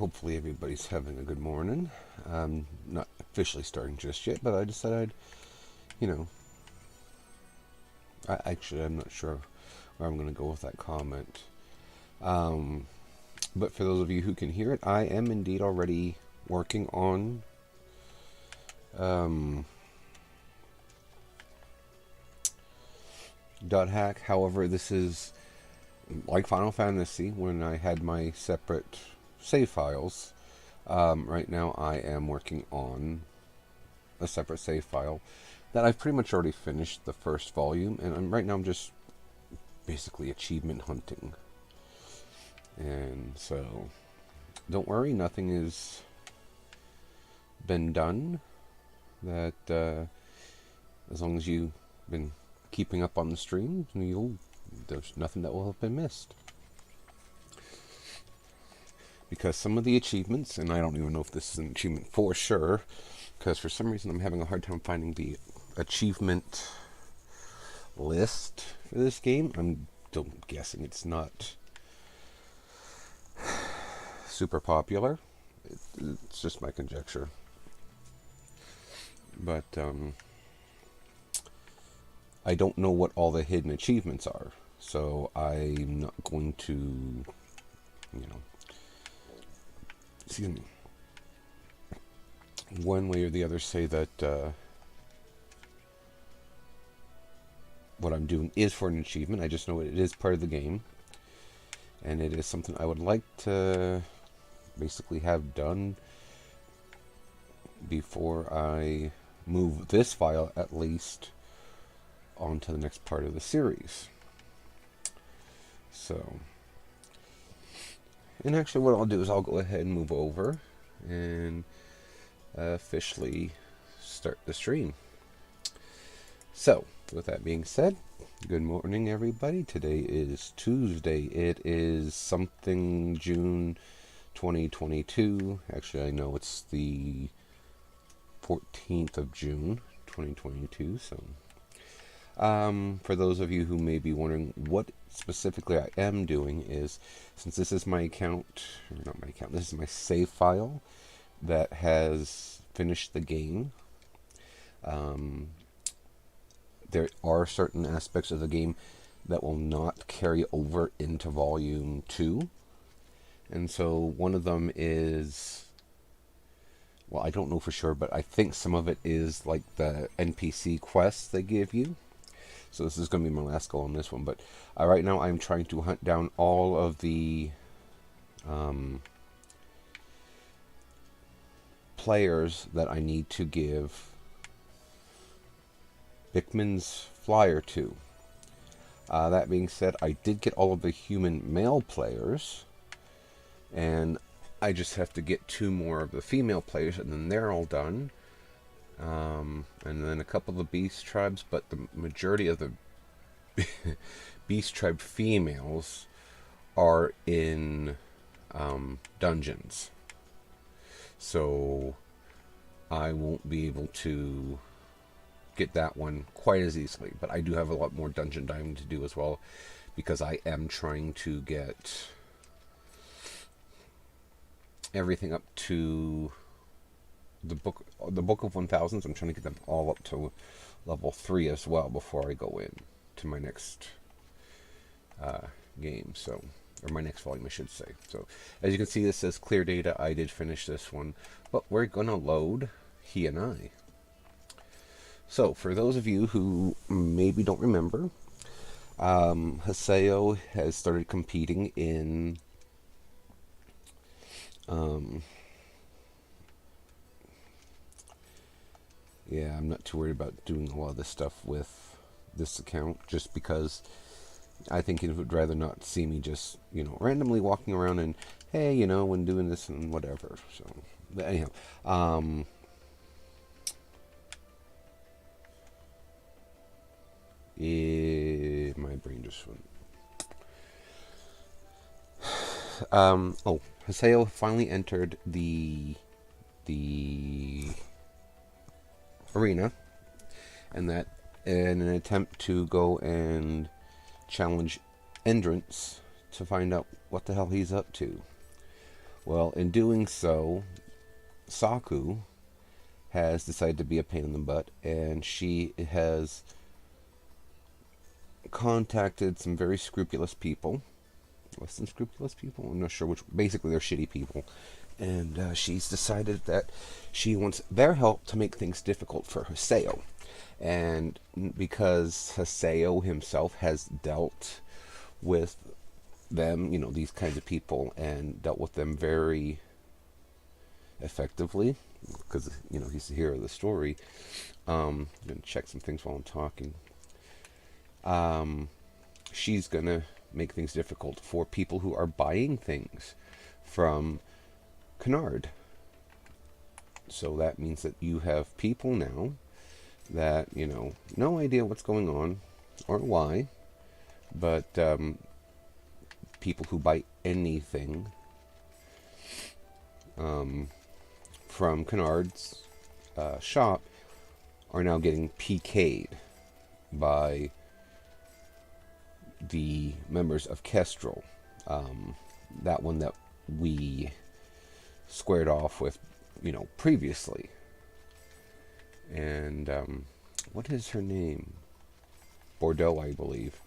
Hopefully everybody's having a good morning. Not officially starting just yet, but I decided you know, I'm not sure where I'm going to go with that comment. Um, but for those of you who can hear it, I am indeed already working on dot hack. However, this is like Final Fantasy when I had my separate save files. Right now I am working on a separate save file that I've pretty much already finished the first volume, and right now I'm just basically achievement hunting. And so, don't worry, nothing has been done. That as long as you've been keeping up on the stream, there's nothing that will have been missed. Because some of the achievements, and I don't even know if this is an achievement for sure, because for some reason I'm having a hard time finding the achievement list for this game. I'm guessing it's not super popular. It's just my conjecture. But I don't know what all the hidden achievements are, so I'm not going to, excuse me, one way or the other say that what I'm doing is for an achievement. I just know it is part of the game, and it is something I would like to basically have done before I move this file, at least, on to the next part of the series. So, and actually what I'll do is I'll go ahead and move over and officially start the stream. So, with that being said, good morning everybody. Today is Tuesday. It is something June 2022. Actually, I know it's the 14th of June 2022. So, for those of you who may be wondering what specifically I am doing is, since this is my account, or not my account, this is my save file that has finished the game. There are certain aspects of the game that will not carry over into Volume 2. And so one of them is, well, I don't know for sure, but I think some of it is like the NPC quests they give you. So this is going to be my last goal on this one. But right now I'm trying to hunt down all of the players that I need to give Bickman's flyer to. That being said, I did get all of the human male players, and I just have to get 2 more of the female players, and then they're all done. And then a couple of the beast tribes, but the majority of the beast tribe females are in dungeons. So I won't be able to get that one quite as easily, but I do have a lot more dungeon diving to do as well, because I am trying to get everything up to the book of 1000s. I'm trying to get them all up to level 3 as well before I go in to my next game, so, or my next volume I should say. So as you can see, this says clear data. I did finish this one, but we're gonna load he and I. So, for those of you who maybe don't remember, Haseo has started competing in yeah, I'm not too worried about doing a lot of this stuff with this account, just because I think he would rather not see me just, randomly walking around and, hey, when doing this and whatever. So, but anyhow, my brain just went. Haseo finally entered the arena, and that in an attempt to go and challenge Endrance to find out what the hell he's up to. Well, in doing so, Saku has decided to be a pain in the butt, and she has contacted some very scrupulous people. Less than scrupulous people? I'm not sure which. Basically, they're shitty people. And she's decided that she wants their help to make things difficult for Haseo. And because Haseo himself has dealt with them, these kinds of people, and dealt with them very effectively, because, he's the hero of the story. I'm going to check some things while I'm talking. She's going to make things difficult for people who are buying things from Canard. So that means that you have people now that, no idea what's going on or why, but people who buy anything from Canard's shop are now getting PK'd by the members of Kestrel. That one that we squared off with, previously. And what is her name? Bordeaux, I believe.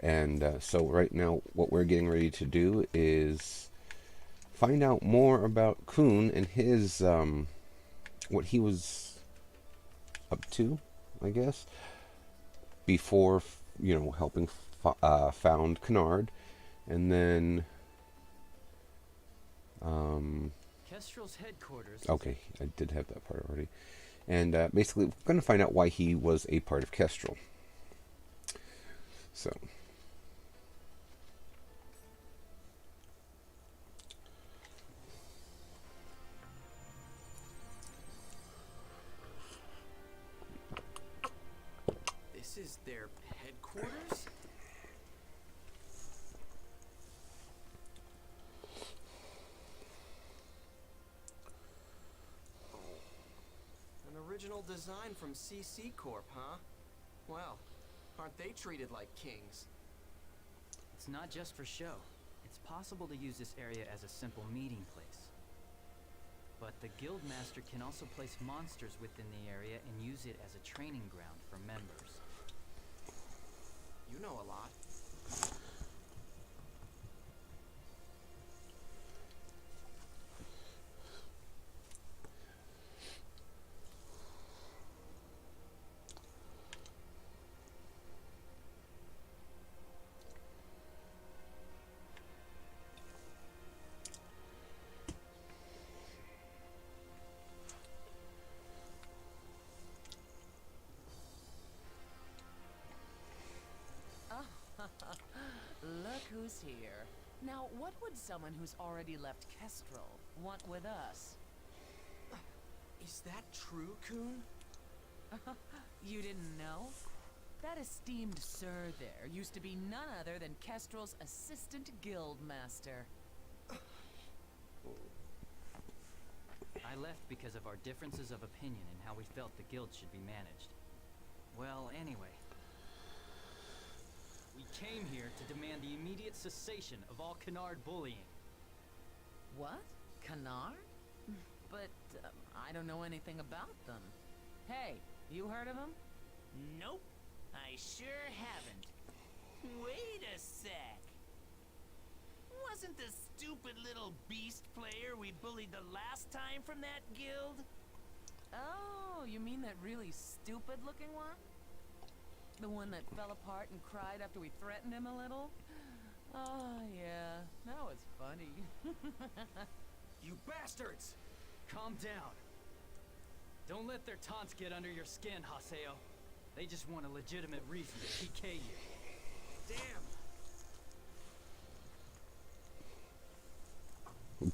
And so right now what we're getting ready to do is find out more about Kuhn and his, what he was up to, I guess, before, helping found Canard. And then Kestrel's headquarters. Okay, I did have that part already. And basically, we're going to find out why he was a part of Kestrel. So. This is their headquarters? Original design from CC Corp, huh? Well, aren't they treated like kings? It's not just for show. It's possible to use this area as a simple meeting place. But the Guildmaster can also place monsters within the area and use it as a training ground for members. You know a lot. Look who's here. Now, what would someone who's already left Kestrel want with us? Is that true, Kuhn? You didn't know? That esteemed sir there used to be none other than Kestrel's assistant guildmaster. I left because of our differences of opinion and how we felt the guild should be managed. Well, anyway. We came here to demand the immediate cessation of all Canard bullying. What? Canard? But I don't know anything about them. Hey, you heard of them? Nope, I sure haven't. Wait a sec. Wasn't the stupid little beast player we bullied the last time from that guild? Oh, you mean that really stupid-looking one? The one that fell apart and cried after we threatened him a little? Oh, yeah, that was funny. You bastards! Calm down. Don't let their taunts get under your skin, Haseo. They just want a legitimate reason to PK you. Damn!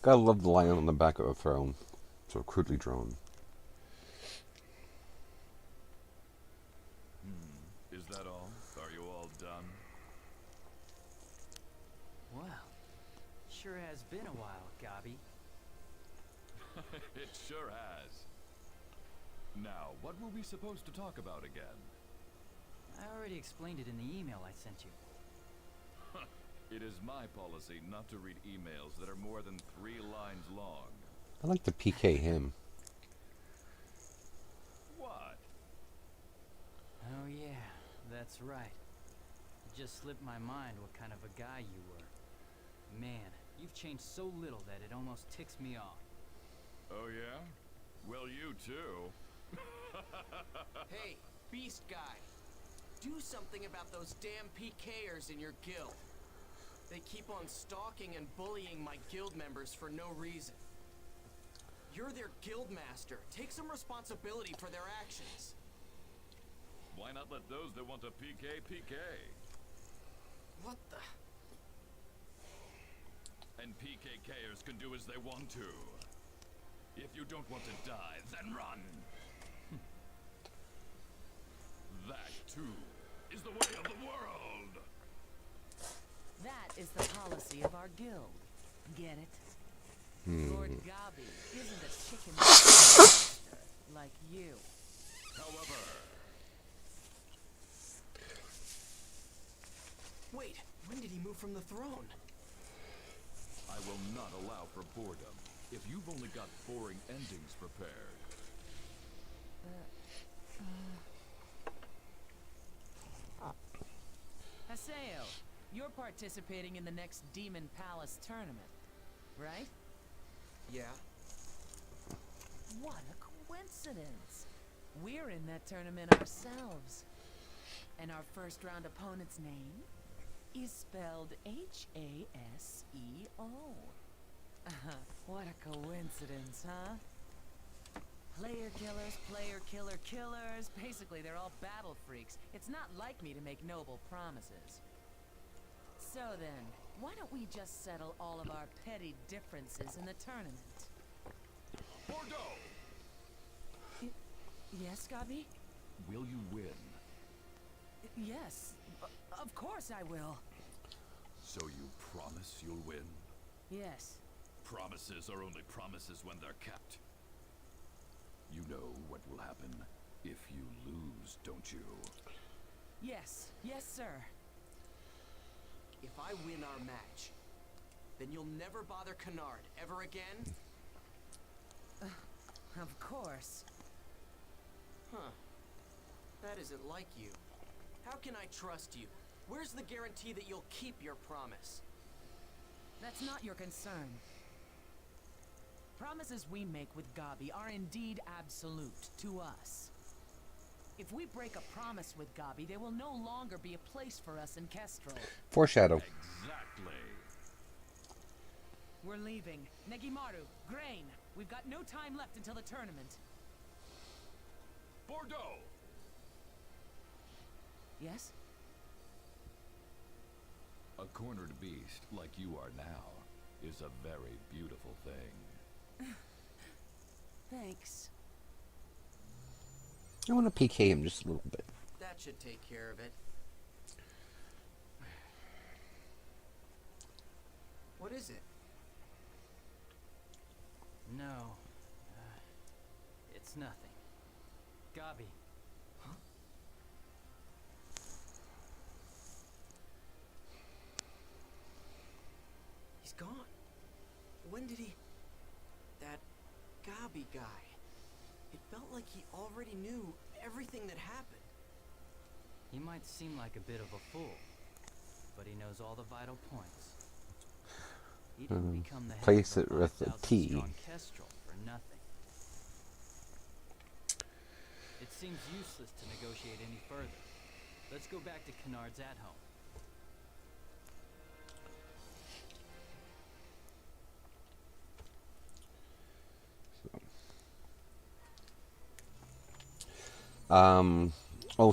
Gotta love the lion on the back of a throne. So crudely drawn. Is that all? Are you all done? Well, sure has been a while, Gabi. It sure has. Now, what were we supposed to talk about again? I already explained it in the email I sent you. It is my policy not to read emails that are more than 3 lines long. I'd like to PK him. What? Oh yeah, that's right. It just slipped my mind what kind of a guy you were. Man, you've changed so little that it almost ticks me off. Oh yeah? Well, you too. Hey, beast guy. Do something about those damn PKers in your guild. They keep on stalking and bullying my guild members for no reason. You're their guild master. Take some responsibility for their actions. Why not let those that want to PK, PK? What the? And PKKers can do as they want to. If you don't want to die, then run. That, too, is the way of the world. That is the policy of our guild. Get it? Lord Gabi isn't a chicken monster like you. However, Wait, when did he move from the throne? I will not allow for boredom if you've only got boring endings prepared. Haseo, you're participating in the next Demon Palace tournament, right? Yeah. What a coincidence. We're in that tournament ourselves. And our first round opponent's name is spelled Haseo. What a coincidence, huh? Player killers, player killer killers. Basically, they're all battle freaks. It's not like me to make noble promises. So then, why don't we just settle all of our petty differences in the tournament? Bordeaux! Yes, Gabi? Will you win? Yes, of course I will. So you promise you'll win? Yes. Promises are only promises when they're kept. You know what will happen if you lose, don't you? Yes. Yes, sir. If I win our match, then you'll never bother Canard ever again? Of course. Huh. That isn't like you. How can I trust you? Where's the guarantee that you'll keep your promise? That's not your concern. Promises we make with Gabi are indeed absolute to us. If we break a promise with Gabi, there will no longer be a place for us in Kestrel. Foreshadow. Exactly. We're leaving. Negimaru, Grain, we've got no time left until the tournament. Bordeaux! Yes? A cornered beast like you are now is a very beautiful thing. Thanks. I want to PK him just a little bit. That should take care of it. What is it? No. It's nothing. Gabi. He's gone. When did he... That Gabi guy. It felt like he already knew everything that happened. He might seem like a bit of a fool, but he knows all the vital points. He didn't become the head place of it the with a 5,000 T. strong Kestrel for nothing. It seems useless to negotiate any further. Let's go back to Canard's at home.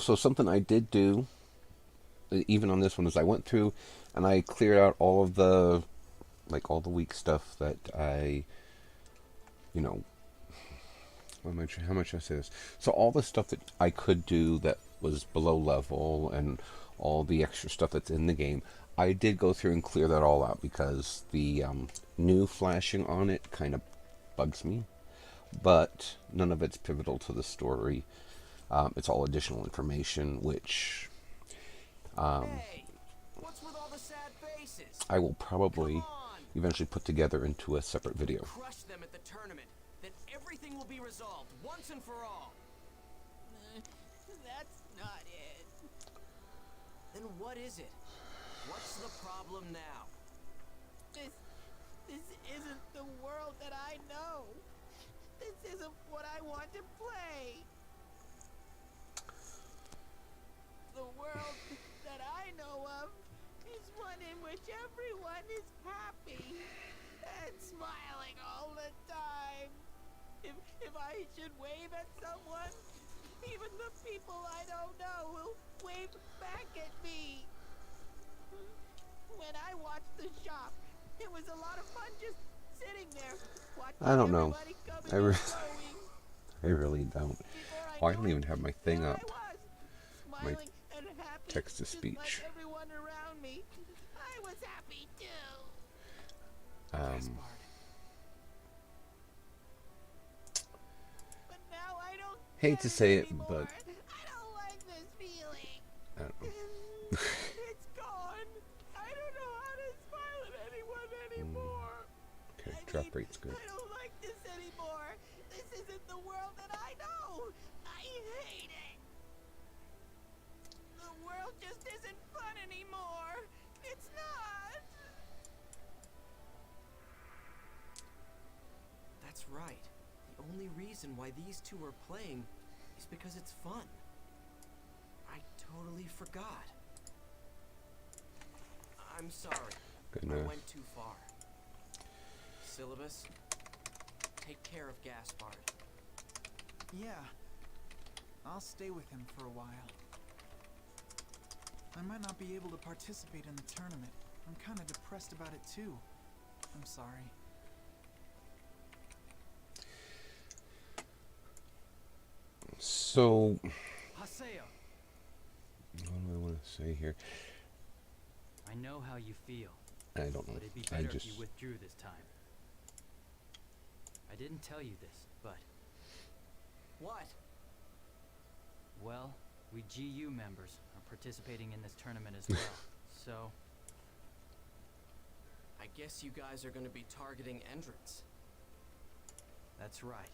So something I did do, even on this one, is I went through and I cleared out all of the, all the weak stuff that I, how much should I say this? So all the stuff that I could do that was below level and all the extra stuff that's in the game, I did go through and clear that all out because the new flashing on it kind of bugs me, but none of it's pivotal to the story. It's all additional information, which... Hey! What's with all the sad faces. I will probably Come on. eventually put together into a separate video. Crush them at the tournament. Then everything will be resolved once and for all. That's not it. Then what is it? What's the problem now? This isn't the world that I know. This isn't what I want to play. The world that I know of is one in which everyone is happy and smiling all the time. If I should wave at someone, even the people I don't know will wave back at me. When I watched the shop, it was a lot of fun just sitting there watching I don't know. everybody coming and going. I really don't. Before Oh, I knew don't it, even have my thing there up. I was, My smiling and happy, text-to-speech. just like everyone around me. I was happy too. But now I don't Hate to get say it, anymore. but I don't like this feeling. I don't know. It's gone. I don't know how to smile at anyone anymore. Okay, I drop mean, rate's good. I don't like this anymore. This isn't the world that I know. I hate it. The world just isn't fun anymore. It's not. That's right. The only reason why these two are playing is because it's fun. I totally forgot. I'm sorry. Gonna I went too far. Syllabus, take care of Gaspard. Yeah. I'll stay with him for a while. I might not be able to participate in the tournament. I'm kind of depressed about it too. I'm sorry. So, Haseo, what do I want to say here? I know how you feel, I don't know. but it'd be I better just if you withdrew this time. I didn't tell you this, but, What? well, we GU members are participating in this tournament as well, so I guess you guys are going to be targeting Endrance. that's right.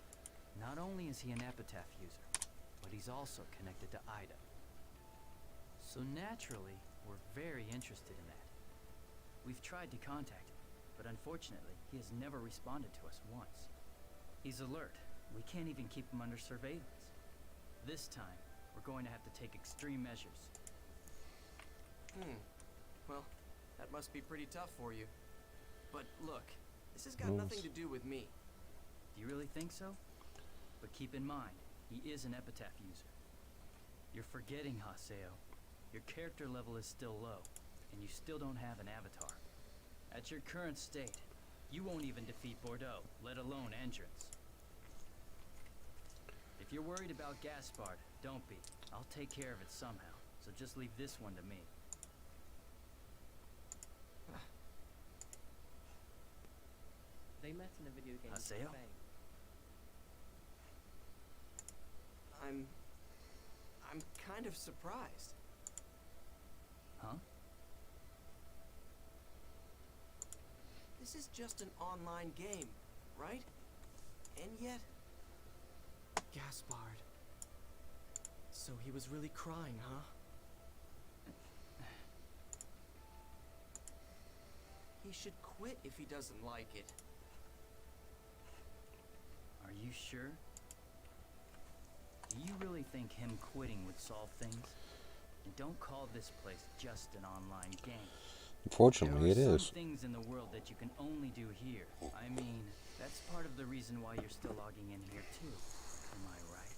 Not only is he an epitaph user, but he's also connected to Ida. So naturally, we're very interested in that. We've tried to contact him, but unfortunately, he has never responded to us once. He's alert. We can't even keep him under surveillance. This time, we're going to have to take extreme measures. Well, that must be pretty tough for you. But look, this has got Rules. nothing to do with me. Do you really think so? But keep in mind, he is an epitaph user. You're forgetting, Haseo. Your character level is still low, and you still don't have an avatar. At your current state, you won't even defeat Bordeaux, let alone Endrance. If you're worried about Gaspard, don't be. I'll take care of it somehow, so just leave this one to me. They met in a video game Haseo? cafe. I'm kind of surprised. Huh? This is just an online game, right? And yet... Gaspard. So he was really crying, huh? He should quit if he doesn't like it. Are you sure? Do you really think him quitting would solve things? And don't call this place just an online game. Unfortunately, it There are is. some things in the world that you can only do here. I mean, that's part of the reason why you're still logging in here too. Am I right?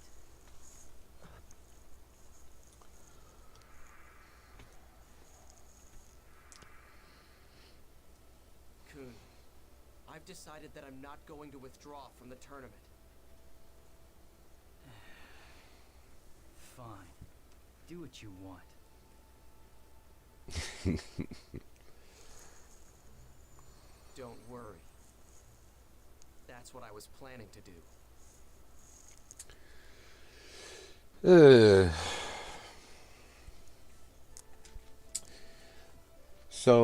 Kuhn, I've decided that I'm not going to withdraw from the tournament. Fine. Do what you want. Don't worry. That's what I was planning to do. So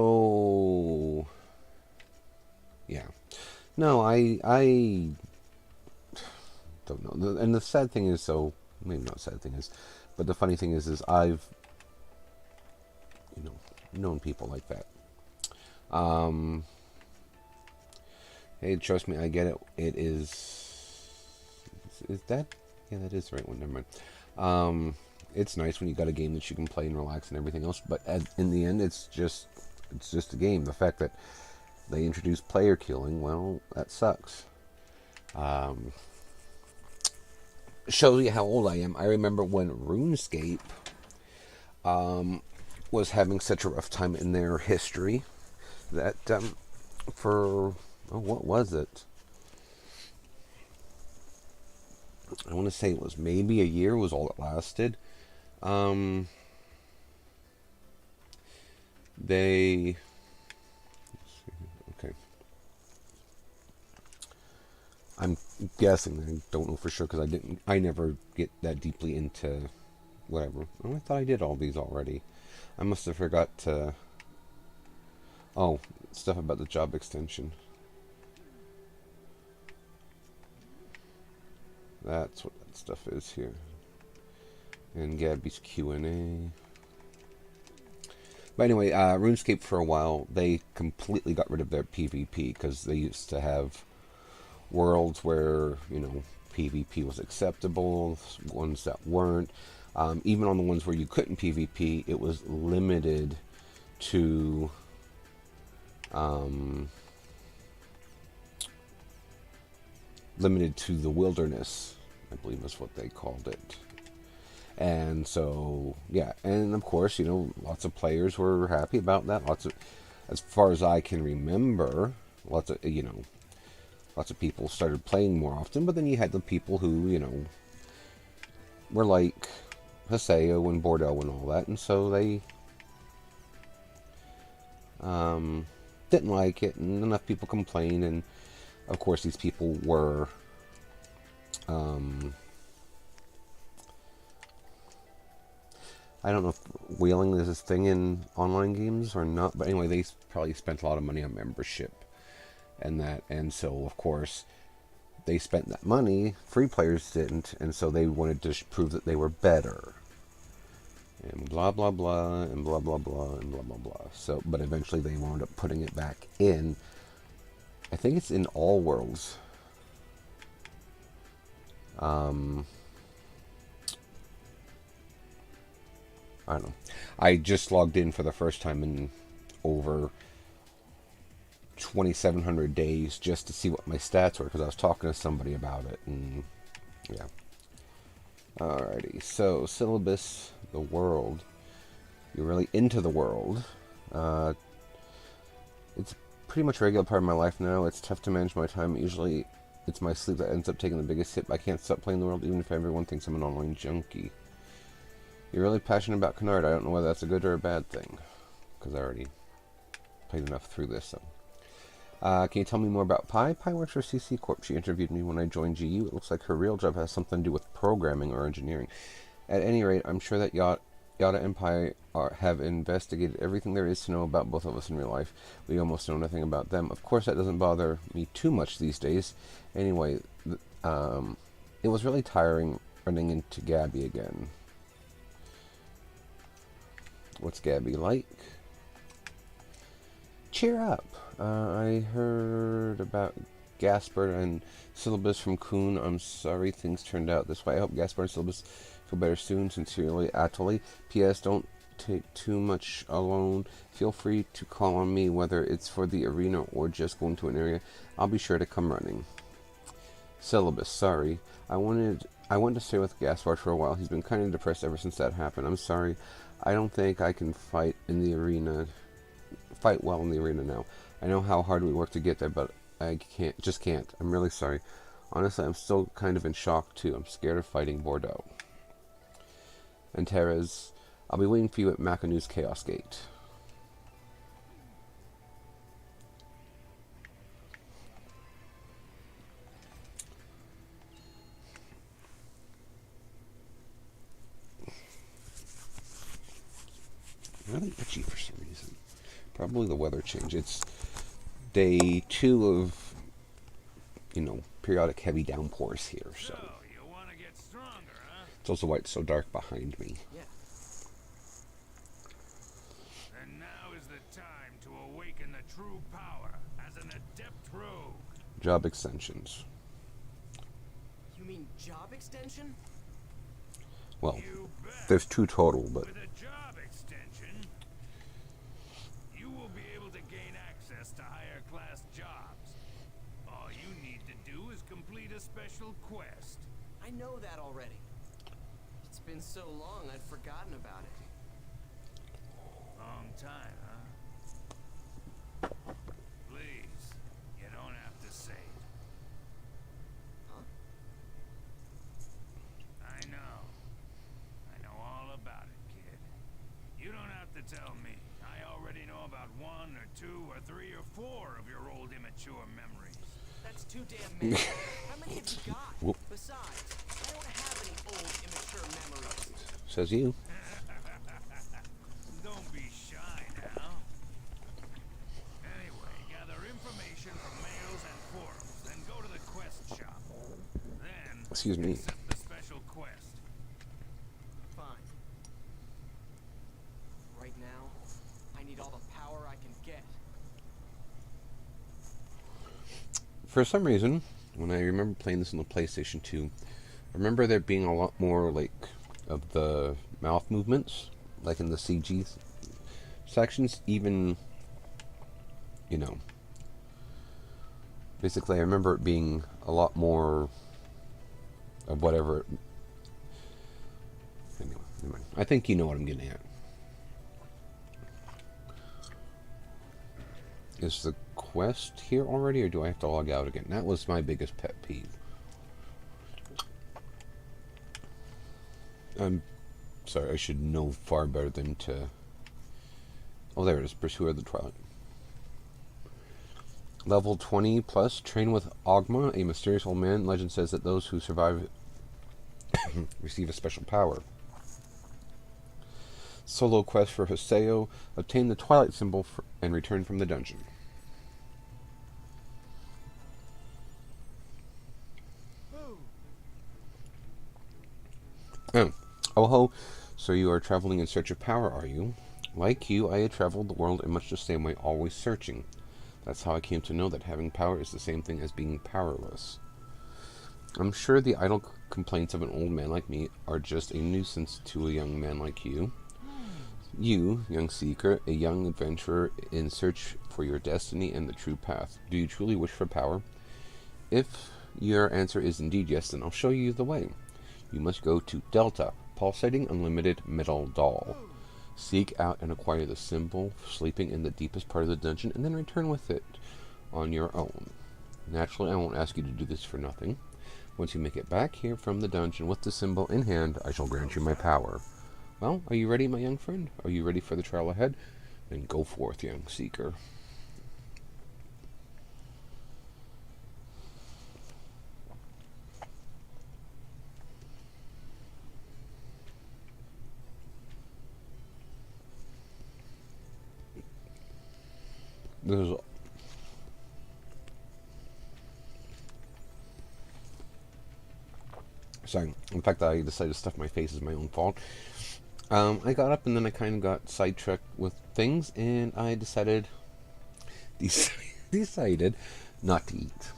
No, I don't know. And the sad thing is, so maybe not sad thing is, but the funny thing is I've known people like that. Hey, trust me, I get it. It is that? Yeah, that is the right one. Never mind. It's nice when you got a game that you can play and relax and everything else, but in the end, it's just a game. The fact that they introduced player killing, well, that sucks. Shows you how old I am. I remember when RuneScape was having such a rough time in their history that what was it? I want to say it was maybe a year was all it lasted. They okay. I'm guessing. I don't know for sure because I never get that deeply into whatever. Oh, I thought I did all these already. I must have forgot to. Oh, stuff about the job extension. That's what that stuff is here. And Gabby's Q&A. But anyway, RuneScape for a while, they completely got rid of their PvP because they used to have worlds where, PvP was acceptable, ones that weren't. Even on the ones where you couldn't PvP, it was limited to the wilderness, I believe is what they called it. And so, yeah, and of course, lots of players were happy about that. As far as I can remember, lots of people started playing more often, but then you had the people who, were like Haseo and Bordeaux and all that, and so they didn't like it, and enough people complained, and of course these people were I don't know if whaling is a thing in online games or not, but anyway, they probably spent a lot of money on membership and that, and so of course they spent that money, free players didn't, and so they wanted to prove that they were better, and blah blah blah, and blah blah blah, and blah blah blah. So, but eventually they wound up putting it back in. I think it's in all worlds. I don't know. I just logged in for the first time in over 2,700 days just to see what my stats were because I was talking to somebody about it, and yeah. Alrighty, so syllabus, the world. You're really into the world. It's pretty much a regular part of my life now. It's tough to manage my time. Usually it's my sleep that ends up taking the biggest hit. I can't stop playing the world even if everyone thinks I'm an online junkie. You're really passionate about Canard. I don't know whether that's a good or a bad thing because I already played enough through this. So. Can you tell me more about Pi? Pi works for CC Corp. She interviewed me when I joined GU. It looks like her real job has something to do with programming or engineering. At any rate, I'm sure that Yada and Pi have investigated everything there is to know about both of us in real life. We almost know nothing about them. Of course, that doesn't bother me too much these days. Anyway, it was really tiring running into Gabby again. What's Gabby like? Cheer up. I heard about Gaspard and Syllabus from Kuhn. I'm sorry things turned out this way. I hope Gaspard and Syllabus feel better soon. Sincerely, Atoli. P.S. Don't take too much alone. Feel free to call on me, whether it's for the arena or just going to an area. I'll be sure to come running. Syllabus. Sorry. I went to stay with Gaspard for a while. He's been kind of depressed ever since that happened. I'm sorry. I don't think I can fight well in the arena now. I know how hard we work to get there, but I just can't. I'm really sorry. Honestly, I'm still kind of in shock, too. I'm scared of fighting Bordeaux. And Therese, I'll be waiting for you at Macanu's Chaos Gate. Really itchy for some reason. Probably the weather change. It's day 2 of you know, periodic heavy downpours here. So you want to get stronger, huh? it's also why it's so dark behind me. Yeah. And now is the time to awaken the true power as an adept rogue. Job extensions. You mean job extension? Well, You bet. there's 2 total, but With a job extension, you will be able to gain access to higher class jobs. All you need to do is complete a special quest. I know that already. It's been so long I'd forgotten about it. Long time, huh? Please, you don't have to say it. Huh? I know all about it, kid. You don't have to tell me. I already know about 1 or 2 or 3 or 4 of your old immature memories. That's too damn many. How many have you got? Whoop. Besides, I don't have any old immature memories. says you. Don't be shy now. Anyway, gather information from mails and forums, then go to the quest shop. Then Excuse me. accept the special quest. Fine. Right now, I need all the power I can get. For some reason, when I remember playing this on the PlayStation 2, I remember there being a lot more, like, of the mouth movements, like in the CG sections, even, you know, basically I remember it being a lot more of whatever. Anyway, never mind. I think you know what I'm getting at. Is the quest here already, or do I have to log out again? That was my biggest pet peeve. I'm sorry, I should know far better than to... Oh, there it is. Pursuer of the Twilight. Level 20 plus. Train with Ogma, a mysterious old man. Legend says that those who survive receive a special power. Solo quest for Haseo. Obtain the Twilight symbol and return from the dungeon. Oh ho, so you are traveling in search of power, are you? Like you, I had traveled the world in much the same way, always searching. That's how I came to know that having power is the same thing as being powerless. I'm sure the idle complaints of an old man like me are just a nuisance to a young man like you. You, young seeker, a young adventurer in search for your destiny and the true path. Do you truly wish for power? If your answer is indeed yes, then I'll show you the way. You must go to Delta, pulsating unlimited metal doll. Seek out and acquire the symbol, sleeping in the deepest part of the dungeon, and then return with it on your own. Naturally, I won't ask you to do this for nothing. Once you make it back here from the dungeon with the symbol in hand, I shall grant you my power. Well, are you ready, my young friend? Are you ready for the trial ahead? Then go forth, young seeker. This is... Sorry, the fact that I decided to stuff my face is my own fault. I got up and then I kind of got sidetracked with things, and I decided not to eat.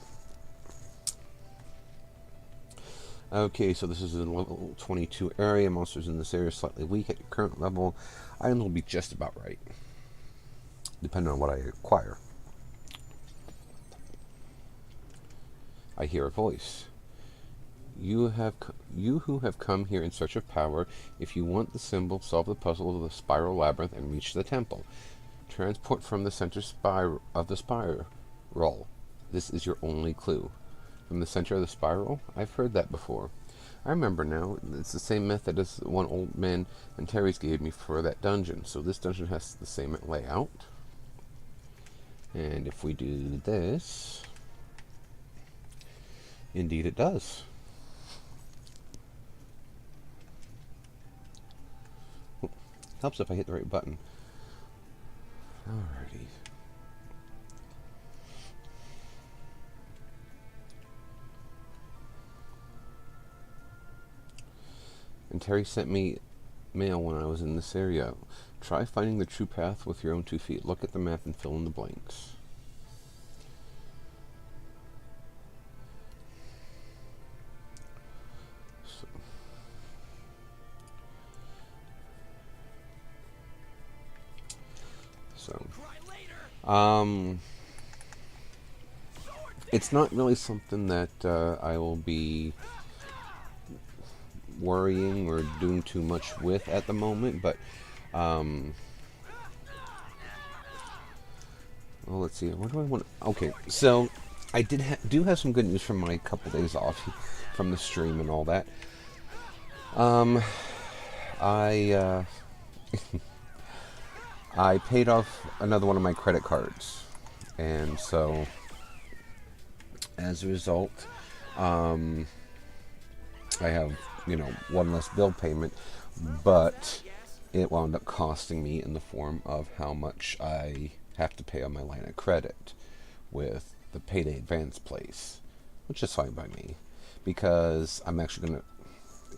Okay, so this is a level 22 area. Monsters in this area are slightly weak at your current level. Items will be just about right, depending on what I acquire. I hear a voice. You who have come here in search of power, if you want the symbol, solve the puzzle of the spiral labyrinth and reach the temple. Transport from the center of the spiral. This is your only clue. From the center of the spiral? I've heard that before. I remember now. It's the same method as the one old man and Terry's gave me for that dungeon. So this dungeon has the same layout. And if we do this, indeed it does. Helps if I hit the right button. Alrighty. And Terry sent me mail when I was in this area. Try finding the true path with your own 2 feet. Look at the map and fill in the blanks. It's not really something that I will be worrying or doing too much with at the moment, but well, let's see. What do I want? Okay, so I do have some good news from my couple days off from the stream and all that. I I paid off another one of my credit cards, and so as a result, I have, one less bill payment, but it wound up costing me in the form of how much I have to pay on my line of credit with the payday advance place, which is fine by me, because I'm actually going to,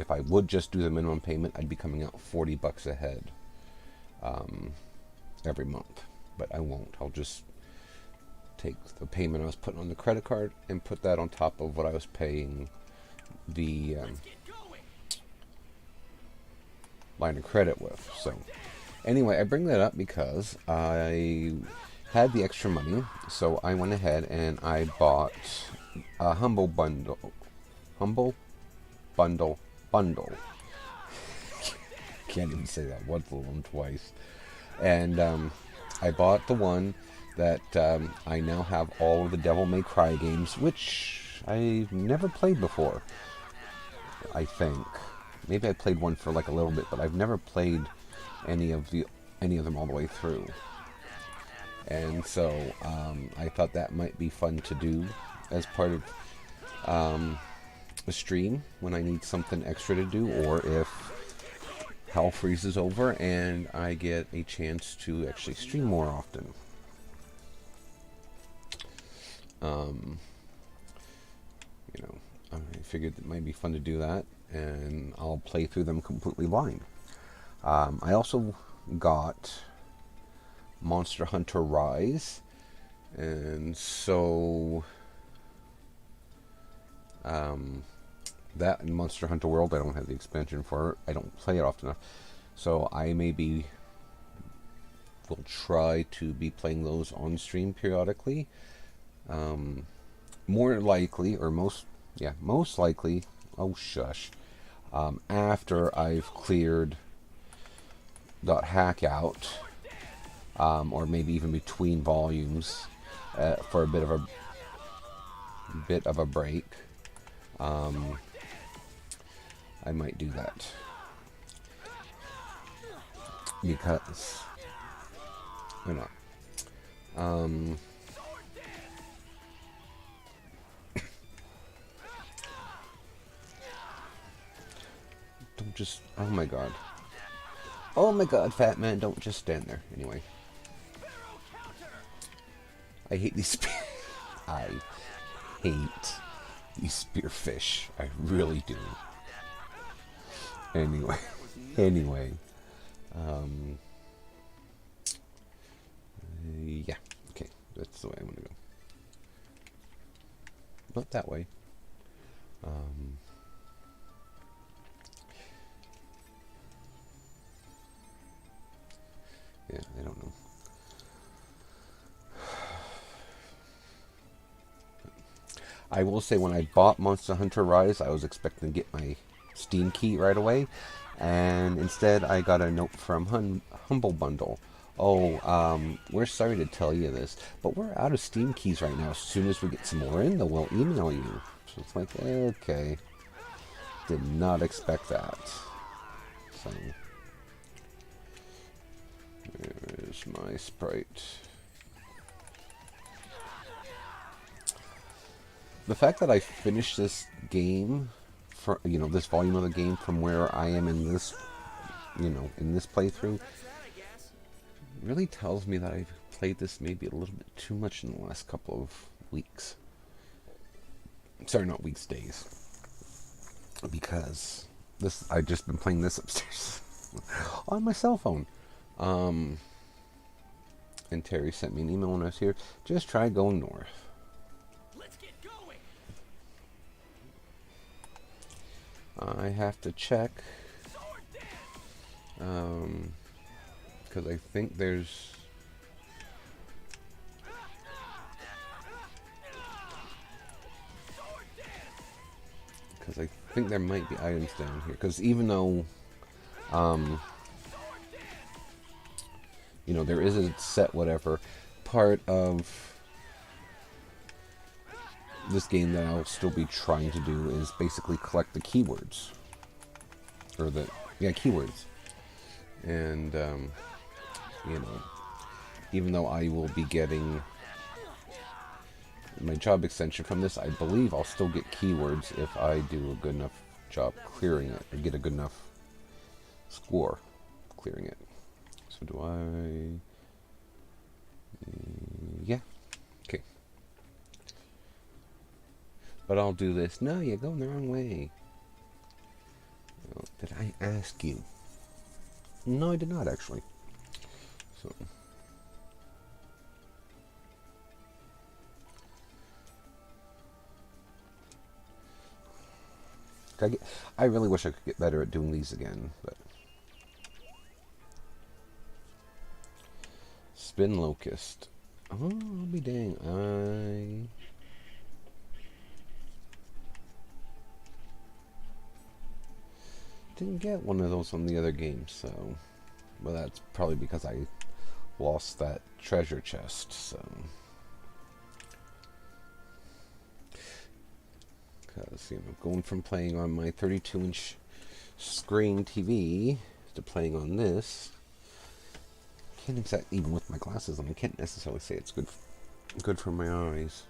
if I would just do the minimum payment, I'd be coming out $40 ahead every month, but I won't. I'll just take the payment I was putting on the credit card and put that on top of what I was paying the line of credit with. So anyway, I bring that up because I had the extra money, so I went ahead and I bought a humble bundle. Can't even say that once alone twice. And I bought the one that I now have all of the Devil May Cry games, which I've never played before. I think maybe I played one for like a little bit, but I've never played any of them all the way through. And so I thought that might be fun to do as part of a stream when I need something extra to do, or if hell freezes over and I get a chance to actually stream more often. I figured it might be fun to do that, and I'll play through them completely blind. I also got Monster Hunter Rise, and so that and Monster Hunter World, I don't have the expansion for it. I don't play it often enough, so I maybe will try to be playing those on stream periodically. More likely, or most likely, after I've cleared .hack out, or maybe even between volumes, for a bit of a break. I might do that, because why not? Don't just, oh my god, fat man, don't just stand there. Anyway, I hate these I hate these spearfish. I really do. Anyway, yeah, okay, that's the way I want to go. Not that way. Yeah, I don't know. I will say, when I bought Monster Hunter Rise, I was expecting to get my Steam key right away, and instead I got a note from Humble Bundle. Oh, we're sorry to tell you this, but we're out of Steam keys right now. As soon as we get some more in, we'll email you. So it's like, okay. Did not expect that. So, there's my Sprite. The fact that I finished this game, this volume of the game from where I am in this, in this playthrough, really tells me that I've played this maybe a little bit too much in the last couple of weeks. Sorry, not weeks, days. Because this I just been playing this upstairs on my cell phone. And Terry sent me an email when I was here. Just try going north. Let's get going. I have to check. Sword dance. Because I think there's. Sword dance. Because I think there might be items down here. Because even though, you know, there is a set whatever, part of this game that I'll still be trying to do is basically collect the keywords. Or the, yeah, keywords. And, you know, even though I will be getting my job extension from this, I believe I'll still get keywords if I do a good enough job clearing it, or get a good enough score clearing it. So do I... yeah. Okay. But I'll do this. No, you're going the wrong way. Oh, did I ask you? No, I did not, actually. So... I really wish I could get better at doing these again, but... Spin Locust. Oh, I'll be dang. I didn't get one of those on the other game, so... Well, that's probably because I lost that treasure chest, so... Because, you know, going from playing on my 32-inch screen TV to playing on this, can't exactly, even with my glasses on, I can't necessarily say it's good for my eyes.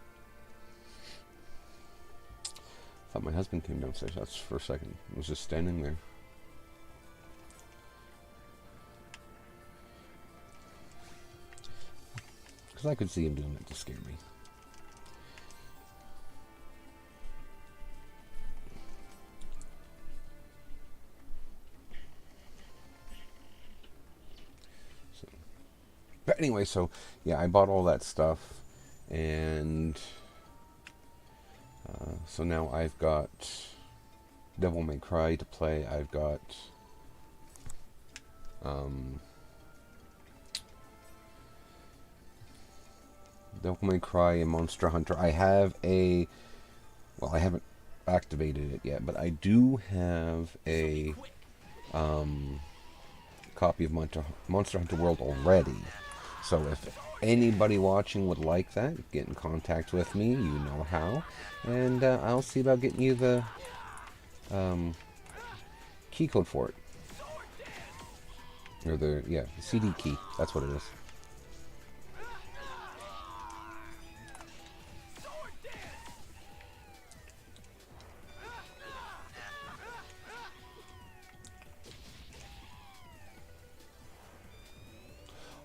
Thought my husband came downstairs. That's for a second. I was just standing there. Because I could see him doing it to scare me. But anyway, so yeah, I bought all that stuff, and so now I've got Devil May Cry to play. I've got Devil May Cry and Monster Hunter. I have a, well, I haven't activated it yet, but I do have a copy of Monster Hunter World already. So if anybody watching would like that, get in contact with me. You know how. And I'll see about getting you the key code for it. Or the, yeah, the CD key. That's what it is.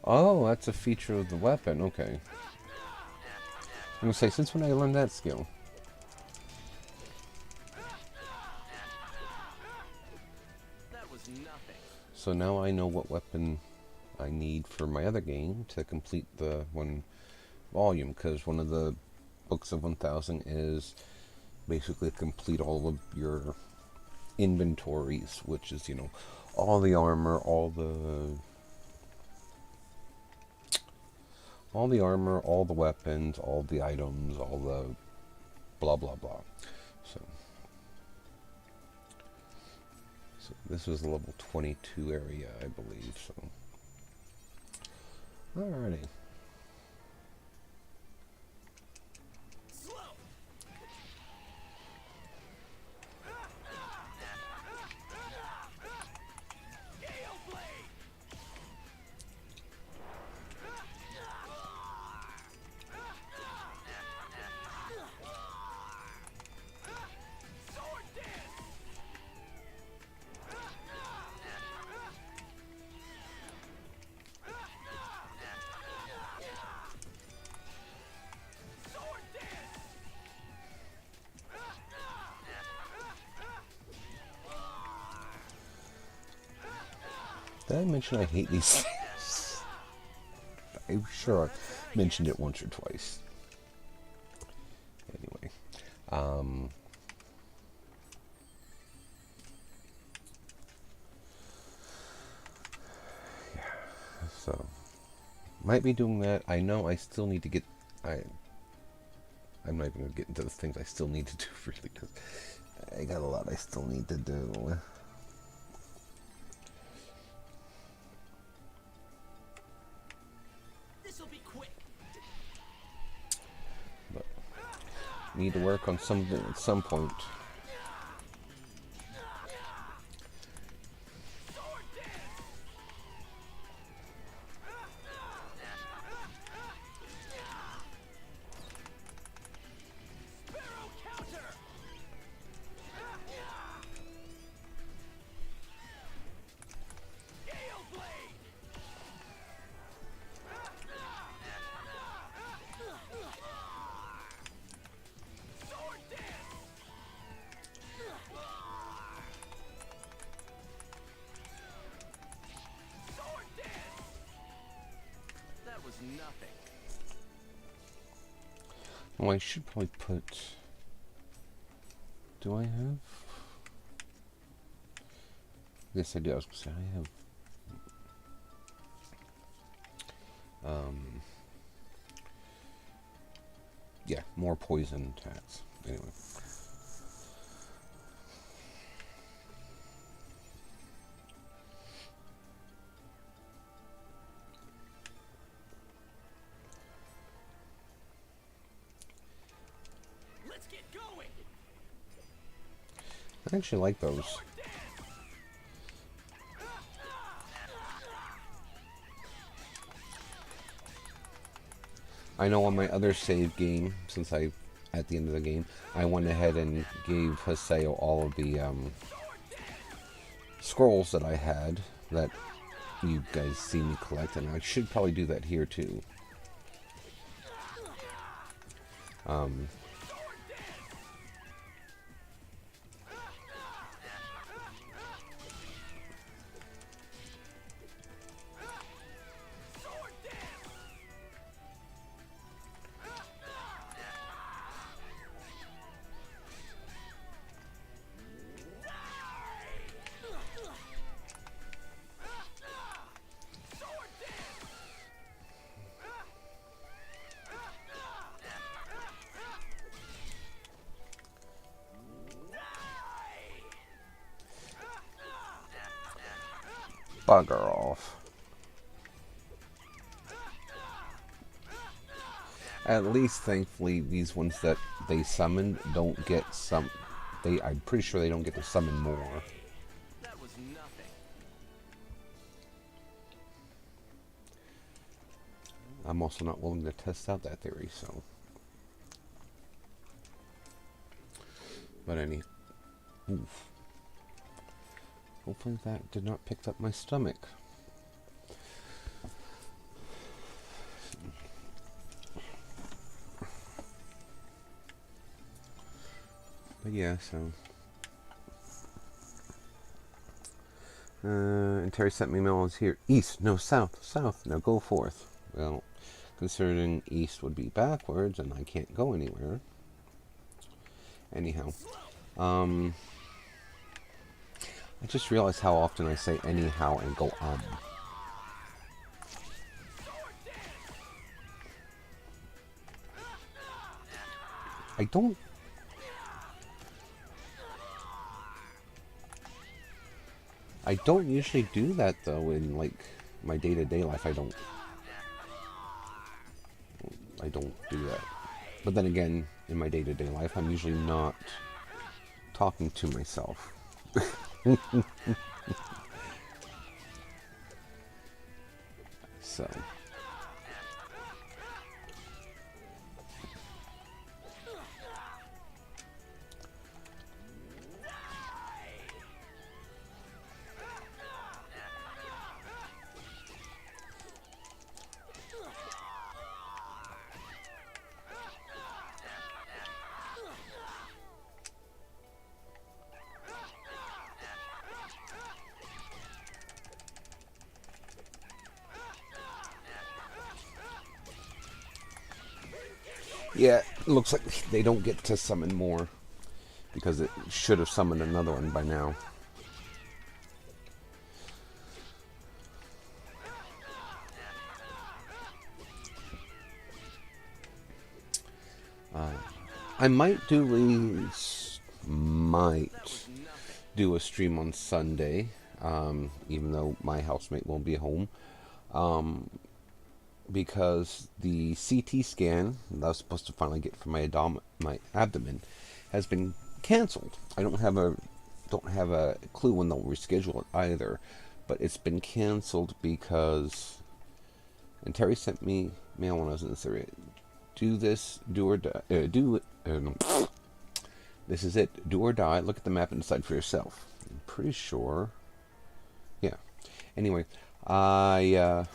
Oh, that's a feature of the weapon. Okay. I'm gonna say, since when I learned that skill? That was nothing. So now I know what weapon I need for my other game to complete the one volume, because one of the books of 1000 is basically complete all of your inventories, which is, you know, all the armor, all the weapons, all the items, all the blah blah blah. So this was the level 22 area, I believe. So alrighty. Did I mention I hate these things? I'm sure I mentioned it once or twice. Anyway. Yeah. So, might be doing that. I know I still need to get... I'm not even going to get into the things I still need to do, really, because I got a lot I still need to do. This'll be quick. But need to work on something at some point. Nothing. Oh, I should probably put... Do I have? Yes, I do. I was going to say, I have... Yeah, more poison attacks. Anyway. Let's get going. I actually like those. I know on my other save game, since at the end of the game, I went ahead and gave Haseo all of the scrolls that I had that you guys see me collect, and I should probably do that here too. Bugger off. At least, thankfully, these ones that they summoned don't get some... I'm pretty sure they don't get to summon more. That was nothing. I'm also not willing to test out that theory, so... But oof. Hopefully that did not pick up my stomach. But yeah, so... and Terry sent me memos here. East, no, south, south. Now go forth. Well, considering east would be backwards, and I can't go anywhere. Anyhow. I just realized how often I say anyhow and go I don't usually do that though in like my day-to-day life. I don't do that. But then again, in my day-to-day life, I'm usually not talking to myself. So Yeah, it looks like they don't get to summon more, because it should have summoned another one by now. I might do a stream on Sunday, even though my housemate won't be home, because the CT scan that I was supposed to finally get for my abdomen has been canceled. I don't have a clue when they'll reschedule it either, but it's been canceled because. And Terry sent me mail when I was in this area. This is it. Do or die. Look at the map and decide for yourself. I'm pretty sure. Yeah. Anyway, I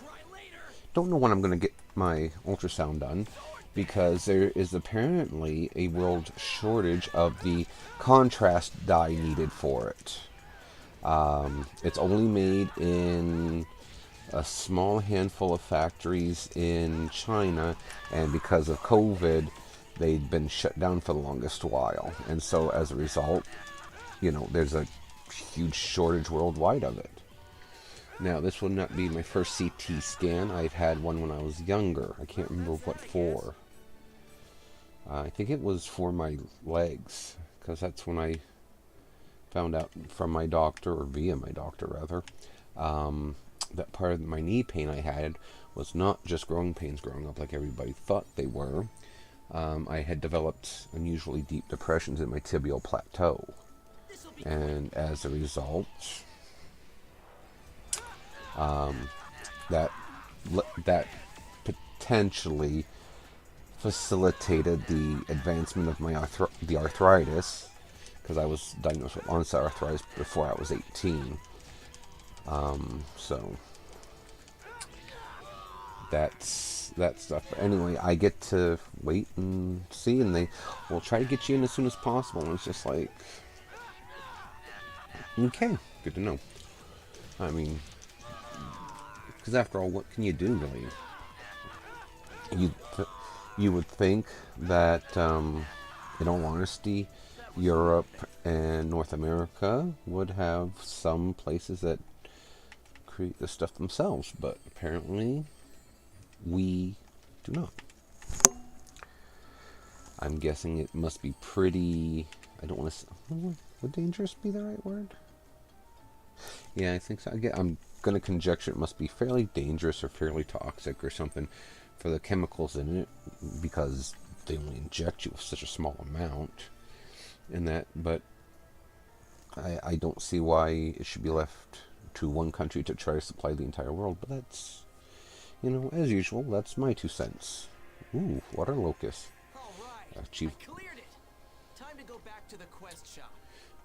don't know when I'm going to get my ultrasound done, because there is apparently a world shortage of the contrast dye needed for it. It's only made in a small handful of factories in China, and because of COVID, they'd been shut down for the longest while. And so as a result, there's a huge shortage worldwide of it. Now, this will not be my first CT scan. I've had one when I was younger. I can't remember what for. I think it was for my legs, because that's when I found out from my doctor, or via my doctor rather, that part of my knee pain I had was not just growing pains growing up like everybody thought they were. I had developed unusually deep depressions in my tibial plateau. And as a result, that potentially facilitated the advancement of my arthritis, because I was diagnosed with onset arthritis before I was 18. So that's that stuff. But anyway, I get to wait and see, and they will try to get you in as soon as possible. And it's just like, okay, good to know. I mean, because after all, what can you do, really? You would think that, in all honesty, Europe and North America would have some places that create this stuff themselves, but apparently we do not. I'm guessing it must be pretty, I don't want to say, would dangerous be the right word? Yeah, I think so. I'm going to conjecture it must be fairly dangerous or fairly toxic or something for the chemicals in it, because they only inject you with such a small amount in that. But I don't see why it should be left to one country to try to supply the entire world. But that's, as usual, that's my 2 cents. Ooh, water locust. All right, I cleared it. Time to go back to the quest shop.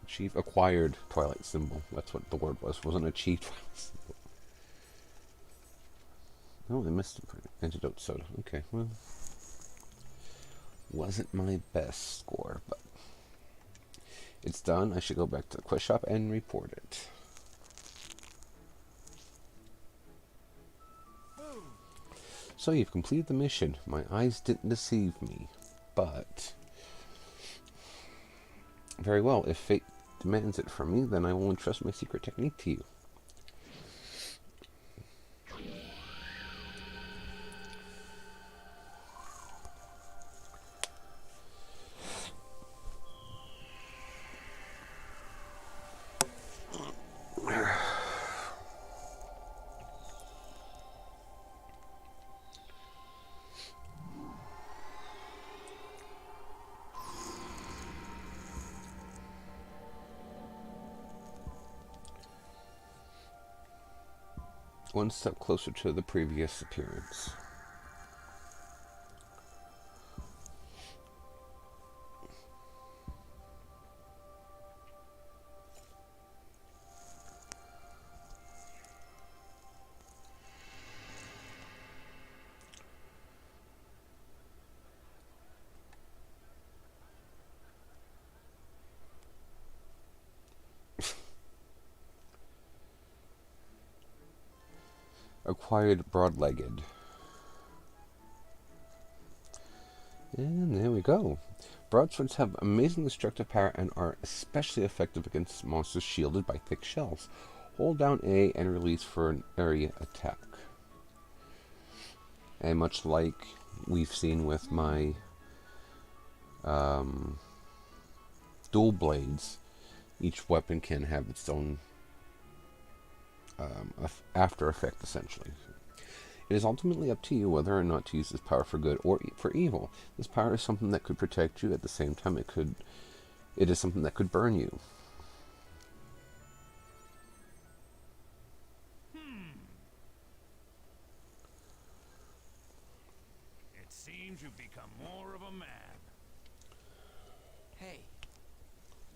Achieve acquired Twilight symbol. That's what the word was. Wasn't achieved Twilight symbol. Oh, I missed it. Antidote soda. Okay, well, wasn't my best score, but it's done. I should go back to the quest shop and report it. So you've completed the mission. My eyes didn't deceive me, but very well. If fate demands it from me, then I will entrust my secret technique to you. One step closer to the previous appearance. Acquired broad-legged. And there we go. Broadswords have amazing destructive power and are especially effective against monsters shielded by thick shells. Hold down A and release for an area attack. And much like we've seen with my dual blades, each weapon can have its own after effect, essentially. It is ultimately up to you whether or not to use this power for good or for evil. This power is something that could protect you. At the same time, it is something that could burn you. It seems you've become more of a man. Hey,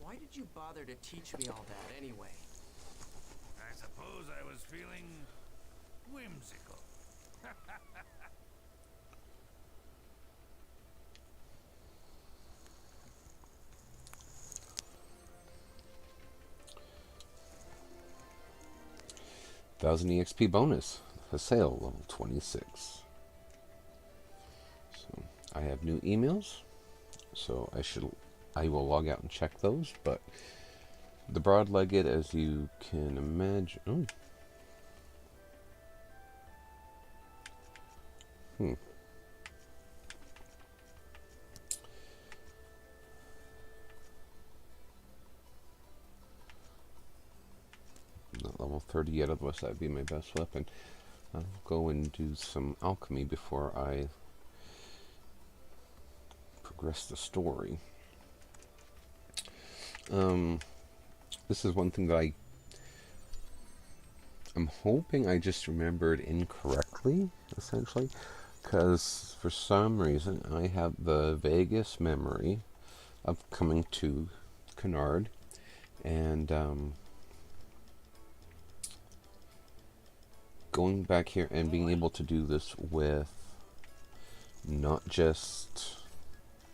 why did you bother to teach me all that anyway? I suppose I was feeling whimsical. $1,000 EXP bonus for sale, level 26. So I have new emails, so I will log out and check those. But the broad-legged, as you can imagine, Not level 30 yet, otherwise that would be my best weapon. I'll go and do some alchemy before I progress the story. This is one thing that I'm hoping I just remembered incorrectly, essentially, because for some reason I have the vaguest memory of coming to Canard and going back here and being able to do this with not just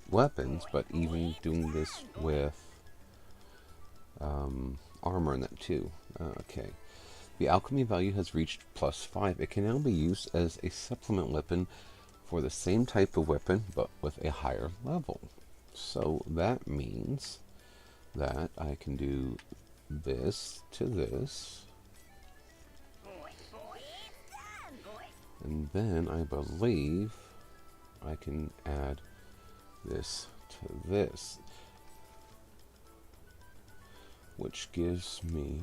weapons, but even doing this with armor and that too. Okay. The alchemy value has reached +5. It can now be used as a supplement weapon for the same type of weapon, but with a higher level. So that means that I can do this to this. And then I believe I can add this to this, which gives me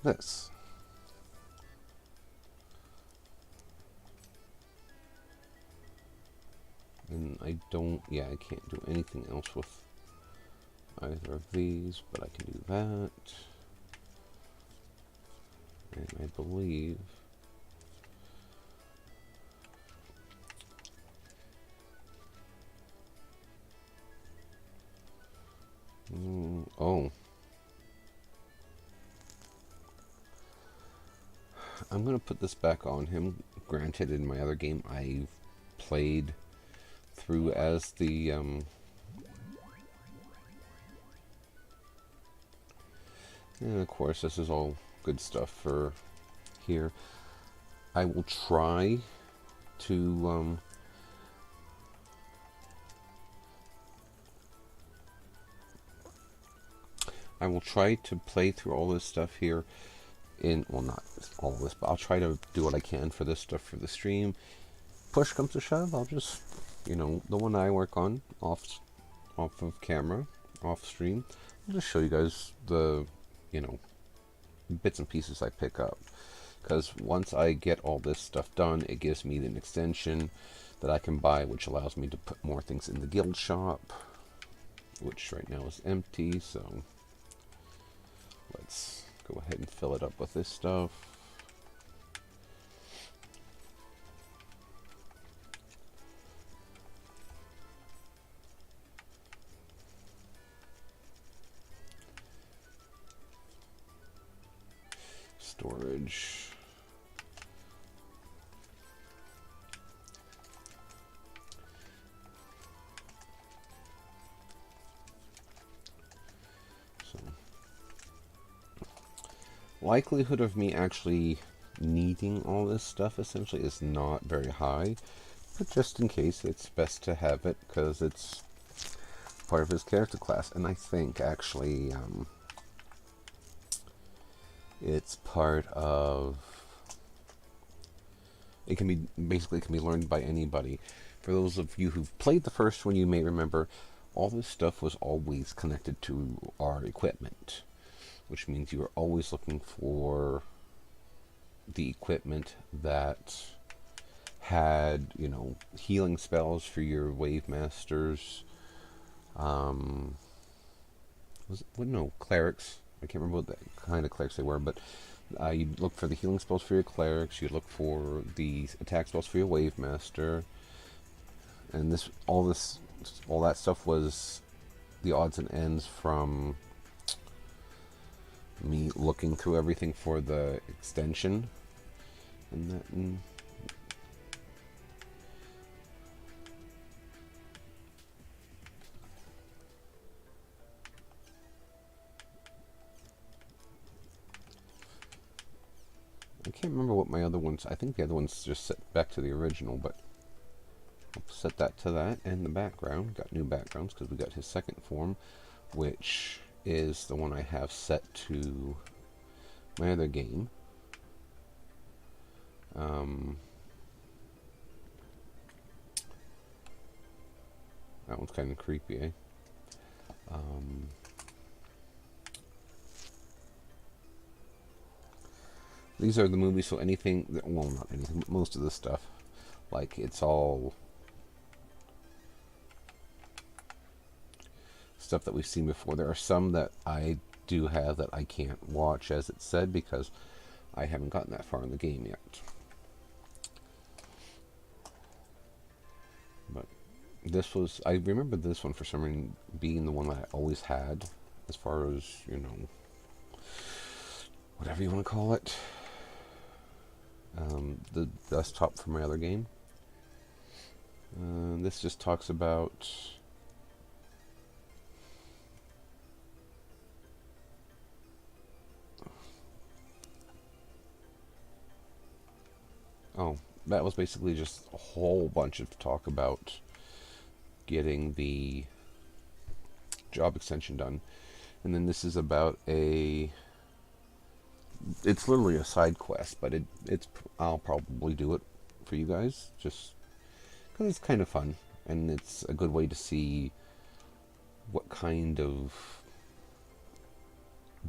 this. And I can't do anything else with either of these, but I can do that. And I believe I'm going to put this back on him. Granted, in my other game, I've played through as the and of course, this is all good stuff for here. I will try to play through all this stuff here in, well, not all of this, but I'll try to do what I can for this stuff for the stream. Push comes to shove, I'll just, the one I work on off of camera, off stream, I'll just show you guys the, bits and pieces I pick up. Because once I get all this stuff done, it gives me an extension that I can buy, which allows me to put more things in the guild shop, which right now is empty, so let's go ahead and fill it up with this stuff. Storage. So, likelihood of me actually needing all this stuff essentially is not very high. But just in case, it's best to have it because it's part of his character class. And I think actually it's part of... It can be basically can be learned by anybody. For those of you who've played the first one, you may remember all this stuff was always connected to our equipment, which means you are always looking for the equipment that had, you know, healing spells for your wave masters. Clerics. I can't remember what the kind of clerics they were, but you'd look for the healing spells for your clerics. You'd look for the attack spells for your wave master, and all that stuff was the odds and ends from me looking through everything for the extension, and I can't remember what my other ones... I think the other ones just set back to the original, but I'll set that to that. And the background. Got new backgrounds because we got his second form, which is the one I have set to my other game. That one's kind of creepy, eh? These are the movies, so anything, well, not anything, but most of the stuff, like, it's all stuff that we've seen before. There are some that I do have that I can't watch, as it said, because I haven't gotten that far in the game yet. But this was, I remember this one for some reason being the one that I always had, as far as, you know, whatever you want to call it. The desktop for my other game. This just talks about that was basically just a whole bunch of talk about getting the job extension done. And then this is about it's literally a side quest, but I'll probably do it for you guys, just because it's kind of fun, and it's a good way to see what kind of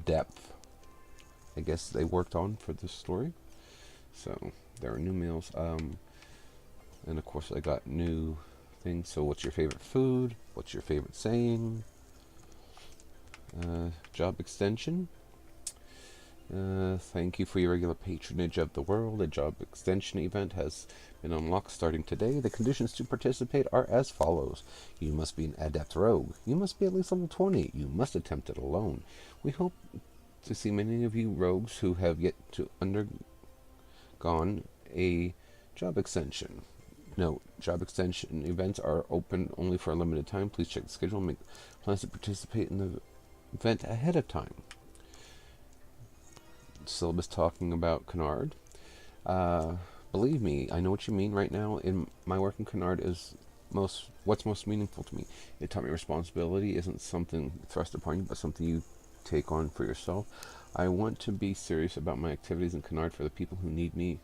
depth, I guess, they worked on for this story. So, there are new meals, and of course I got new things. So, what's your favorite food? What's your favorite saying? Job extension. Thank you for your regular patronage of the world. A job extension event has been unlocked starting today. The conditions to participate are as follows. You must be an adept rogue. You must be at least level 20. You must attempt it alone. We hope to see many of you rogues who have yet to undergone a job extension. Note, job extension events are open only for a limited time. Please check the schedule and make plans to participate in the event ahead of time. Syllabus talking about Canard. Believe me, I know what you mean. Right now, in my work in Canard is what's most meaningful to me. It taught me responsibility isn't something thrust upon you, but something you take on for yourself. I want to be serious about my activities in Canard for the people who need me,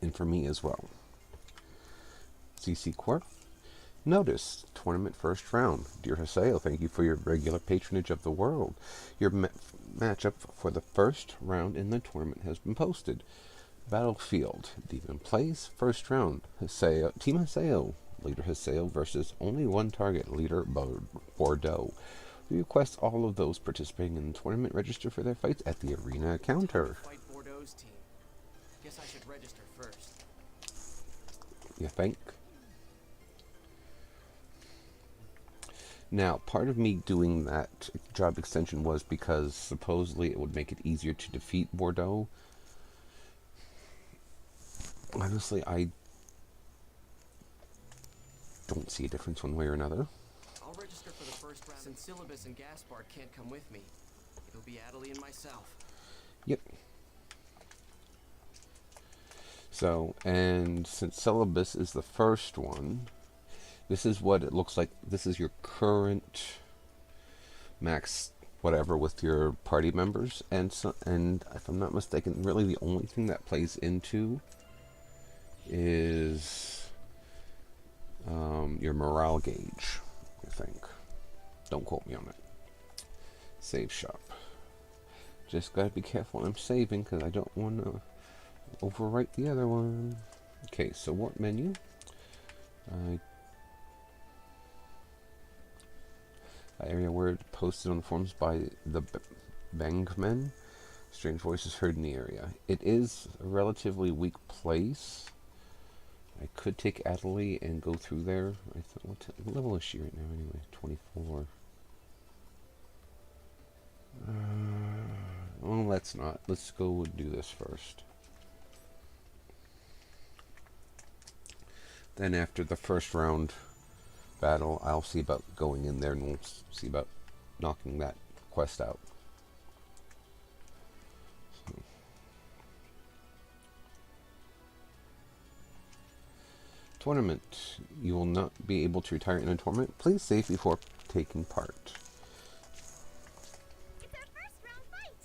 and for me as well. CC Corp. Notice, tournament first round. Dear Haseo, thank you for your regular patronage of the world. Your matchup for the first round in the tournament has been posted. Battlefield, Demon Place, first round. Haseo, Team Haseo, Leader Haseo versus only one target, Leader Bordeaux. We request all of those participating in the tournament register for their fights at the arena counter. Fight Bordeaux's team. Guess I should register first. You think? Now, part of me doing that job extension was because supposedly it would make it easier to defeat Bordeaux. Honestly, I don't see a difference one way or another. I'll register for the first round. Since Syllabus and Gaspard can't come with me, it'll be Adelie and myself. Yep. So, and since Celibus is the first one, this is what it looks like. This is your current max whatever with your party members, and so, and if I'm not mistaken, really the only thing that plays into is your morale gauge, I think. Don't quote me on it. Save shop. Just gotta be careful when I'm saving because I don't want to overwrite the other one. Okay, so what menu? Area word posted on the forums by the Bangmen. Strange voices heard in the area. It is a relatively weak place. I could take Adelaide and go through there. I thought, what level is she right now anyway? 24. Well, let's not. Let's go do this first. Then after the first round battle, I'll see about going in there and we'll see about knocking that quest out. So. Tournament. You will not be able to retire in a tournament. Please save before taking part. It's our first round fight.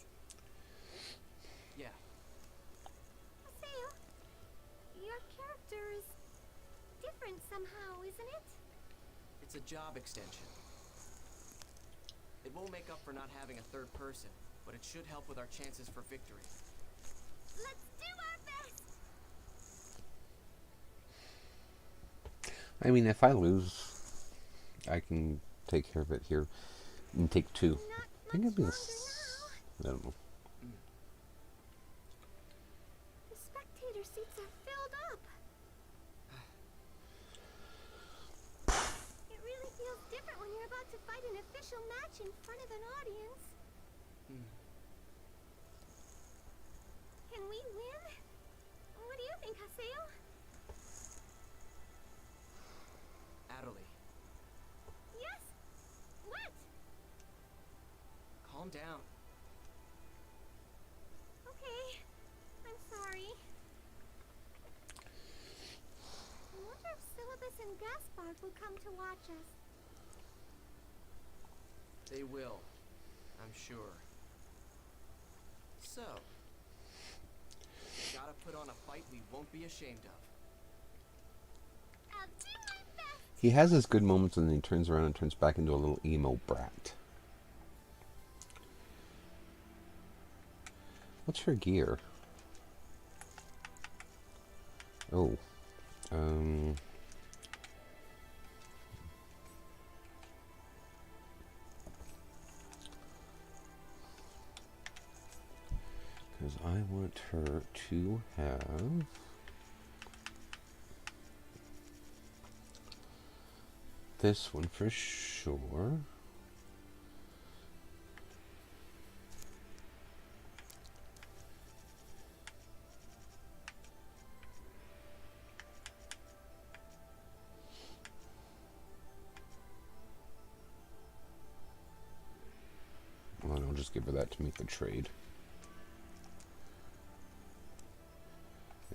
Yeah. Haseo, your character is different somehow, isn't it? It's a job extension. It won't make up for not having a third person, but it should help with our chances for victory. Let's do our best. I mean, if I lose, I can take care of it here and take two. I think it'd be I don't know. The spectator seats are filled up. It really feels different when you're about to fight an official match in front of an audience. Can we win? What do you think, Haseo? Adelaide, Yes? What? calm down. Okay. I'm sorry. I wonder if Syllabus and Gaspard will come to watch us. They will, I'm sure. So, gotta put on a fight we won't be ashamed of. I'll do my best. He has his good moments and then he turns around and turns back into a little emo brat. What's her gear? Oh. Because I want her to have this one for sure. Well, I'll just give her that to make the trade.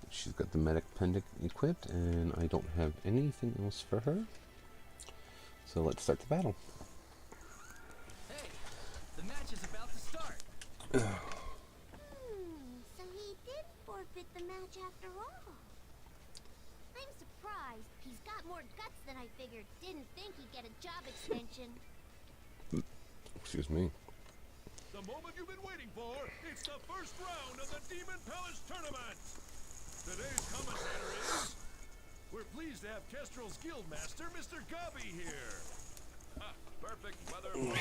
She's got the medic pendant equipped, and I don't have anything else for her. So let's start the battle. Hey, the match is about to start. So he did forfeit the match after all. I'm surprised. He's got more guts than I figured. Didn't think he'd get a job extension. Excuse me. The moment you've been waiting for, it's the first round of the Demon Palace Tournament! Today's commentator is... We're pleased to have Kestrel's Guildmaster, Mr. Gabi, here! Ha! Perfect weather for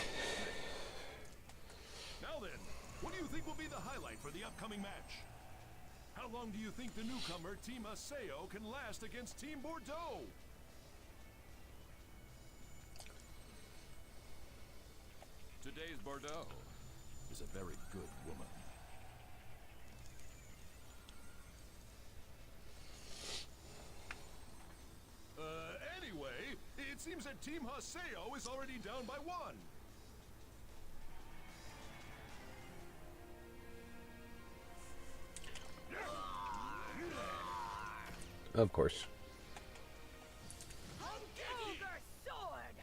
Now then, what do you think will be the highlight for the upcoming match? How long do you think the newcomer, Team Haseo, can last against Team Bordeaux? Today's Bordeaux is a very good woman. Anyway, it seems that Team Haseo is already down by 1. Of course. Ogre sword!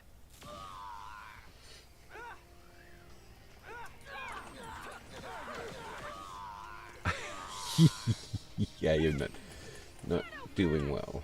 Yeah, you're not doing well.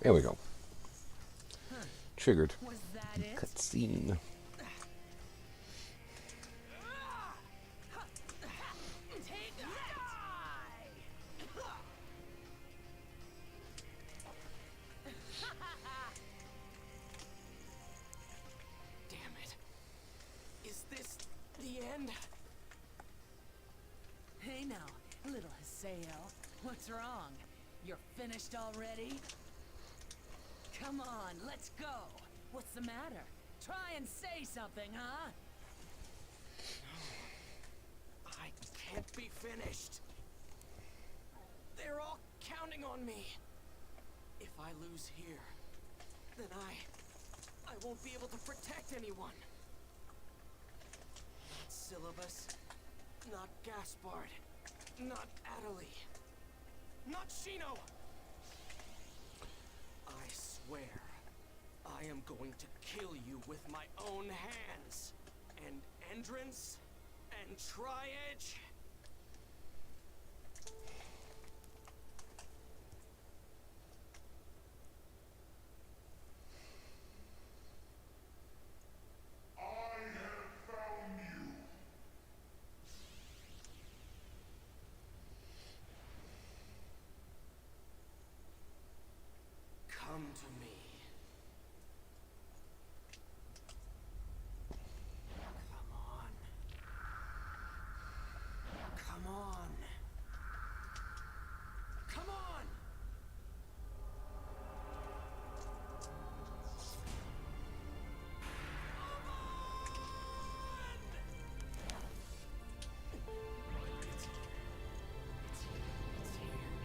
There we go. Triggered. Was that it? Cutscene. Take that! Damn it. Is this the end? Hey now, little Haseo. What's wrong? You're finished already? Come on, let's go. What's the matter? Try and say something, huh? I can't be finished. They're all counting on me. If I lose here, then I won't be able to protect anyone. Not Syllabus, not Gaspard, not Adelie, not Shino. I swear, I am going to kill you with my own hands. And Endrance and Tri-Edge. Come to me. Come on. Come on. Come on!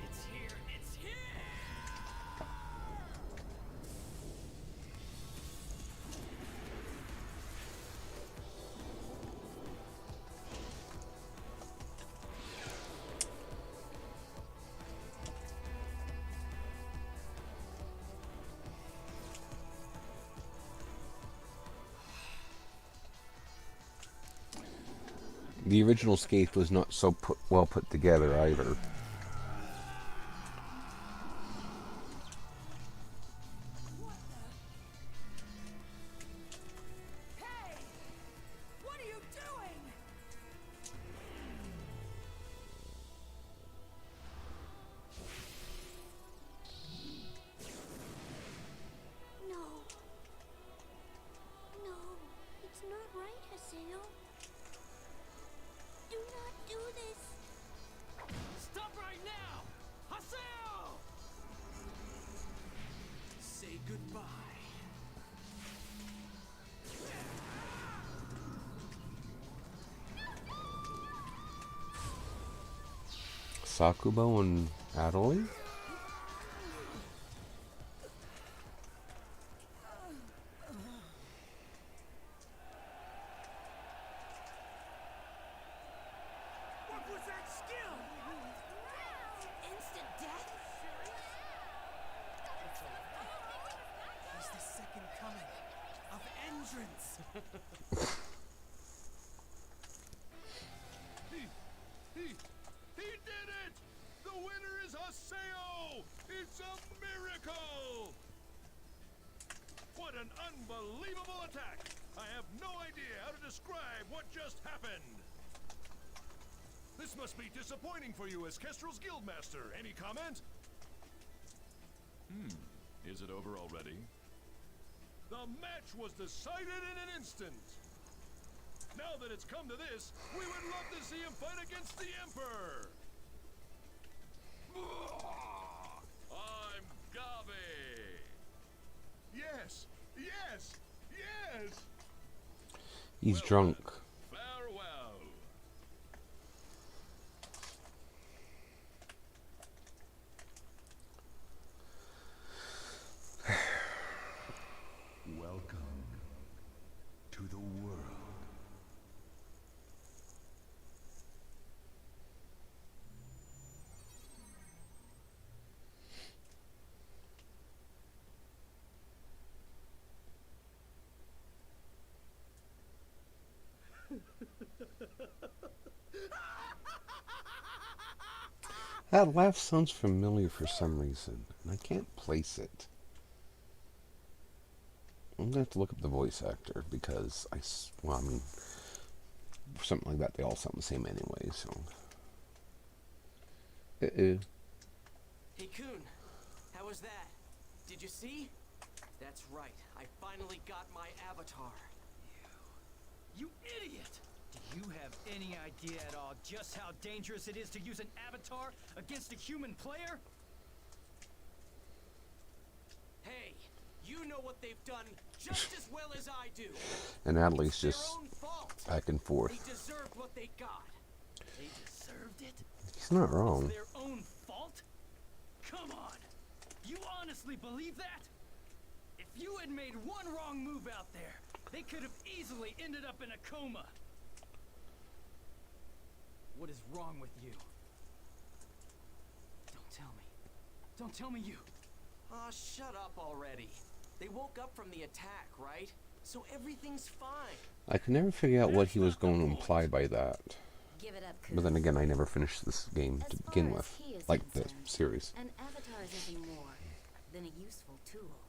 It's here! It's here! The original Skaith was not so well put together either. Hey! What are you doing? No. No, it's not right, Haseo. Do not do this. Stop right now! Haseo! Say goodbye. Sakubo and Adelie? What was that skill? Instant death? He's the second coming of Endrance. He did it! The winner is Haseo! It's a miracle! What an unbelievable attack! I have no idea how to describe what just happened. This must be disappointing for you as Kestrel's guildmaster. Any comment? Is it over already? The match was decided in an instant. Now that it's come to this, we would love to see him fight against the Emperor. I'm Gabe. Yes, yes, yes. He's Well drunk. done. Farewell. Welcome to the world. That laugh sounds familiar for some reason, and I can't place it. I'm gonna have to look up the voice actor because well, I mean, something like that, they all sound the same anyway, so. Hey Kuhn, how was that? Did you see? That's right, I finally got my avatar. You idiot! Do you have any idea at all just how dangerous it is to use an avatar against a human player? Hey, you know what they've done just as well as I do. And Natalie's It's their just own fault. back and forth. They deserved what they got. They deserved it? He's not wrong. It's their own fault? Come on! You honestly believe that? If you had made one wrong move out there, they could have easily ended up in a coma. What is wrong with you? Don't tell me. Don't tell me you. Aw, shut up already. They woke up from the attack, right? So everything's fine. I could never figure out what he was going to imply by that. Give it up, But then again, I never finished this game to begin with. Like the series. An avatar is nothing more than a useful tool.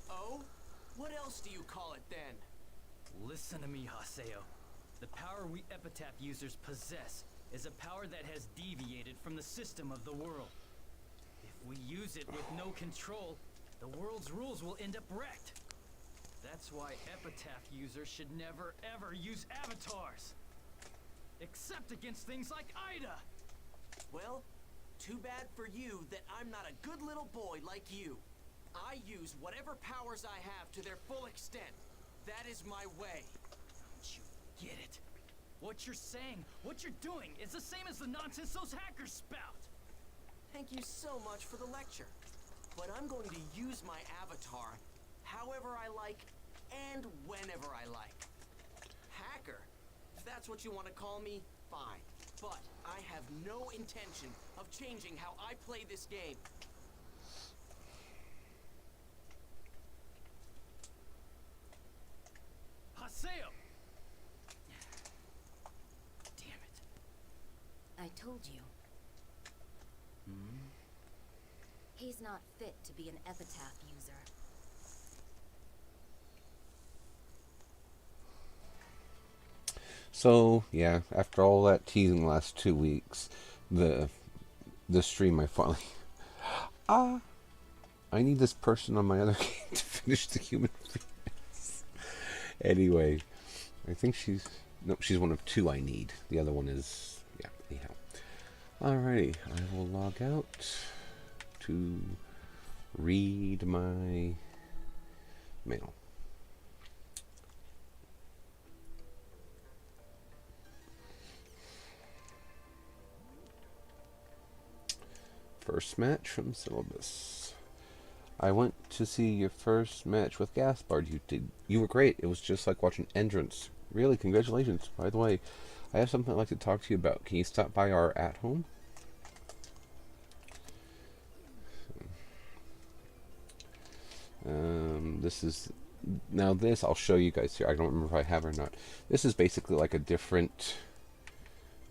Oh? What else do you call it then? Listen to me, Haseo. The power we Epitaph users possess is a power that has deviated from the system of the world. If we use it with no control, the world's rules will end up wrecked. That's why Epitaph users should never ever use avatars. Except against things like Ida. Well, too bad for you that I'm not a good little boy like you. I use whatever powers I have to their full extent. That is my way. Don't you get it? What you're saying, what you're doing, is the same as the nonsense those hackers spout. Thank you so much for the lecture. But I'm going to use my avatar however I like and whenever I like. Hacker, if that's what you want to call me, fine. But I have no intention of changing how I play this game. Haseo! Damn it. I told you. He's not fit to be an epitaph user. So, yeah, after all that teasing the last 2 weeks, the stream I finally... I need this person on my other game to finish the human face. Anyway, I think she's... Nope, she's one of 2 I need. The other one is... Yeah, anyhow. Alrighty, I will log out to read my mail. First match from Syllabus. I went to see your first match with Gaspard. You were great. It was just like watching Entrance. Really, congratulations. By the way, I have something I'd like to talk to you about. Can you stop by our at-home? This is... Now this, I'll show you guys here. I don't remember if I have or not. This is basically like a different...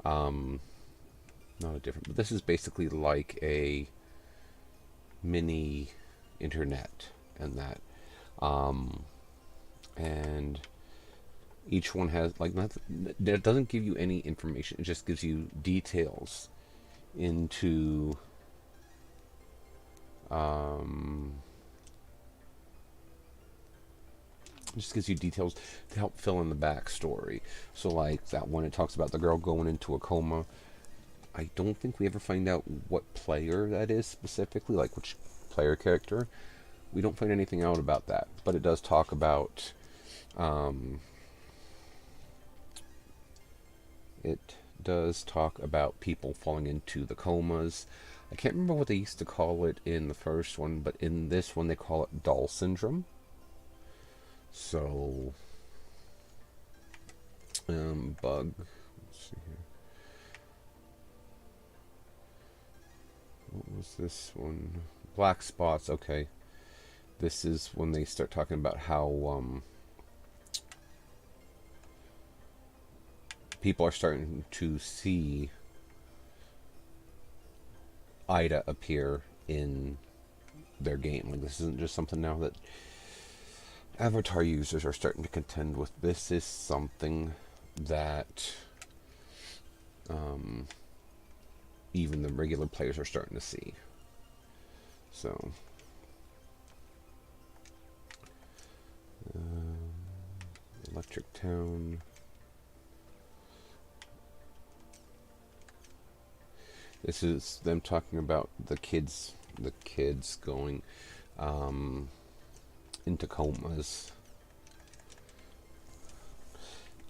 not a different, but this is basically like a mini internet and that. And Each one has like not. It doesn't give you any information. It just gives you details into it just gives you details to help fill in the backstory. So like that one, it talks about the girl going into a coma. I don't think we ever find out what player that is specifically, like which player character. We don't find anything out about that, but it does talk about people falling into the comas. I can't remember what they used to call it in the first one, but in this one they call it doll syndrome. So, bug. Let's see here. What was this one? Black spots. Okay. This is when they start talking about how people are starting to see Ida appear in their game. Like, this isn't just something now that Avatar users are starting to contend with. This is something that even the regular players are starting to see. So, Electric Town. This is them talking about the kids going into comas.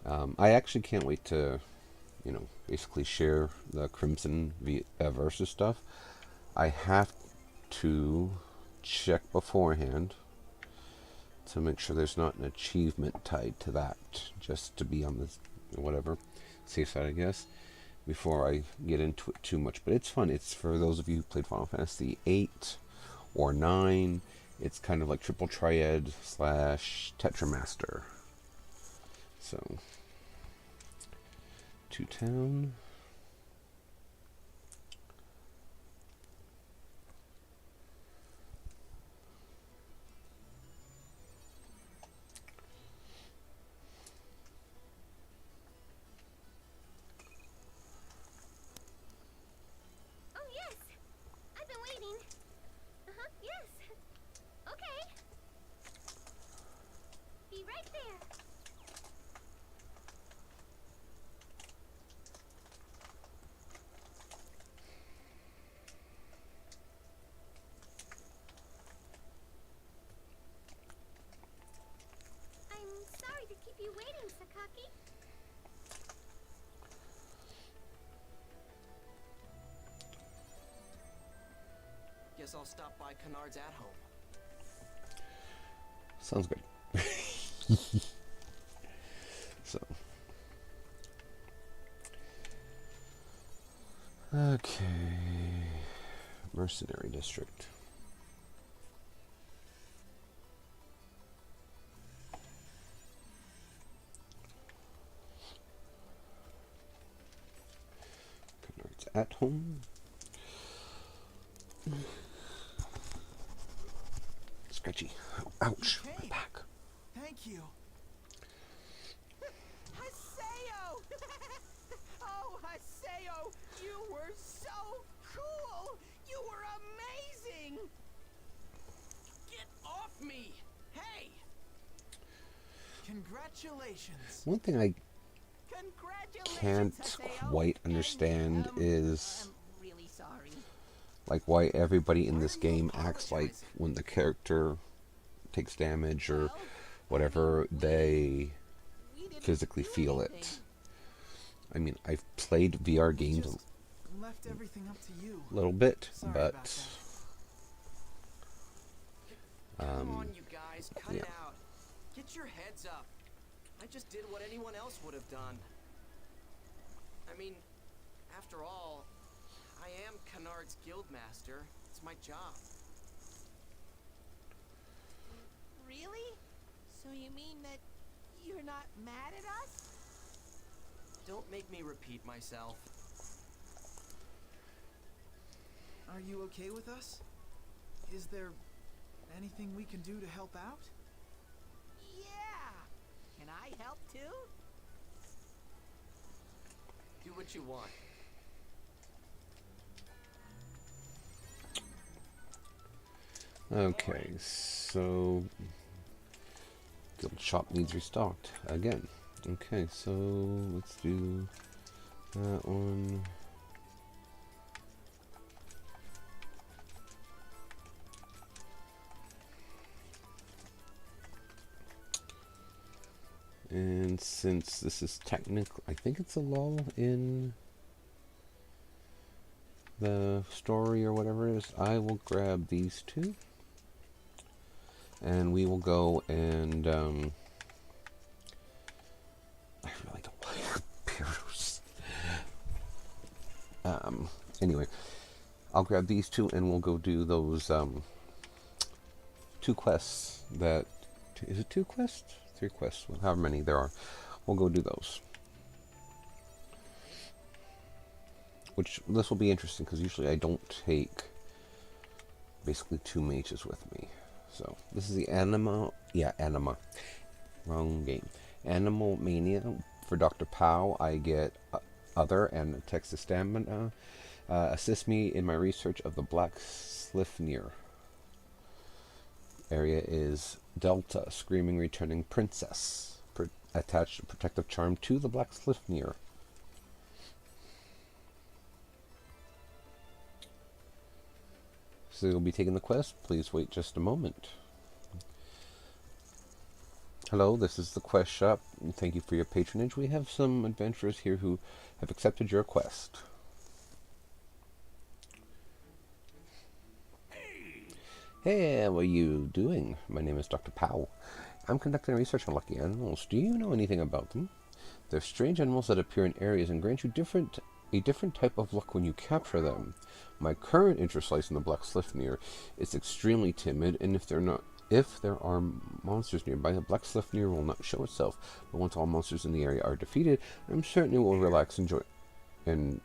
I actually can't wait to, basically share the Crimson versus stuff. I have to check beforehand to make sure there's not an achievement tied to that, just to be on the safe side, I guess, before I get into it too much. But it's fun. It's for those of you who played Final Fantasy 8 or 9. It's kind of like Triple Triad / Tetramaster. So, to town. Oh, yes. I've been waiting. Yes. Okay. Be right there. I'm sorry to keep you waiting, Sakaki. Guess I'll stop by Canard's at home. Sounds good. So, okay, Mercenary District. Canard's at home. Scratchy. Ouch. You My came. back. Thank you. Haseo! Oh, Haseo, you were so cool! You were amazing! Get off me! Hey! Congratulations. One thing I Congratulations, can't Haseo. quite understand is I'm really sorry. like why everybody in this game acts like when the character takes damage or whatever, they physically feel it. I mean, I've played VR games Just left everything up to you. a little bit, Sorry about but that. Come on, you guys, cut yeah. it out. Get your heads up. I just did what anyone else would have done. I mean, after all, I am Canard's guildmaster. It's my job. Really? So you mean that you're not mad at us? Don't make me repeat myself. Are you okay with us? Is there anything we can do to help out? Yeah! Can I help too? Do what you want. Okay, so guild shop needs restocked again. Okay, so let's do that one. And since this is technically, I think it's a lull in the story or whatever it is, I will grab these two. And we will go and, I really don't like Pierce. Anyway, I'll grab these two and we'll go do those, 2 quests that, is it 2 quests? 3 quests, however many there are. We'll go do those. Which, this will be interesting, because usually I don't take basically 2 mages with me. So, this is the Anima, wrong game. Animal Mania. For Dr. Pow, I get Other and Texas Stamina. Assist me in my research of the Black Slifnir. Area is Delta, Screaming Returning Princess. Attached a protective charm to the Black Slifnir. So you'll be taking the quest. Please wait just a moment. Hello, this is the quest shop. Thank you for your patronage. We have some adventurers here who have accepted your quest. Hey, how are you doing? My name is Dr. Pow. I'm conducting research on lucky animals. Do you know anything about them? They're strange animals that appear in areas and grant you a different type of luck when you capture them. My current interest lies in the Black Slifnir. It's extremely timid, and if there are monsters nearby, the Black Slifnir will not show itself. But once all monsters in the area are defeated, I'm certain it will relax and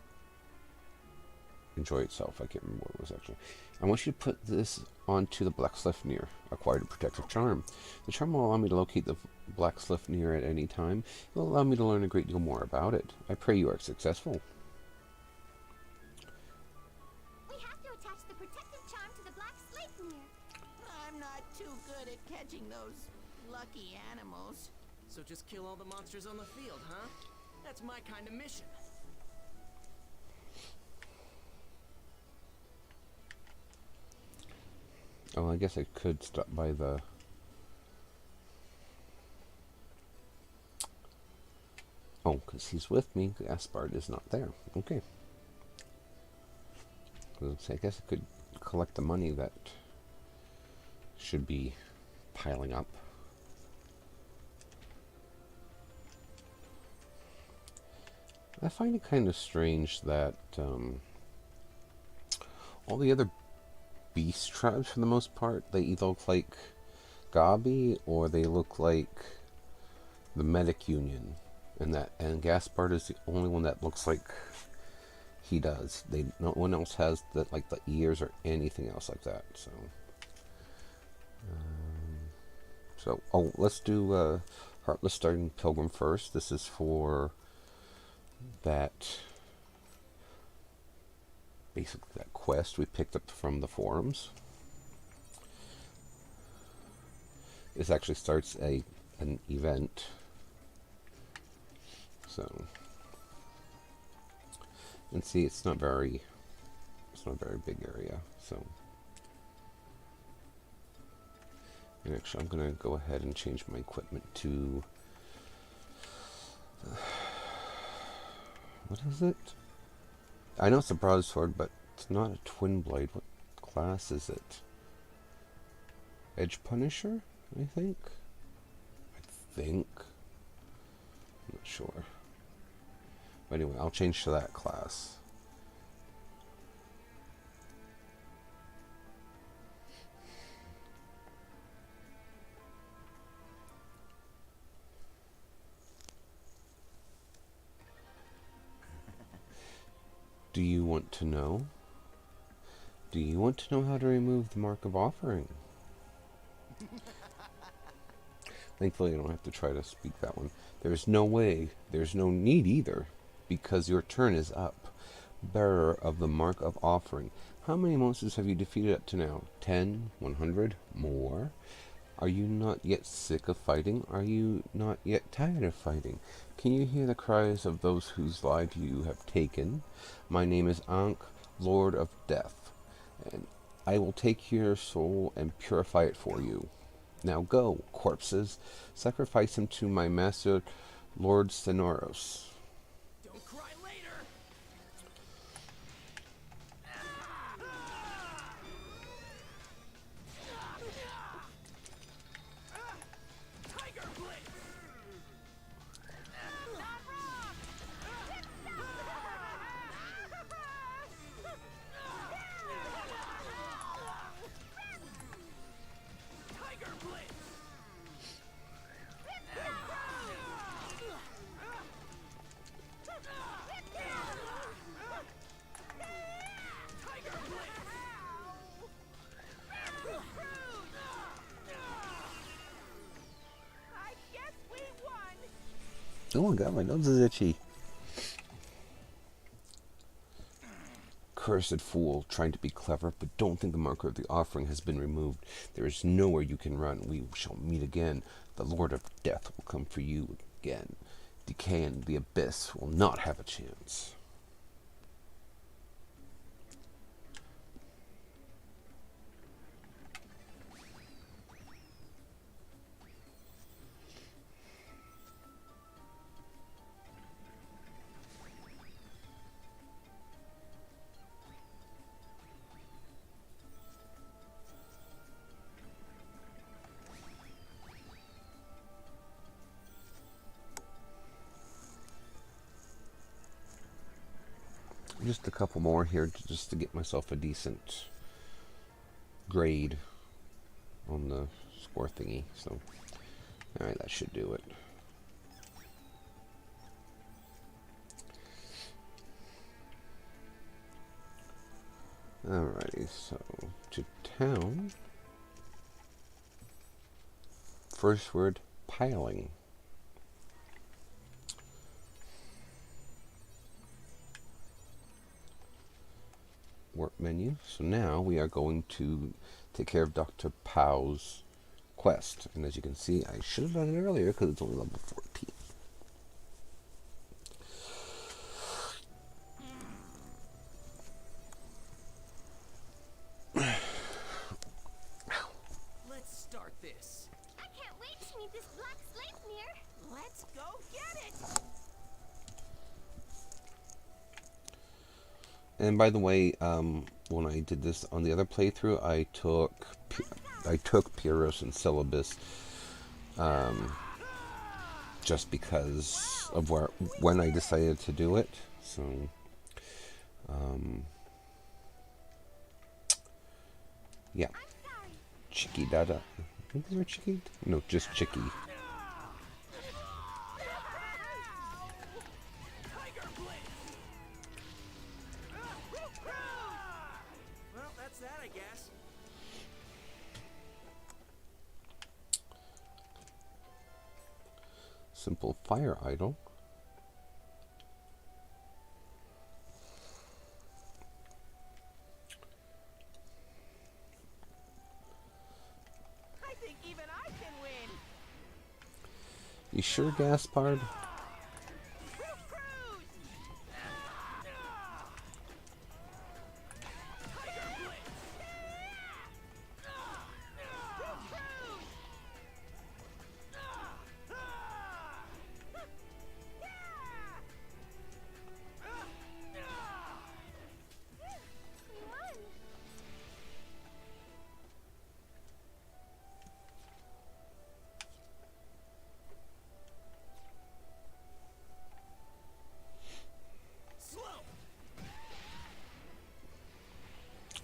enjoy itself. I can't remember what it was actually. I want you to put this onto the Black Slifnir. Acquired a protective charm. The charm will allow me to locate the Black Slifnir at any time. It will allow me to learn a great deal more about it. I pray you are successful. We have to attach the protective charm to the Black Slifnir. I'm not too good at catching those lucky animals. So just kill all the monsters on the field, huh? That's my kind of mission. Oh, I guess I could stop by the... Oh, because he's with me. Gaspard is not there. Okay. I guess I could collect the money that should be piling up. I find it kind of strange that all the other beast tribes, for the most part, they either look like Gabi or they look like the Medic Union, and Gaspard is the only one that looks like he does. No one else has the ears or anything else like that. So, let's do Heartless Starting Pilgrim first. This is for that. Basically that quest we picked up from the forums. This actually starts an event. So, and see, it's not a very big area. So, and actually, I'm gonna go ahead and change my equipment to what is it? I know it's a broadsword, but it's not a twin blade. What class is it? Edge Punisher, I think. I'm not sure. But anyway, I'll change to that class. Do you want to know? Do you want to know how to remove the Mark of Offering? Thankfully, I don't have to try to speak that one. There's no way, there's no need either, because your turn is up. Bearer of the Mark of Offering. How many monsters have you defeated up to now? 10? 100? More? Are you not yet sick of fighting? Are you not yet tired of fighting? Can you hear the cries of those whose lives you have taken? My name is Ankh, Lord of Death, and I will take your soul and purify it for you. Now go, corpses, sacrifice him to my master, Lord Sonoros. Don't cry later! Tiger Blade! Not wrong! Tiger Blade! Tiger Blade! I guess we won! Oh my god, my nose is itchy. Cursed fool, trying to be clever, but don't think the marker of the offering has been removed. There is nowhere you can run. We shall meet again. The Lord of Death will come for you again. Decay and the Abyss will not have a chance. Just a couple more here just to get myself a decent grade on the score thingy. So, alright, that should do it. Alrighty, so to town. First word, piling. Work menu. So now we are going to take care of Dr. Powell's quest. And as you can see, I should have done it earlier because it's only level 14. Let's start this. I can't wait to meet this black slave mirror. Let's go get it! And by the way, when I did this on the other playthrough, I took Pyrrhus and Syllabus, just because of when I decided to do it. So, yeah, Chicky Dada. I think these are Chicky. No, just Chicky. Tiger Blade! Well, that's that, I guess. Simple fire idol. I think even I can win. You sure, Gaspard? We won! Slow!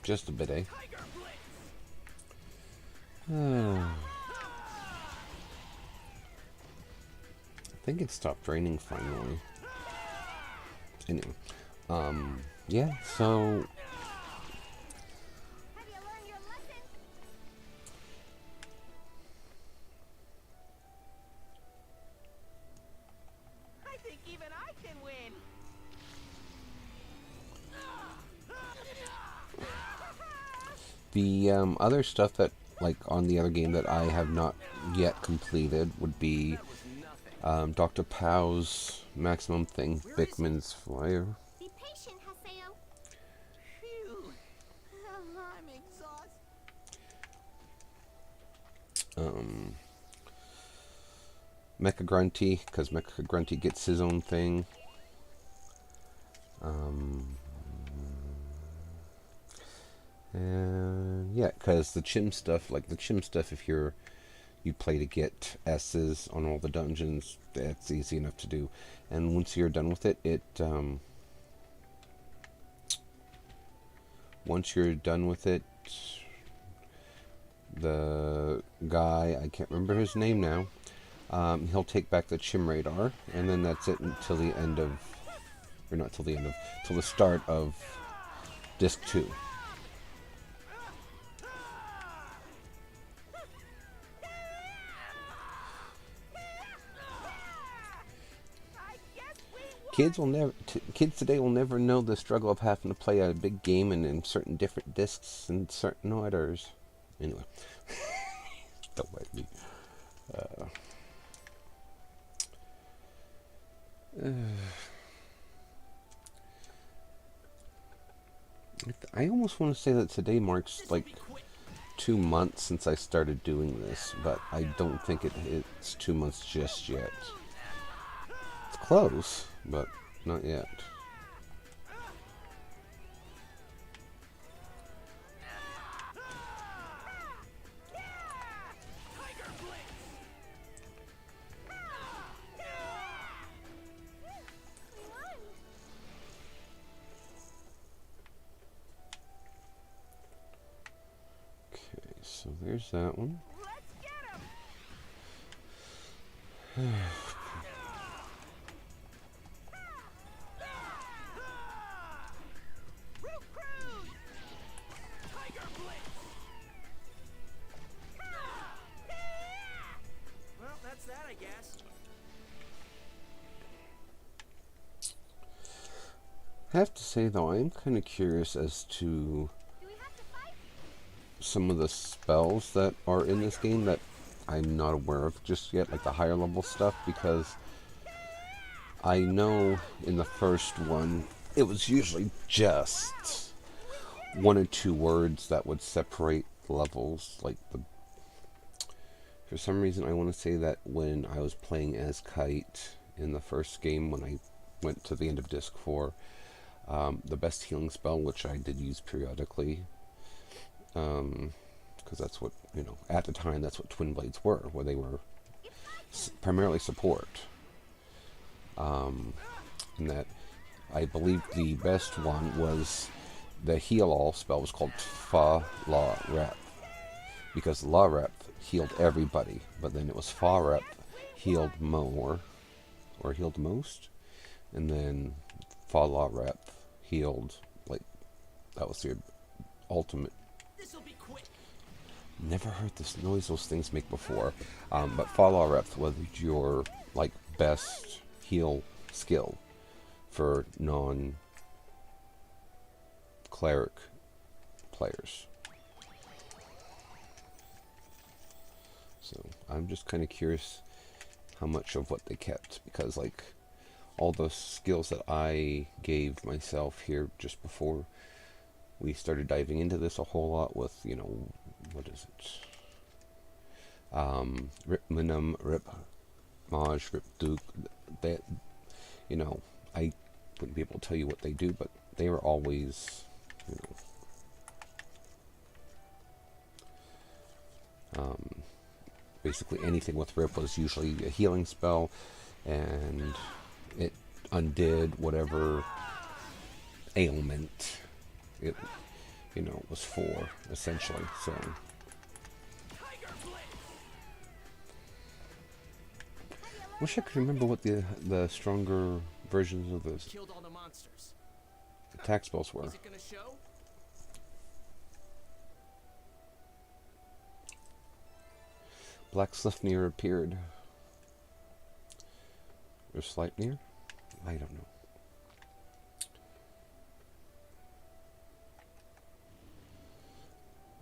Just a bit, eh? Tiger Blade! I think it stopped raining finally. Anyway, yeah, so Have you learned your lesson? The other stuff that, like, on the other game that I have not yet completed would be Dr. Pow's maximum thing, Bickman's Flyer. Be patient, Haseo. Phew. I'm exhausted. Mecha Grunty, because Mecha Grunty gets his own thing. And yeah, because the chim stuff, if you play to get S's on all the dungeons, that's easy enough to do. And once you're done with it, the guy, I can't remember his name now, he'll take back the chim radar, and then that's it until the end of, or not till the end of, till the start of Disc 2. Kids today will never know the struggle of having to play a big game and in certain different discs and certain orders. Anyway, don't let me. I almost want to say that today marks like 2 months since I started doing this, but I don't think it's 2 months just yet. It's close, but not yet. Okay, so there's that one. Well, that's that, I guess. I have to say though, I'm kind of curious as to some of the spells that are in this game that I'm not aware of just yet, like the higher level stuff, because I know in the first one it was usually just 1 or 2 words that would separate levels. Like for some reason I want to say that when I was playing as Kite in the first game, when I went to the end of Disc 4, the best healing spell, which I did use periodically, because that's what, at the time, that's what Twin Blades were, where they were primarily support. And that, I believe the best one was the heal all spell was called Fa La Rep, because La Rep healed everybody, but then it was Fa Rep healed more, or healed most, and then Fa La Rep healed, like, that was the ultimate. This'll be quick. Never heard this noise those things make before, but Fa La Rep was your, like, best heal skill for non-cleric players. So I'm just kind of curious how much of what they kept, because like all the skills that I gave myself here just before we started diving into this a whole lot with, what is it? Rip Minum, Rip Maj, Rip Duke, that, I wouldn't be able to tell you what they do, but they were always, basically anything with Rip was usually a healing spell, and it undid whatever ailment it, was for, essentially. So wish I could remember what the stronger versions of those Killed all the monsters. attack spells were. Is it gonna show? Black Slifnir appeared. Or Sleipnir? I don't know.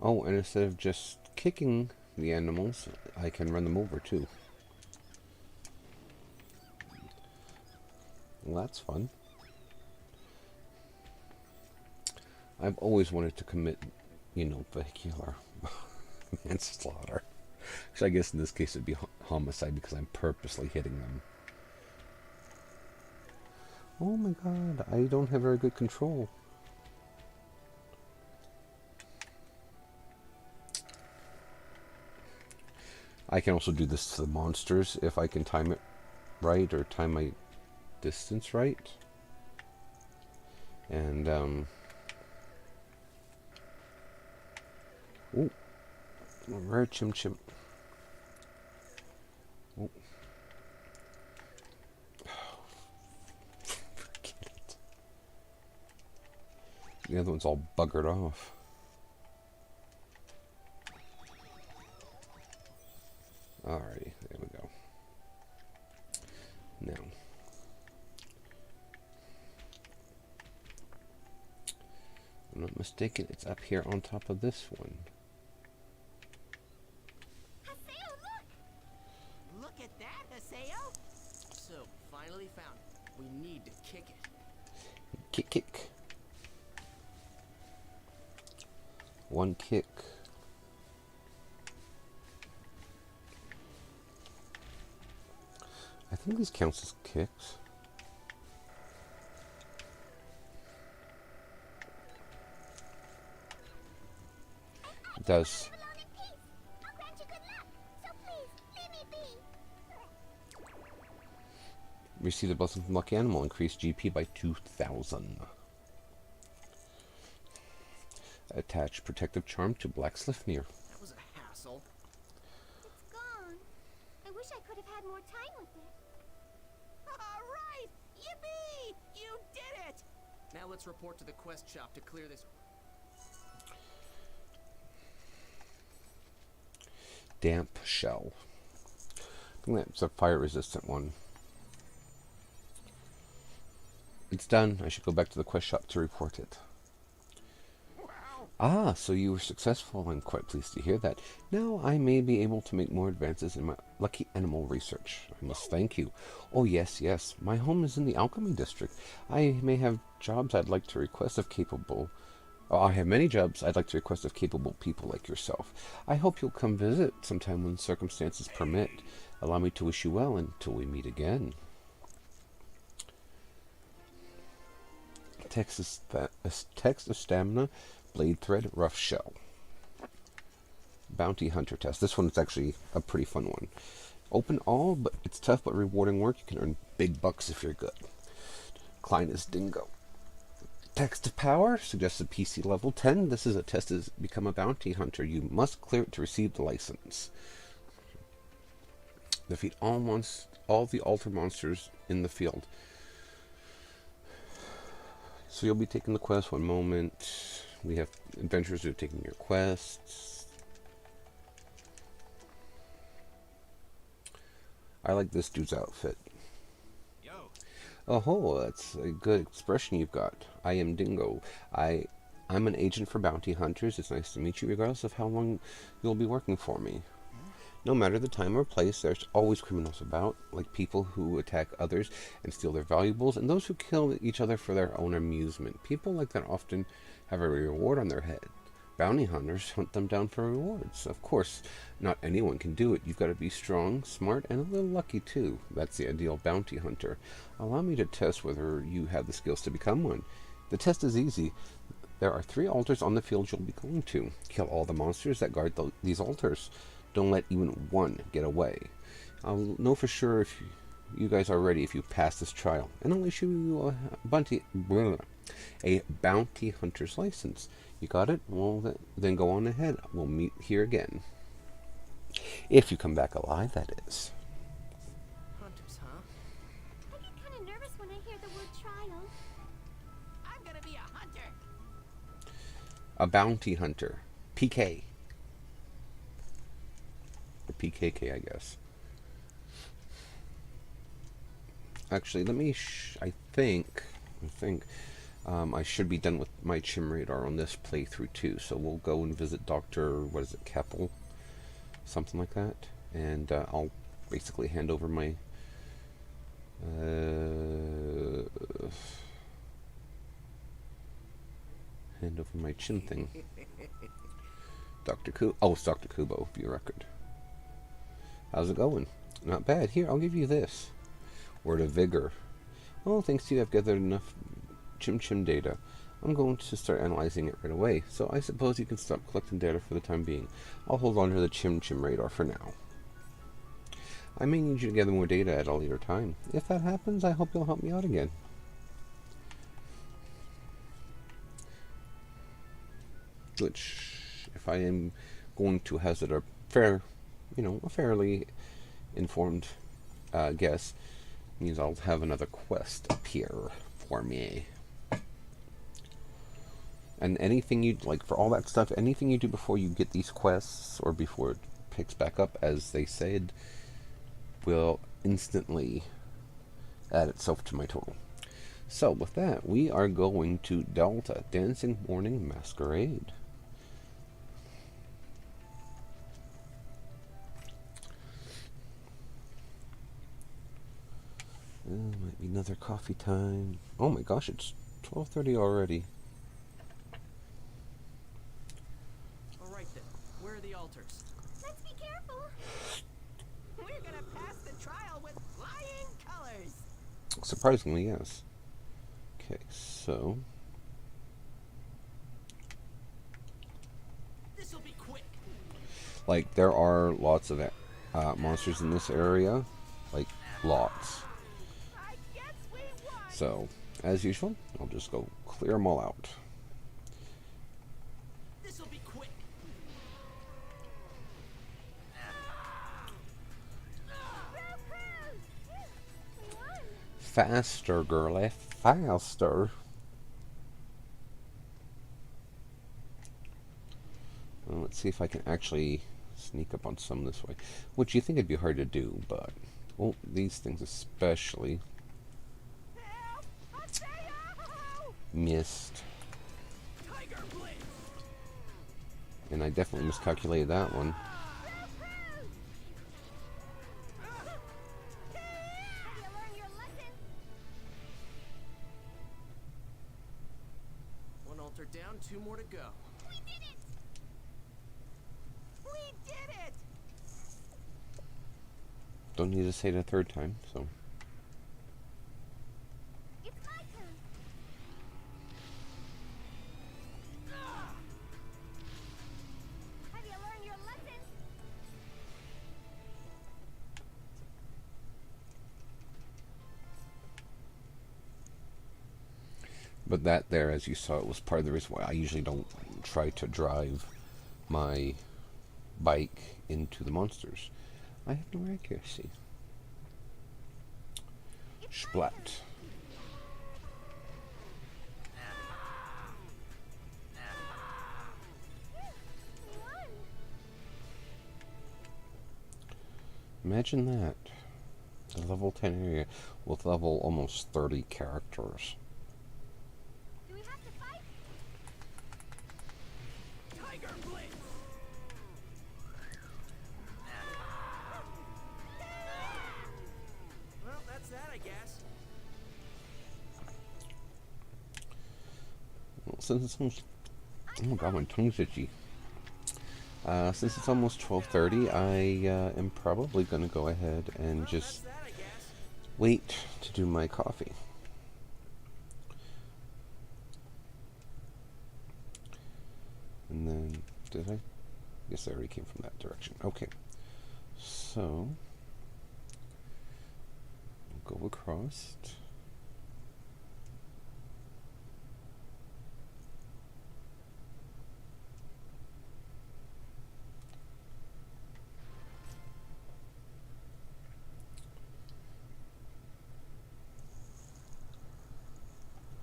Oh, and instead of just kicking the animals, I can run them over too. Well, that's fun. I've always wanted to commit, vehicular manslaughter. So I guess in this case it'd be homicide because I'm purposely hitting them. Oh my god, I don't have very good control. I can also do this to the monsters if I can time it right or time my distance right. And, ooh, rare chim chim. Oh. Forget it. The other one's all buggered off. Alrighty, there we go. Now, if I'm not mistaken, it's up here on top of this one. Look at that, Haseo! So, finally found it. We need to kick it. Kick, kick. One kick. I think this counts as kicks. It does. Receive the blessing from Lucky Animal. Increase GP by 2,000. Attach protective charm to Black Slifnir. That was a hassle. It's gone. I wish I could have had more time with it. All right! Yippee! You did it! Now let's report to the quest shop to clear this. Damp shell. I think that's a fire resistant one. It's done. I should go back to the quest shop to report it. Ah, so you were successful. I'm quite pleased to hear that. Now I may be able to make more advances in my lucky animal research. I must thank you. Oh, yes, yes. My home is in the alchemy district. I may have jobs I'd like to request of capable... Oh, I have many jobs I'd like to request of capable people like yourself. I hope you'll come visit sometime when circumstances permit. Allow me to wish you well until we meet again. Text of stamina, blade thread, rough shell. Bounty hunter test. This one's actually a pretty fun one. Open all, but it's tough but rewarding work. You can earn big bucks if you're good. Klein is Dingo. Text of power, suggested PC level 10. This is a test to become a bounty hunter. You must clear it to receive the license. Defeat all the altar monsters in the field. So you'll be taking the quest. One moment. We have adventurers who are taking your quests. I like this dude's outfit. Yo. Oh, that's a good expression you've got. I am Dingo. I'm an agent for bounty hunters. It's nice to meet you regardless of how long you'll be working for me. No matter the time or place, there's always criminals about, like people who attack others and steal their valuables, and those who kill each other for their own amusement. People like that often have a reward on their head. Bounty hunters hunt them down for rewards. Of course, not anyone can do it. You've got to be strong, smart, and a little lucky too. That's the ideal bounty hunter. Allow me to test whether you have the skills to become one. The test is easy. There are 3 altars on the field you'll be going to. Kill all the monsters that guard these altars. Don't let even one get away. I'll know for sure if you guys are ready if you pass this trial. And I'll issue you a bounty hunter's license. You got it? Well, then go on ahead. We'll meet here again. If you come back alive, that is. Hunters, huh? I get kind of nervous when I hear the word trial. I'm gonna be a hunter! A bounty hunter. PK. Or PKK, I guess. Actually, let me... I think... I should be done with my chim radar on this playthrough too, so we'll go and visit Dr. what is it, Keppel? Something like that. And I'll basically hand over my chin thing. It's Dr. Kubo, view record. How's it going? Not bad. Here, I'll give you this. Word of vigor. Oh, thanks to you, I've gathered enough chim data. I'm going to start analyzing it right away, so I suppose you can stop collecting data for the time being. I'll hold on to the chim radar for now. I may need you to gather more data at a later time. If that happens, I hope you'll help me out again. Which, if I am going to hazard a fairly informed guess, means I'll have another quest appear for me. And anything you like for all that stuff, anything you do before you get these quests or before it picks back up, as they said, will instantly add itself to my total. So with that, we are going to Delta, Dancing Morning Masquerade. Might be another coffee time. Oh my gosh, it's 12:30 already. Alright then, where are the altars? Let's be careful. We're gonna pass the trial with flying colors. Surprisingly, yes. Okay, so This'll be quick. like there are lots of monsters in this area, like lots. I guess we won. So as usual, I'll just go clear them all out. This'll be quick. Faster, girlie, faster. Well, let's see if I can actually sneak up on some this way. Which you think it'd be hard to do, but well, these things especially. Help! Mateo! Missed. Tiger Blade. And I definitely miscalculated that one. Have you learned your lesson? One altar down, 2 more to go. We did it! We did it! Don't need to say it a third time, so. It's my turn. Have you learned your lesson? But that there, as you saw, it was part of the reason why I usually don't try to drive my bike into the monsters. I have no accuracy. Splat. We won. Imagine that. A level 10 area with level almost 30 characters. Do we have to fight? Tiger Blade. Well, that's that, I guess. Well, since it's almost... Oh my god, my tongue's itchy. Since it's almost 12:30, I am probably going to go ahead and Well, just that's that, I guess. wait to do my coffee. And then, did I? Yes, I already came from that direction. Okay. So, we'll go across.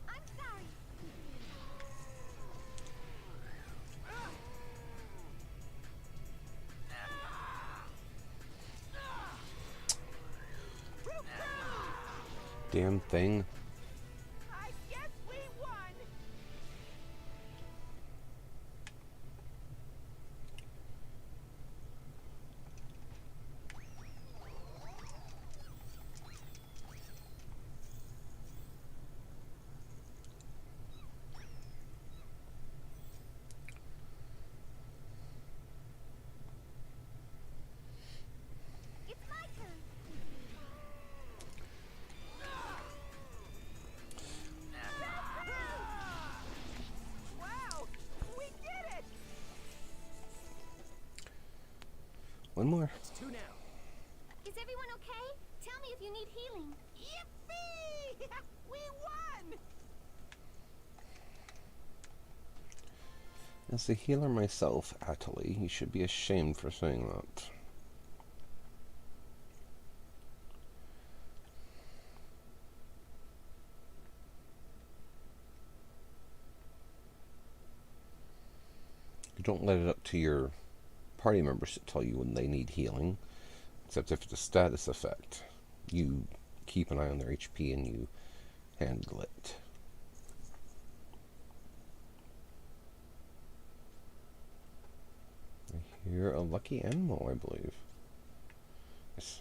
I'm sorry. Damn thing. I guess we won. One more. That's 2 now. Is everyone okay? Tell me if you need healing. Yippee! We won! As a healer myself, Atali, you should be ashamed for saying that. You don't let it up to your party members to tell you when they need healing, except if it's a status effect. You keep an eye on their HP and you handle it. I hear a lucky animal, I believe. Yes.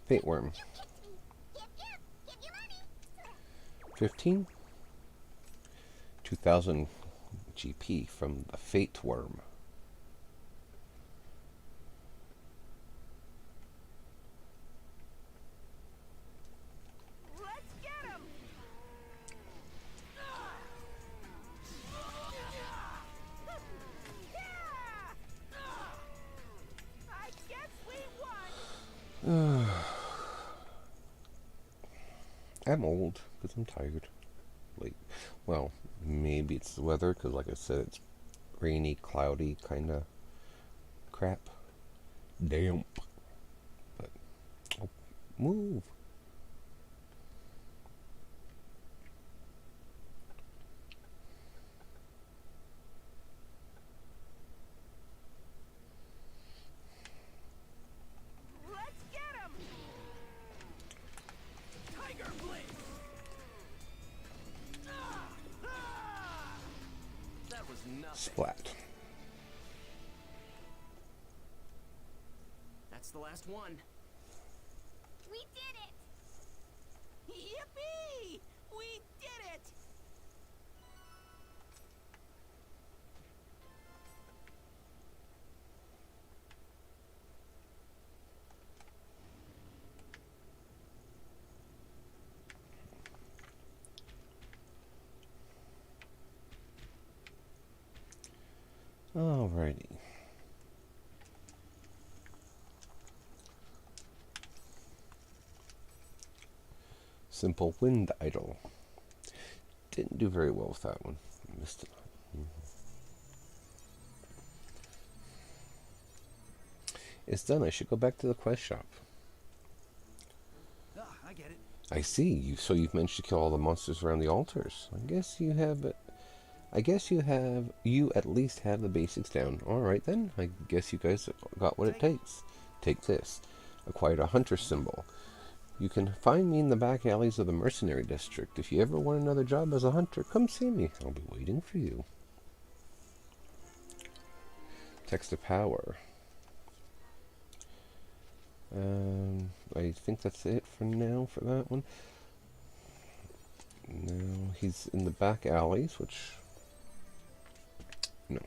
Fate worm. 15? 2,000 GP from the fate worm. Let's get him! I guess we won! I'm old because I'm tired. Like, well, maybe it's the weather because, like I said, it's rainy, cloudy kind of crap. Damp. But, oh, move. Let's get him! Tiger Blade! That was nothing. Splat. That's the last one. We did it! Yippee! We did it! Alrighty. Simple wind idol. Didn't do very well with that one. Missed it. It's done. I should go back to the quest shop. Ah, I get it. I see. So you've managed to kill all the monsters around the altars. I guess you have it. You at least have the basics down. Alright then. I guess you guys got what it takes. Take this. Acquired a hunter symbol. You can find me in the back alleys of the mercenary district. If you ever want another job as a hunter, come see me. I'll be waiting for you. Text of power. I think that's it for now for that one. Now he's in the back alleys, which... No.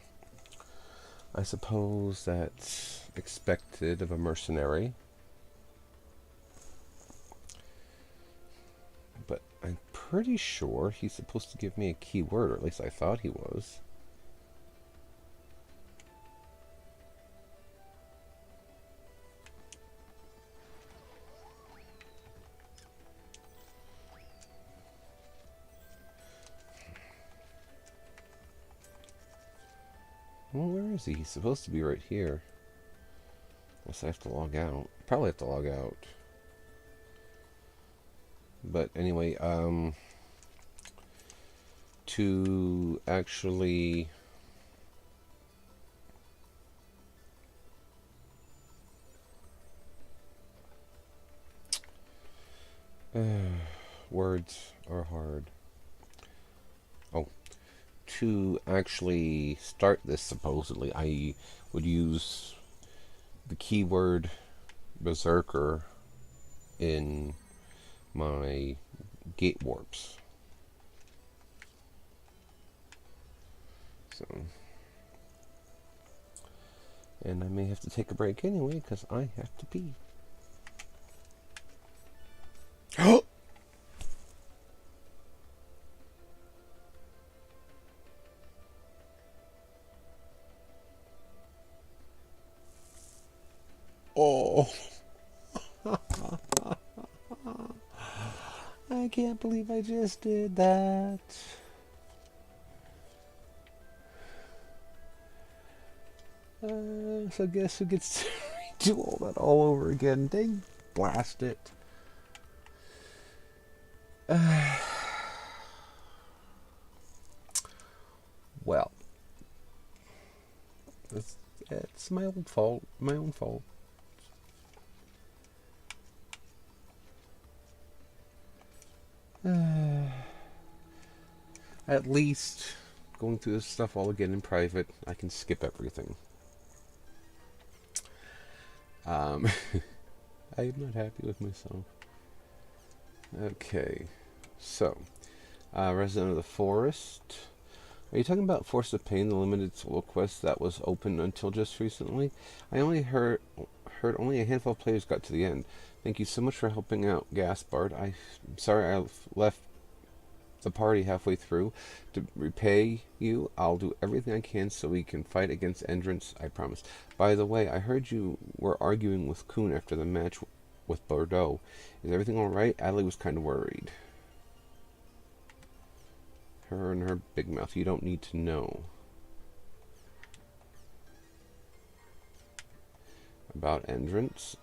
I suppose that's expected of a mercenary. But I'm pretty sure he's supposed to give me a keyword, or at least I thought he was. Well, where is he? He's supposed to be right here. Unless I have to log out. Probably have to log out. But anyway, to actually words are hard. Oh, to actually start this, supposedly, I would use the keyword Berserker in my gate warps. So, and I may have to take a break anyway because I have to pee. Oh. I can't believe I just did that. So I guess who gets to do all that all over again? Dang, blast it. Well, it's my own fault. My own fault. At least going through this stuff all again in private, I can skip everything. I'm not happy with myself. Okay, so Resident of the Forest. Are you talking about Force of Pain, the limited solo quest that was open until just recently? I only heard only a handful of players got to the end. Thank you so much for helping out, Gaspard. I'm sorry I left the party halfway through. To repay you, I'll do everything I can so we can fight against Endrance, I promise. By the way, I heard you were arguing with Kuhn after the match with Bordeaux. Is everything alright? Adley was kind of worried. Her and her big mouth. You don't need to know. About Endrance.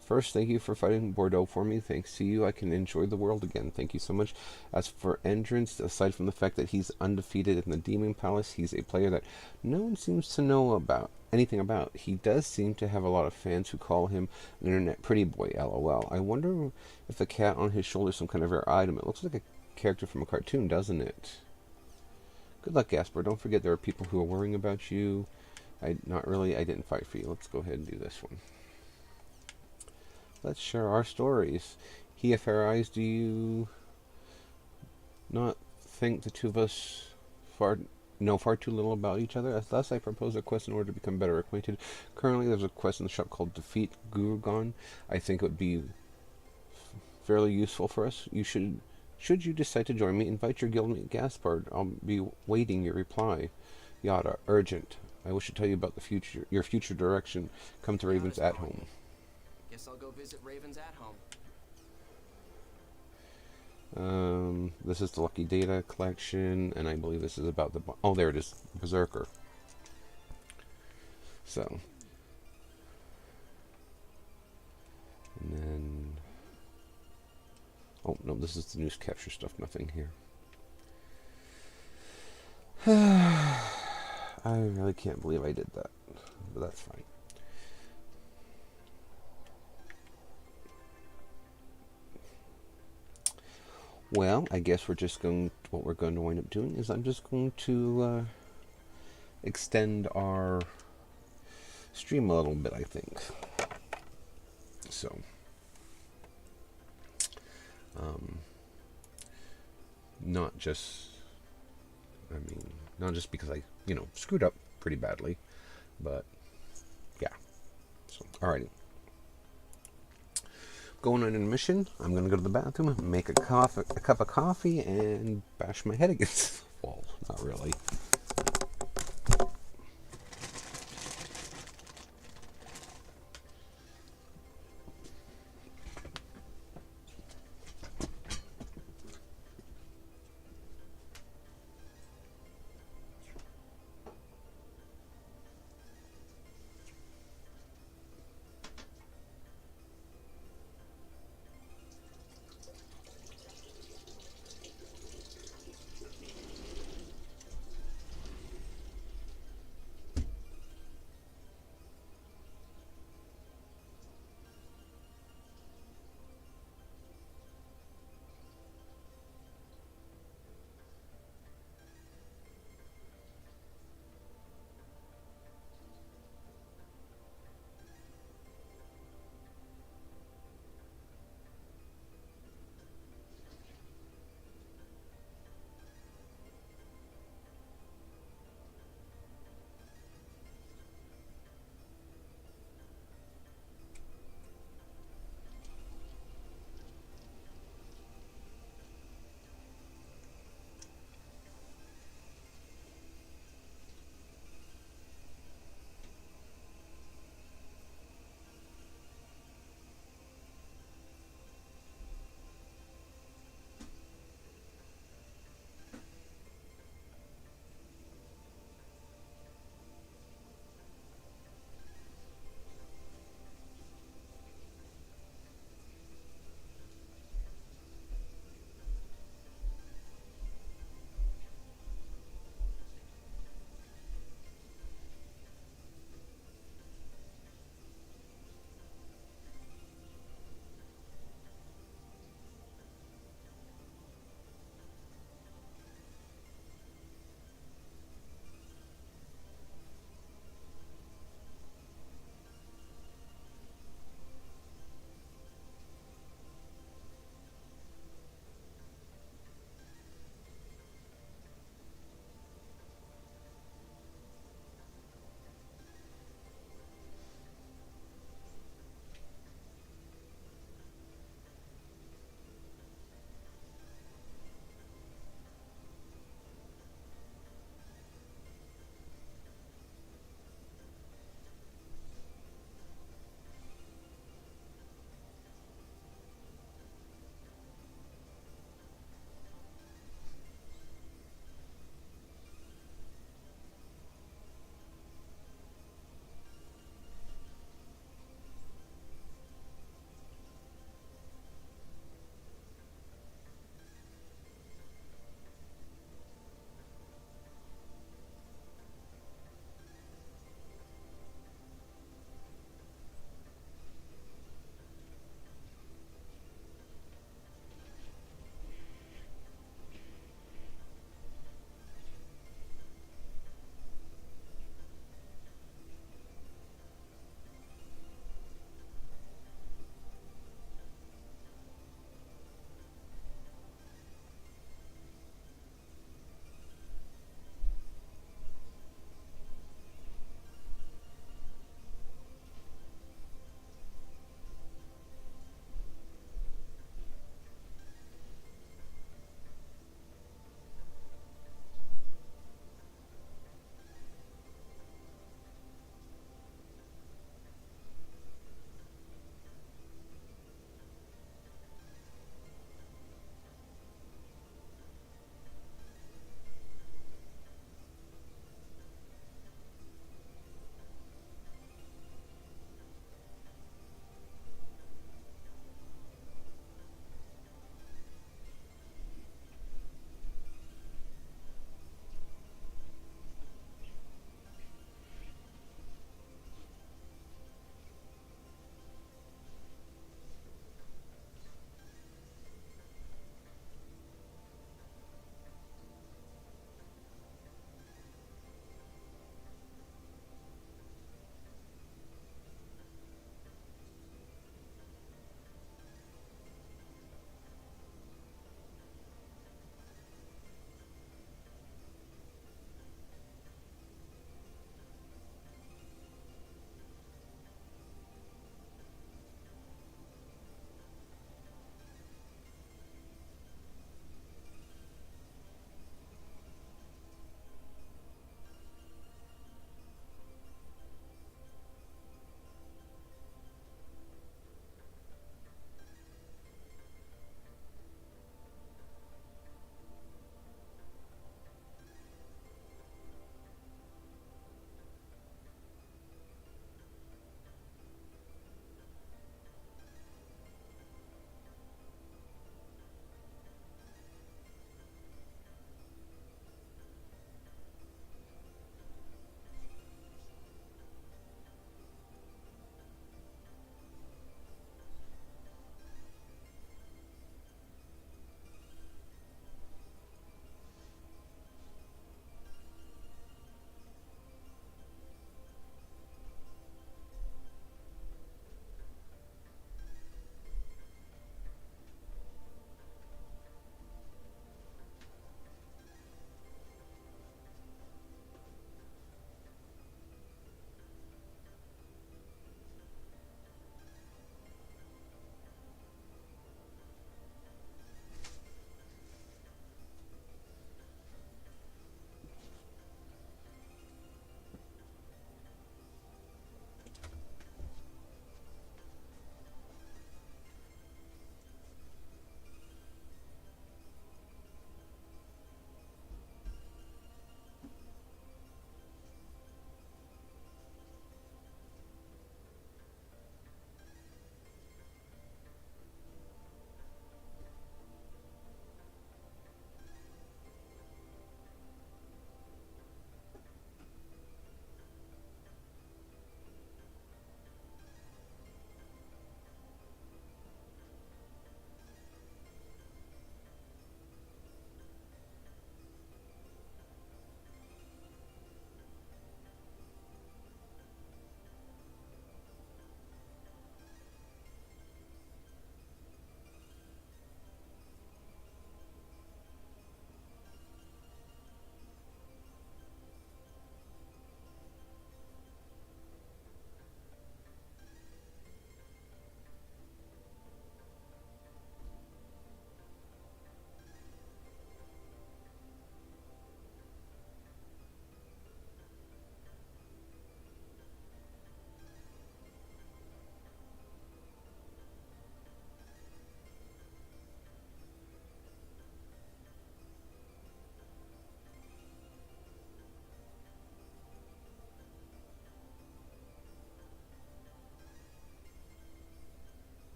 First, thank you for fighting Bordeaux for me. Thanks to you, I can enjoy the world again. Thank you so much. As for Endrance, aside from the fact that he's undefeated in the Demon Palace, he's a player that no one seems to know anything about. He does seem to have a lot of fans who call him an internet pretty boy, lol. I wonder if the cat on his shoulder is some kind of rare item. It looks like a character from a cartoon, doesn't it? Good luck, Gaspard. Don't forget there are people who are worrying about you. Not really. I didn't fight for you. Let's go ahead and do this one. Let's share our stories. He of fair eyes, do you not think the two of us know far too little about each other? Thus, I propose a quest in order to become better acquainted. Currently, there's a quest in the shop called Defeat Gurugon. I think it would be fairly useful for us. Should you decide to join me, invite your guildmate Gaspard. I'll be waiting your reply. Yada, urgent. I wish to tell you about your future direction. Come to Raven's at home. Guess I'll go visit Raven's at home. This is the Lucky Data collection, and I believe this is about the... Oh, there it is. Berserker. So. And then... Oh, no, this is the news capture stuff. Nothing here. I really can't believe I did that. But that's fine. Well, I guess what we're going to wind up doing is I'm just going to extend our stream a little bit, I think. So, not just because I, screwed up pretty badly, but yeah. So, alrighty. Going on intermission. I'm going to go to the bathroom, make a cup of coffee, and bash my head against the wall. Not really.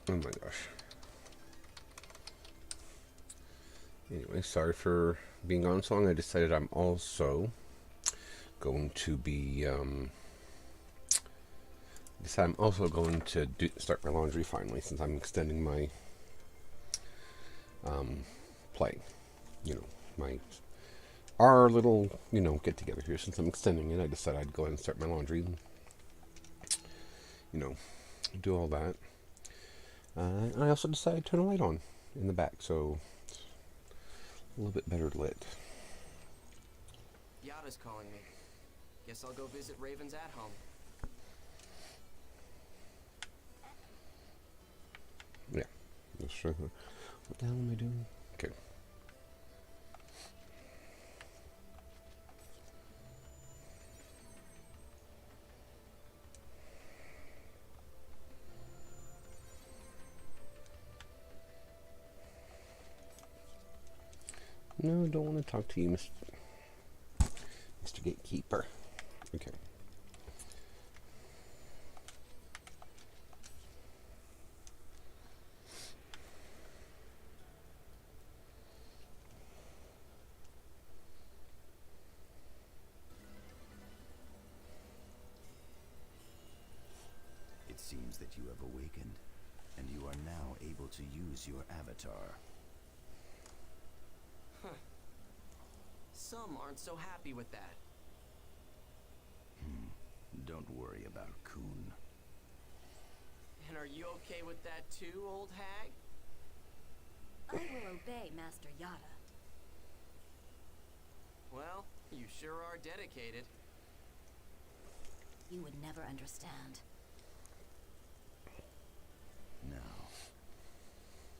Oh my gosh. Anyway, sorry for being gone so long. I decided I'm also going to be start my laundry finally, since I'm extending my play. You know, our little get together here. Since I'm extending it, I decided I'd go ahead and start my laundry. And, do all that. I also decided to turn a light on in the back, so it's a little bit better lit. Yada's calling me. Guess I'll go visit Raven's at home. Yeah. What the hell am I doing? Okay. No, don't want to talk to you, Mr. Gatekeeper. Okay. It seems that you have awakened, and you are now able to use your avatar. Some aren't so happy with that. Don't worry about Kuhn. And are you okay with that too, old hag? I will obey Master Yada. Well, you sure are dedicated. You would never understand. Now,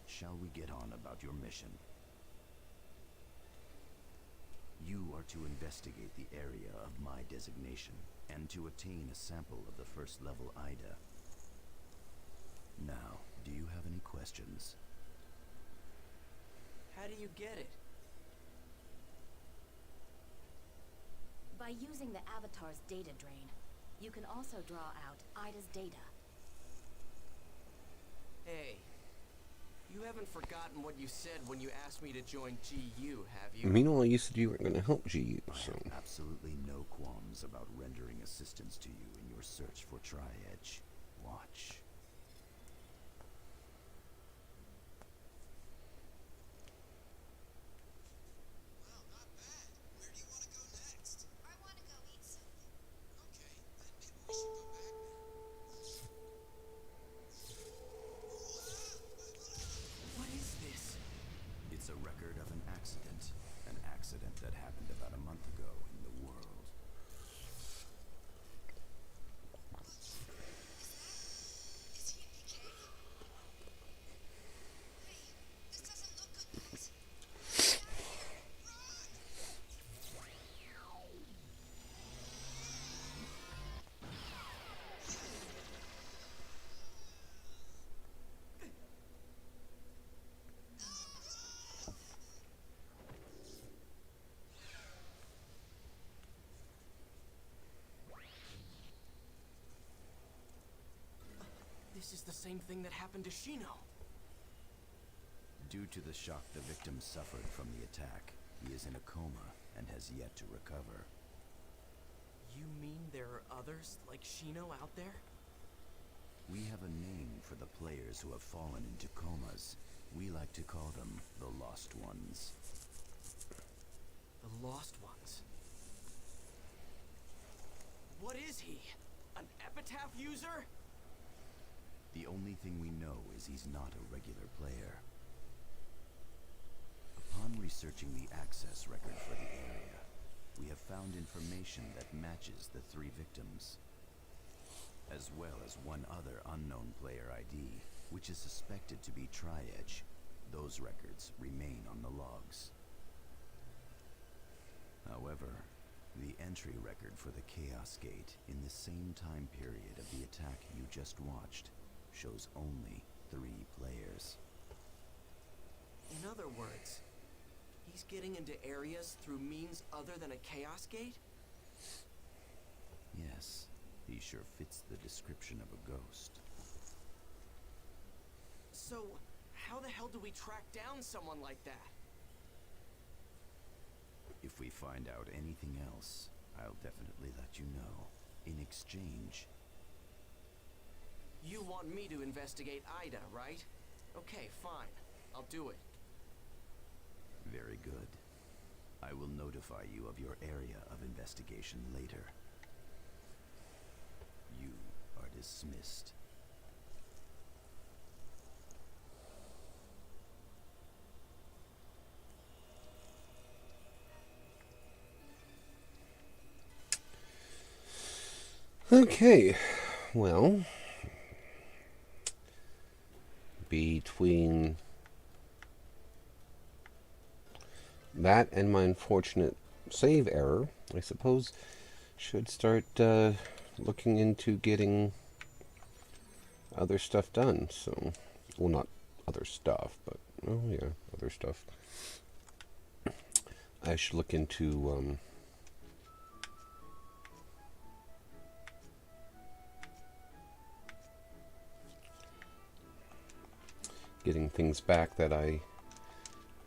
shall we get on about your mission? You are to investigate the area of my designation, and to obtain a sample of the first level Ida. Now, do you have any questions? How do you get it? By using the avatar's data drain, you can also draw out Ida's data. Hey, you haven't forgotten what you said when you asked me to join GU, have you? Meanwhile, you said you weren't going to help GU, so... I have absolutely no qualms about rendering assistance to you in your search for Tri-Edge. Watch. What is this? It's a record of an accident that happened about a month ago in the world. This is the same thing that happened to Shino. Due to the shock the victim suffered from the attack, he is in a coma and has yet to recover. You mean there are others like Shino out there? We have a name for the players who have fallen into comas. We like to call them the Lost Ones. The Lost Ones? What is he? An epitaph user? The only thing we know is he's not a regular player. Upon researching the access record for the area, we have found information that matches the 3 victims, as well as one other unknown player ID, which is suspected to be Tri-Edge. Those records remain on the logs. However, the entry record for the Chaos Gate in the same time period of the attack you just watched shows only 3 players. In other words, he's getting into areas through means other than a Chaos Gate? Yes, he sure fits the description of a ghost. So, how the hell do we track down someone like that? If we find out anything else, I'll definitely let you know. In exchange... You want me to investigate Ida, right? Okay, fine. I'll do it. Very good. I will notify you of your area of investigation later. You are dismissed. Okay, well, between that and my unfortunate save error, I suppose should start looking into getting other stuff done. So, well, not other stuff, but, oh yeah, other stuff. I should look into getting things back that I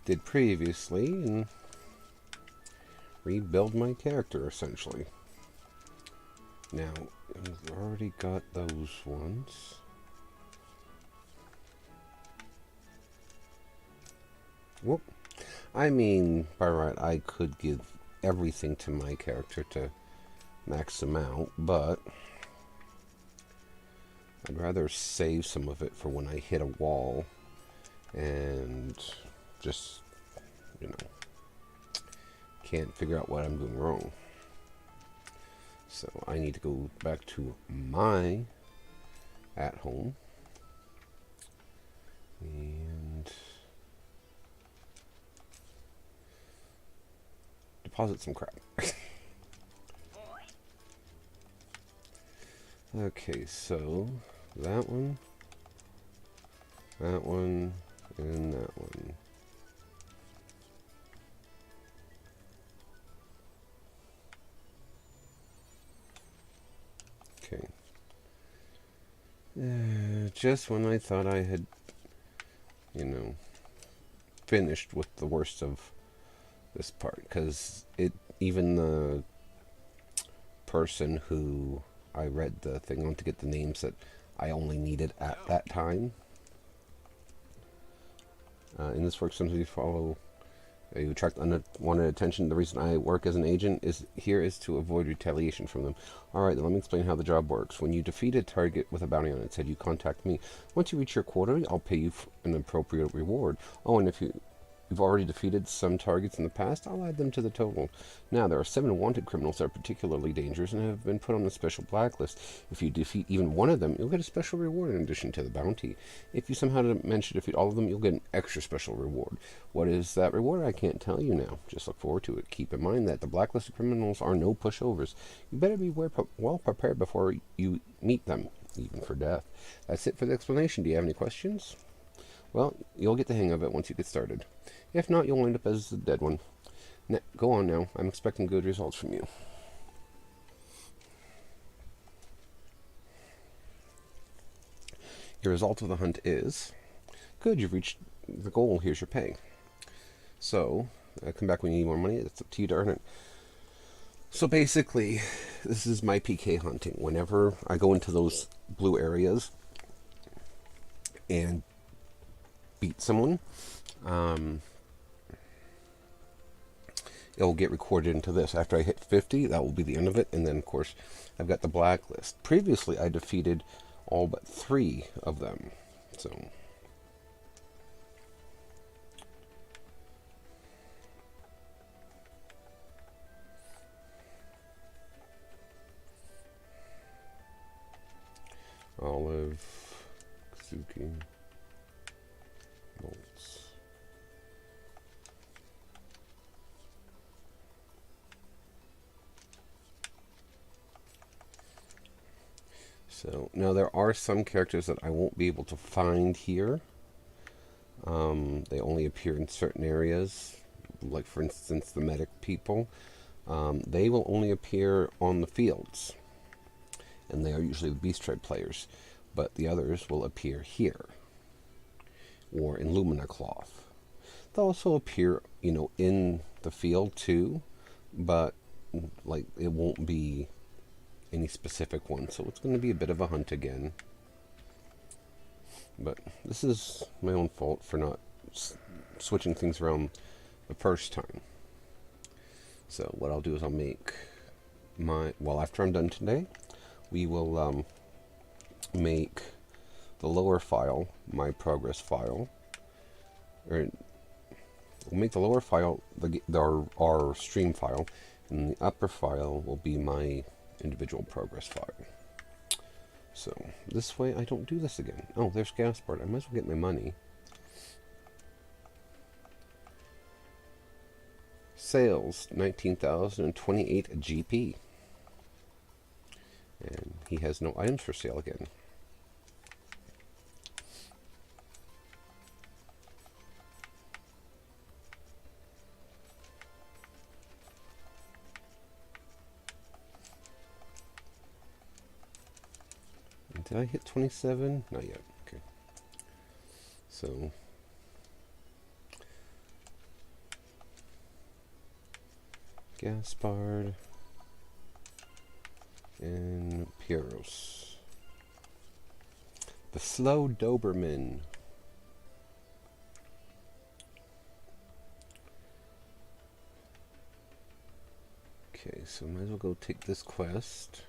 did previously and rebuild my character, essentially. Now, I've already got those ones. Whoop. I mean, by right, I could give everything to my character to max them out, but I'd rather save some of it for when I hit a wall and just, you know, can't figure out what I'm doing wrong. So I need to go back to my at home and deposit some crap. Okay, so that one, and that one. Okay. Just when I thought I had, you know, finished with the worst of this part, because even the person who I read the thing on to get the names that I only needed at that time. In this work, sometimes you follow, you attract unwanted attention. The reason I work as an agent is to avoid retaliation from them. Alright, then let me explain how the job works. When you defeat a target with a bounty on its head, you contact me. Once you reach your quota, I'll pay you an appropriate reward. Oh, and if you've already defeated some targets in the past, I'll add them to the total. Now, there are 7 wanted criminals that are particularly dangerous and have been put on a special blacklist. If you defeat even one of them, you'll get a special reward in addition to the bounty. If you somehow manage to defeat all of them, you'll get an extra special reward. What is that reward? I can't tell you now. Just look forward to it. Keep in mind that the blacklisted criminals are no pushovers. You better be well prepared before you meet them, even for death. That's it for the explanation. Do you have any questions? Well, you'll get the hang of it once you get started. If not, you'll end up as the dead one. Go on now. I'm expecting good results from you. Your result of the hunt is... Good, you've reached the goal. Here's your pay. So, come back when you need more money. It's up to you to earn it. So basically, this is my PK hunting. Whenever I go into those blue areas and beat someone, it will get recorded into this. After I hit 50, that will be the end of it. And then, of course, I've got the blacklist. Previously, I defeated all but 3 of them. So... Olive, Kazuki, bolts. So now there are some characters that I won't be able to find here. They only appear in certain areas, like for instance the medic people. They will only appear on the fields, and they are usually the Beast Tribe players, but the others will appear here. or in Lumina cloth. They'll also appear, in the field too, but like it won't be any specific one, so it's going to be a bit of a hunt again. But this is my own fault for not switching things around the first time. So what I'll do is I'll make after I'm done today, we will make the lower file my progress file, or we'll make the lower file our stream file, and the upper file will be my individual progress file. So this way I don't do this again. Oh, there's Gaspard. I might as well get my money. Sales 19,028 GP. And he has no items for sale again. Did I hit 27? Not yet. Okay. So Gaspard and Pieros. The Slow Doberman. Okay, so might as well go take this quest.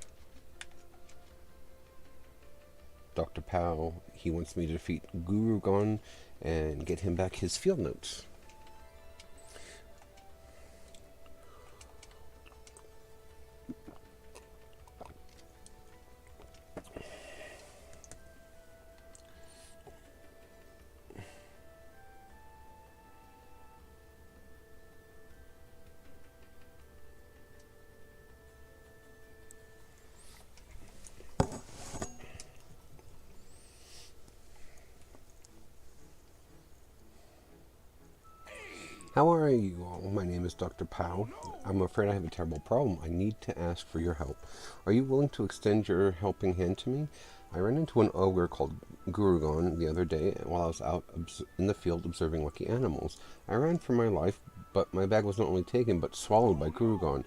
Dr. Pow, he wants me to defeat Gurugon and get him back his field notes. How are you all? My name is Dr. Pow. I'm afraid I have a terrible problem. I need to ask for your help. Are you willing to extend your helping hand to me? I ran into an ogre called Gurugon the other day while I was out in the field observing lucky animals. I ran for my life, but my bag was not only taken, but swallowed by Gurugon.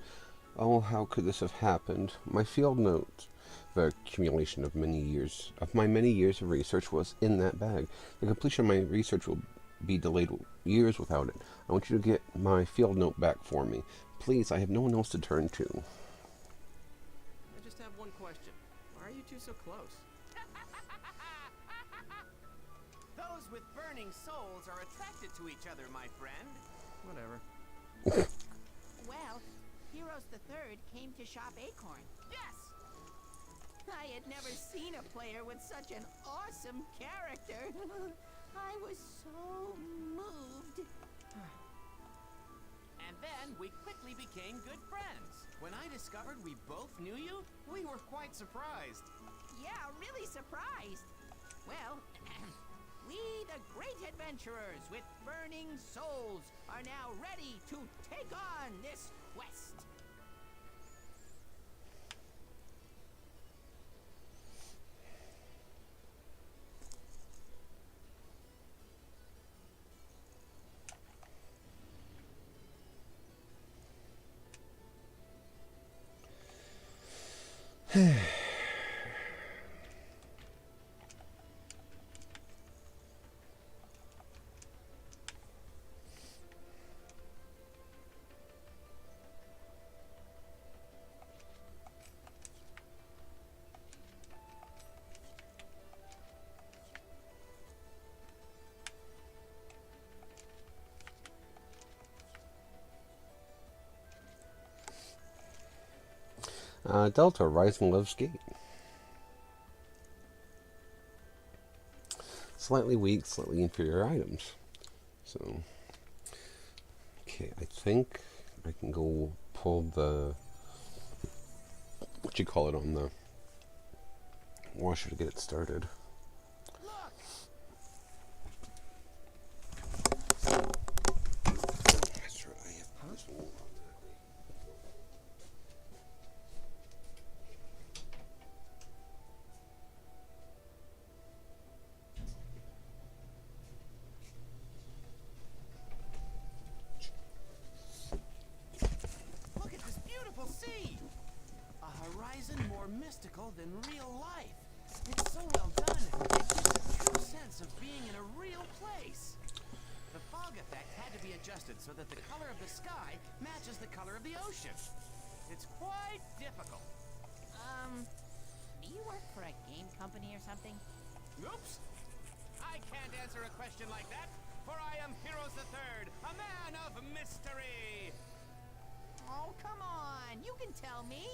Oh, how could this have happened? My field note, the accumulation of my many years of research, was in that bag. The completion of my research will be delayed years without it. I want you to get my field note back for me. Please, I have no one else to turn to. I just have one question. Why are you two so close? Those with burning souls are attracted to each other, my friend. Whatever. Well, Heroes the Third came to shop Acorn. Yes! I had never seen a player with such an awesome character. I was so moved. And then we quickly became good friends. When I discovered we both knew you, we were quite surprised. Yeah, really surprised. Well, we, the great adventurers with burning souls, are now ready to take on this quest. Delta, Rising Love's Gate. Slightly weak, slightly inferior items. So, okay, I think I can go pull the, on the washer to get it started. That's right, I have this one. adjusted so that the color of the sky matches the color of the ocean. It's quite difficult. Do you work for a game company or something? Oops! I can't answer a question like that, for I am Heroes III, a man of mystery! Oh, come on! You can tell me!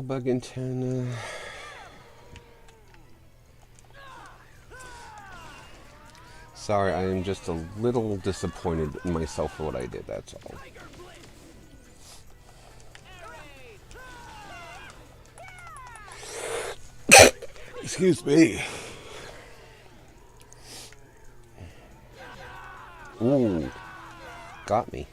Bug antenna. Sorry, I am just a little disappointed in myself for what I did, that's all. Excuse me. Ooh, got me.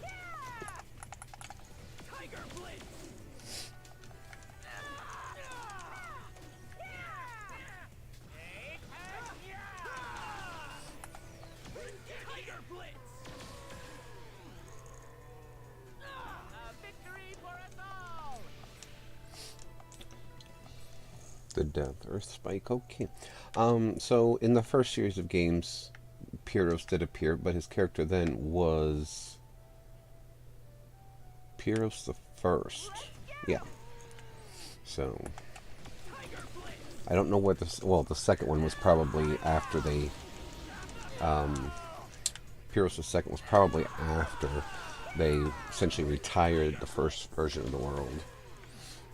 The Death Earth Spike, okay. So in the first series of games, Pyros did appear, but his character then was Pyros the First. Yeah. So I don't know what this. Well, the second one was probably after they. Pyros the Second was probably after they essentially retired the first version of the world,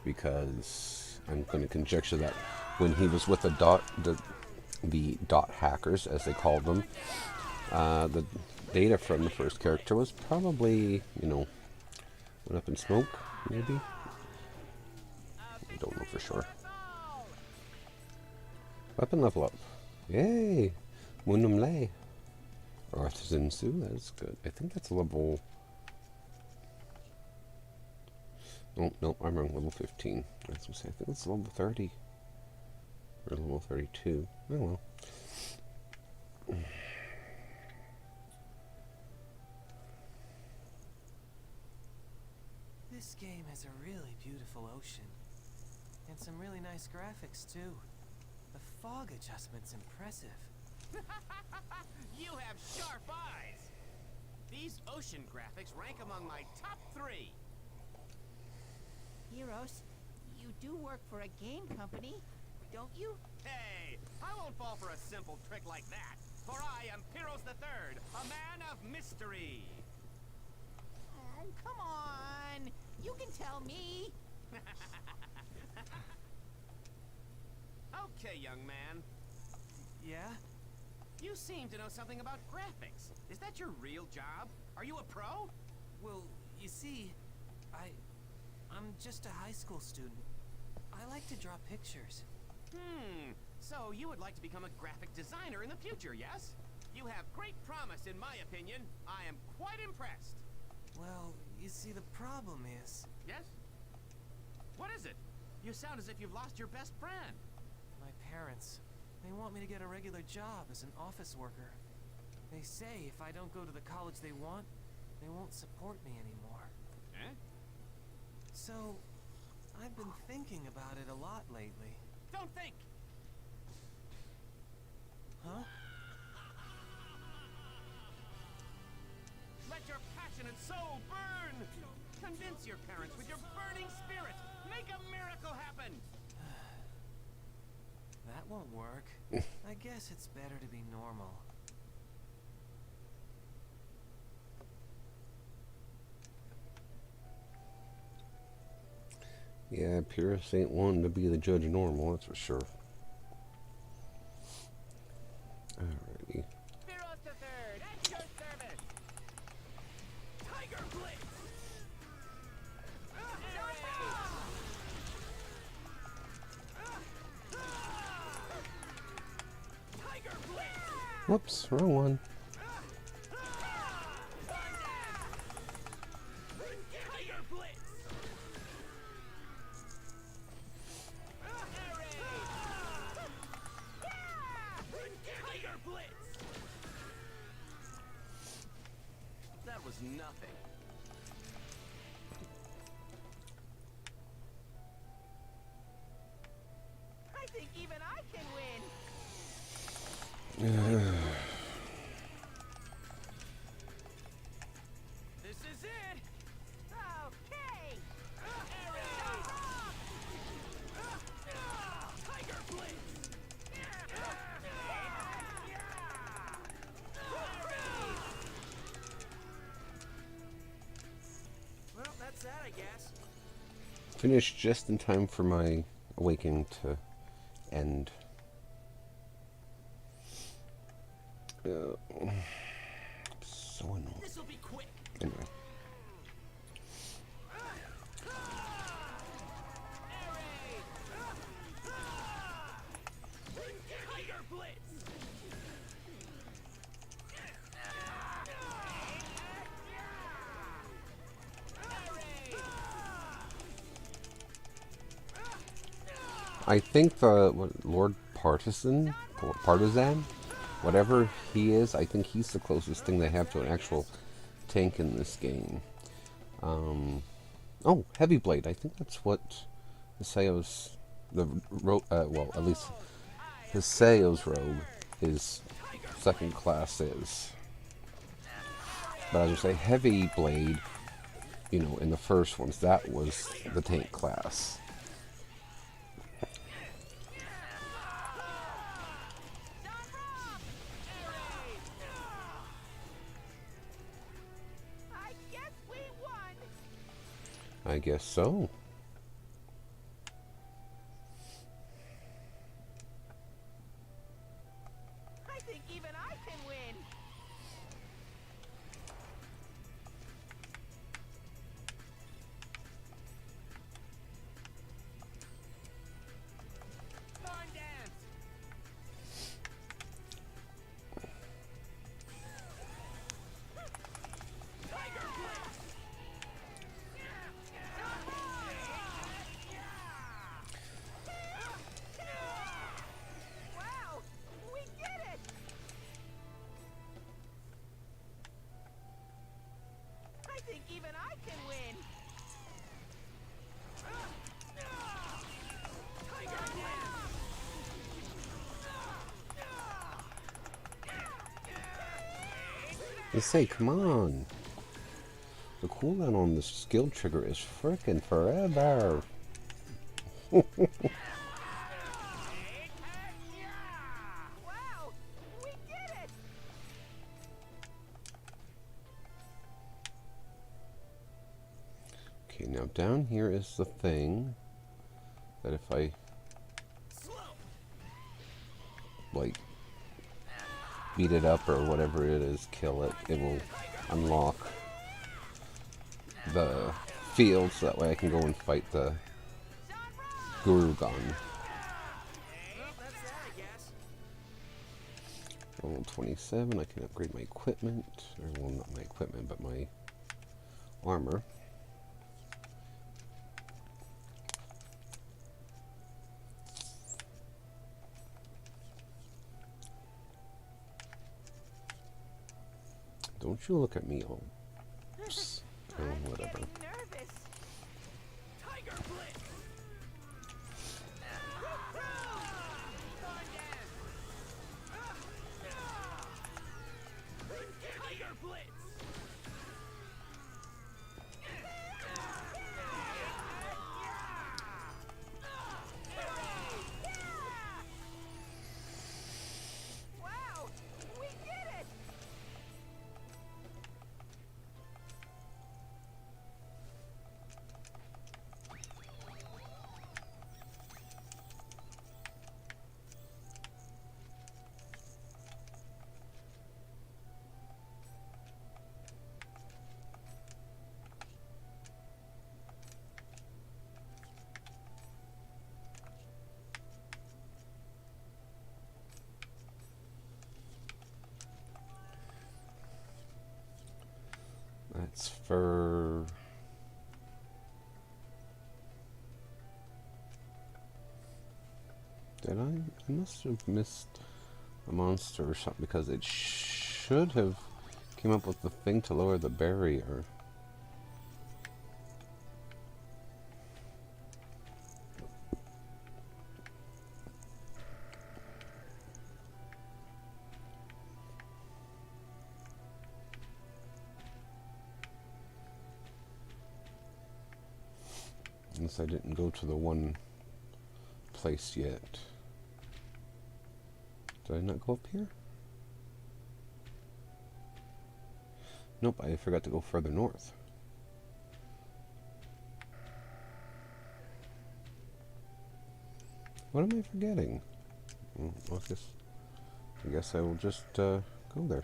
because I'm going to conjecture that when he was with the dot hackers, as they called them, the data from the first character was probably, you know, went up in smoke, maybe? I don't know for sure. Weapon level up. Yay! Munum Lay. Artisan Sue, that's good. I think that's level... Oh, no, I'm wrong. Level 15. I was going to say, I think it's level 30. Or level 32. Oh, well. This game has a really beautiful ocean. And some really nice graphics, too. The fog adjustment's impressive. You have sharp eyes! These ocean graphics rank among my top 3. Heroes, you do work for a game company, don't you? Hey, I won't fall for a simple trick like that, for I am Pyros III, a man of mystery. Oh, come on! You can tell me! Okay, young man. Yeah? You seem to know something about graphics. Is that your real job? Are you a pro? Well, you see, I'm just a high school student. I like to draw pictures. So you would like to become a graphic designer in the future, yes? You have great promise, in my opinion. I am quite impressed. Well, you see, the problem is... Yes? What is it? You sound as if you've lost your best friend. My parents. They want me to get a regular job as an office worker. They say if I don't go to the college they want, they won't support me anymore. Eh? So, I've been thinking about it a lot lately. Don't think! Huh? Let your passionate soul burn! Convince your parents with your burning spirit! Make a miracle happen! That won't work. I guess it's better to be normal. Yeah, Pyros ain't one to be the judge of normal, that's for sure. Alrighty. Pyros III, at your service! Tiger Blitz! Tiger Blitz! Whoops, wrong one. Tiger Blitz! nothing. I think even I can win. This is it! Okay. Tiger Blitz! Well, that's that, I guess. Finished just in time for my awakening to end. So annoying. This'll be quick. Anyway. Tiger Blitz! I think the Lord Partisan, whatever he is, I think he's the closest thing they have to an actual tank in this game. Oh, Heavy Blade. I think that's what Haseo's well, at least Haseo's rogue, his second class is. But I would say Heavy Blade, you know, in the first ones, that was the tank class. I guess so. I think even I can win. Barn dance! Tiger Blitz! Wow, we did it! I think even I can win. Tiger Blitz! They say, come on. The cooldown on the skill trigger is frickin' forever. Wow, we did it! Okay, now down here is the thing that if I like beat it up or whatever it is, kill it, it will unlock the field so that way I can go and fight the Guru Gun. Well, that's that, I guess. Level 27, I can upgrade my equipment, or well, not my equipment, but my armor. Don't you look at me all. Psst. Oh, whatever. Getting nervous. Tiger Blitz! Tiger Blitz! Wow, we did it! That's for... Did I? I must have missed a monster or something because it should have Came up with the thing to lower the barrier. Unless I didn't go to the one place yet. Did I not go up here? Nope, I forgot to go further north. What am I forgetting? Well, I guess I will just go there.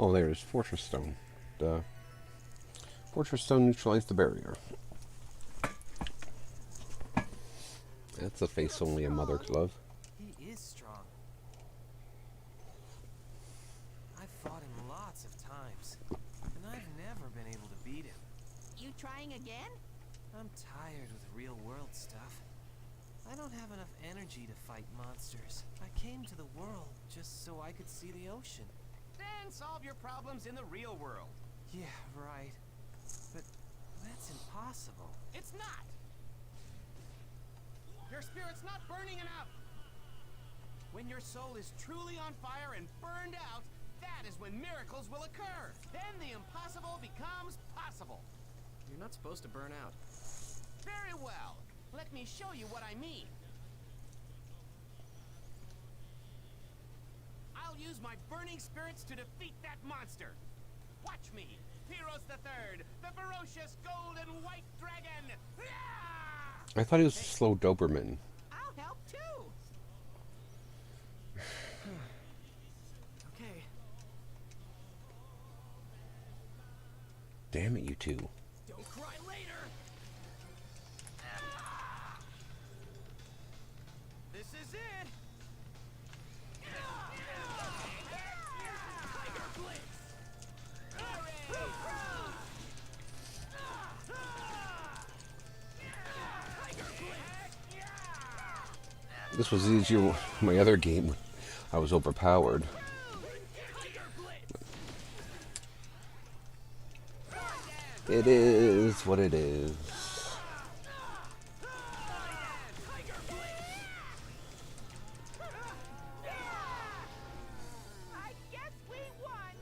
Oh, there's Fortress Stone. Fortress Stone neutralized the barrier. That's a face only a mother could love. He is strong. I've fought him lots of times, and I've never been able to beat him. You trying again? I'm tired with real-world stuff. I don't have enough energy to fight monsters. I came to the world just so I could see the ocean. Then solve your problems in the real world. Yeah, right. But that's impossible. It's not! Your spirit's not burning enough! When your soul is truly on fire and burned out, that is when miracles will occur. Then the impossible becomes possible. You're not supposed to burn out. Very well. Let me show you what I mean. I'll use my burning spirits to defeat that monster. Watch me, Pyros the Third, the ferocious golden white dragon. I thought he was a slow Doberman. I'll help too. Okay. Damn it, you two. Don't cry later. This is it. Tiger Blitz. This was easier. My other game, I was overpowered. It is what it is. I guess we won.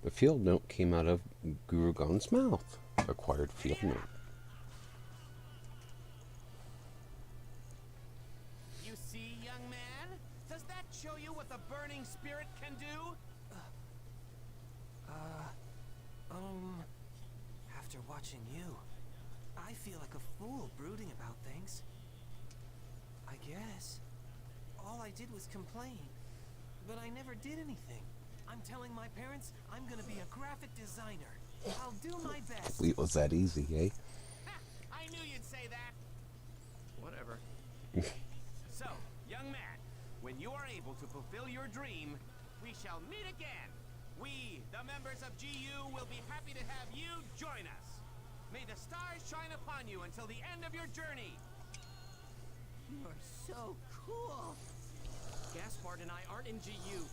The field note came out of Gurugon's mouth. Acquired field note. You see, young man? Does that show you what the burning spirit can do? After watching you, I feel like a fool brooding about things. I guess. All I did was complain, but I never did anything. I'm telling my parents I'm gonna be a graphic designer. I'll do my best. It was that easy, eh? I knew you'd say that. Whatever. So, young man, when you are able to fulfill your dream, we shall meet again. We, the members of GU, will be happy to have you join us. May the stars shine upon you until the end of your journey. You're so cool. Gaspard and I aren't in GU.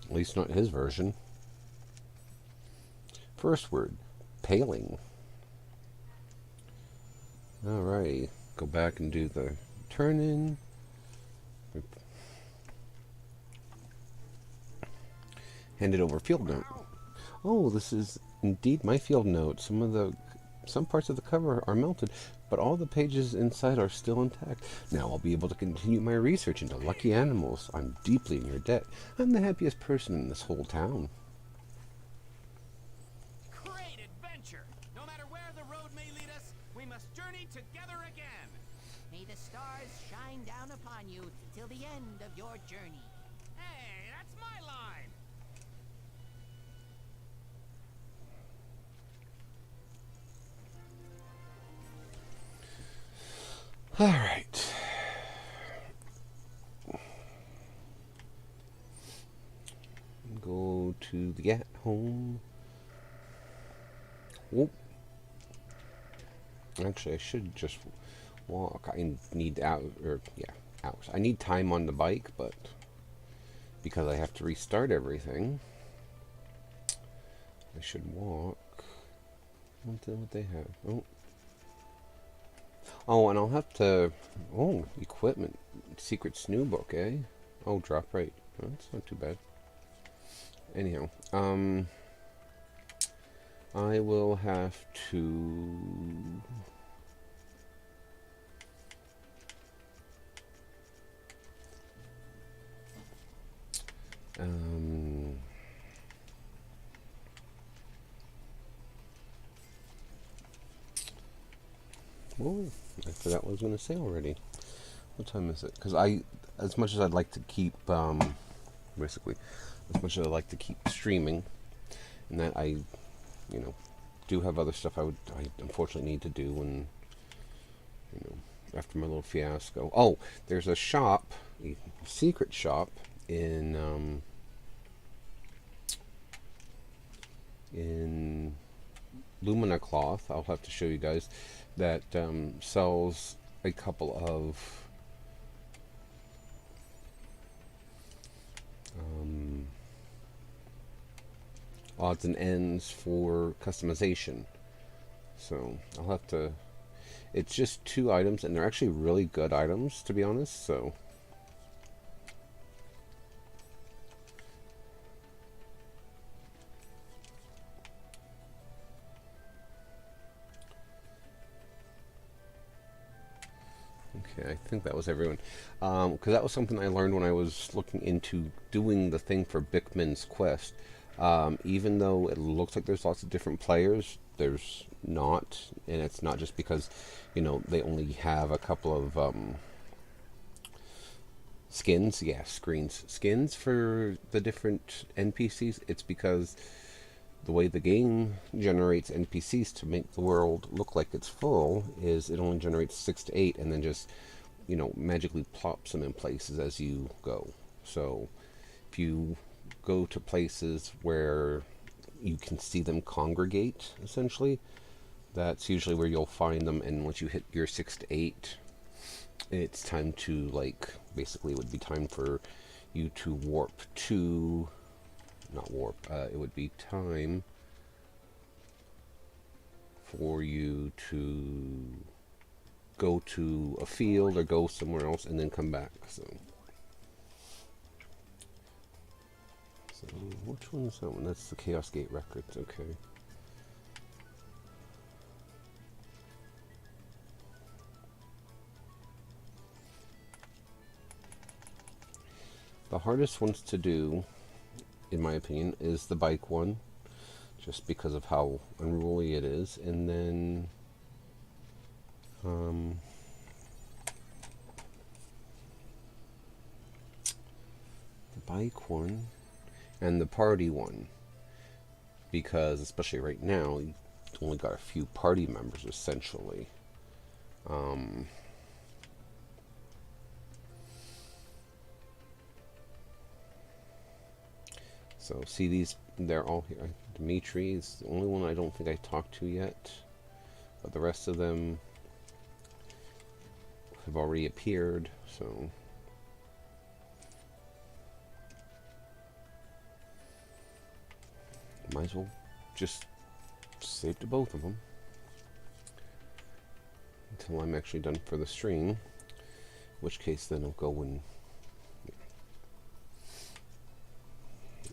At least not his version. First word, paling. Alrighty, go back and do the turn in. Handed over field note. Oh, this is indeed my field note. Some parts of the cover are melted, but all the pages inside are still intact. Now I'll be able to continue my research into lucky animals. I'm deeply in your debt. I'm the happiest person in this whole town. Great adventure! No matter where the road may lead us, we must journey together again. May the stars shine down upon you till the end of your journey. Hey, that's my line. Alright. Go to the at home. Whoop. Actually, I should just walk. I need hours. I need time on the bike, but because I have to restart everything, I should walk. What they have? Oh, and I'll have to. Oh, equipment, secret snoo book, eh? Oh, drop right. Oh, that's not too bad. Anyhow, I will have to. Oh, I forgot what I was going to say already. What time is it? Because as much as I'd like to keep, basically, as much as I'd like to keep streaming, and that I, do have other stuff I unfortunately need to do when, after my little fiasco. Oh, there's a shop, a secret shop in Lumina Cloth. I'll have to show you guys that sells a couple of odds and ends for customization. So I'll have to. It's just 2 items, and they're actually really good items, to be honest. So. Okay, I think that was everyone. Because that was something I learned when I was looking into doing the thing for Bickman's Quest. Even though it looks like there's lots of different players, there's not. And it's not just because, they only have a couple of skins. Yeah, skins for the different NPCs. It's because the way the game generates NPCs to make the world look like it's full is it only generates 6 to 8 and then just, magically plops them in places as you go. So if you go to places where you can see them congregate, essentially, that's usually where you'll find them. And once you hit your 6 to 8, it's time to, basically it would be time for you to warp to... Not warp, it would be time for you to go to a field or go somewhere else and then come back. So which one is that one? That's the Chaos Gate Records, okay. The hardest ones to do, in my opinion, is the bike one, just because of how unruly it is. And then the bike one and the party one, because especially right now you only got a few party members essentially. So see these, they're all here. Dimitri is the only one I don't think I talked to yet, but the rest of them have already appeared, so might as well just save to both of them until I'm actually done for the stream, in which case then I'll go and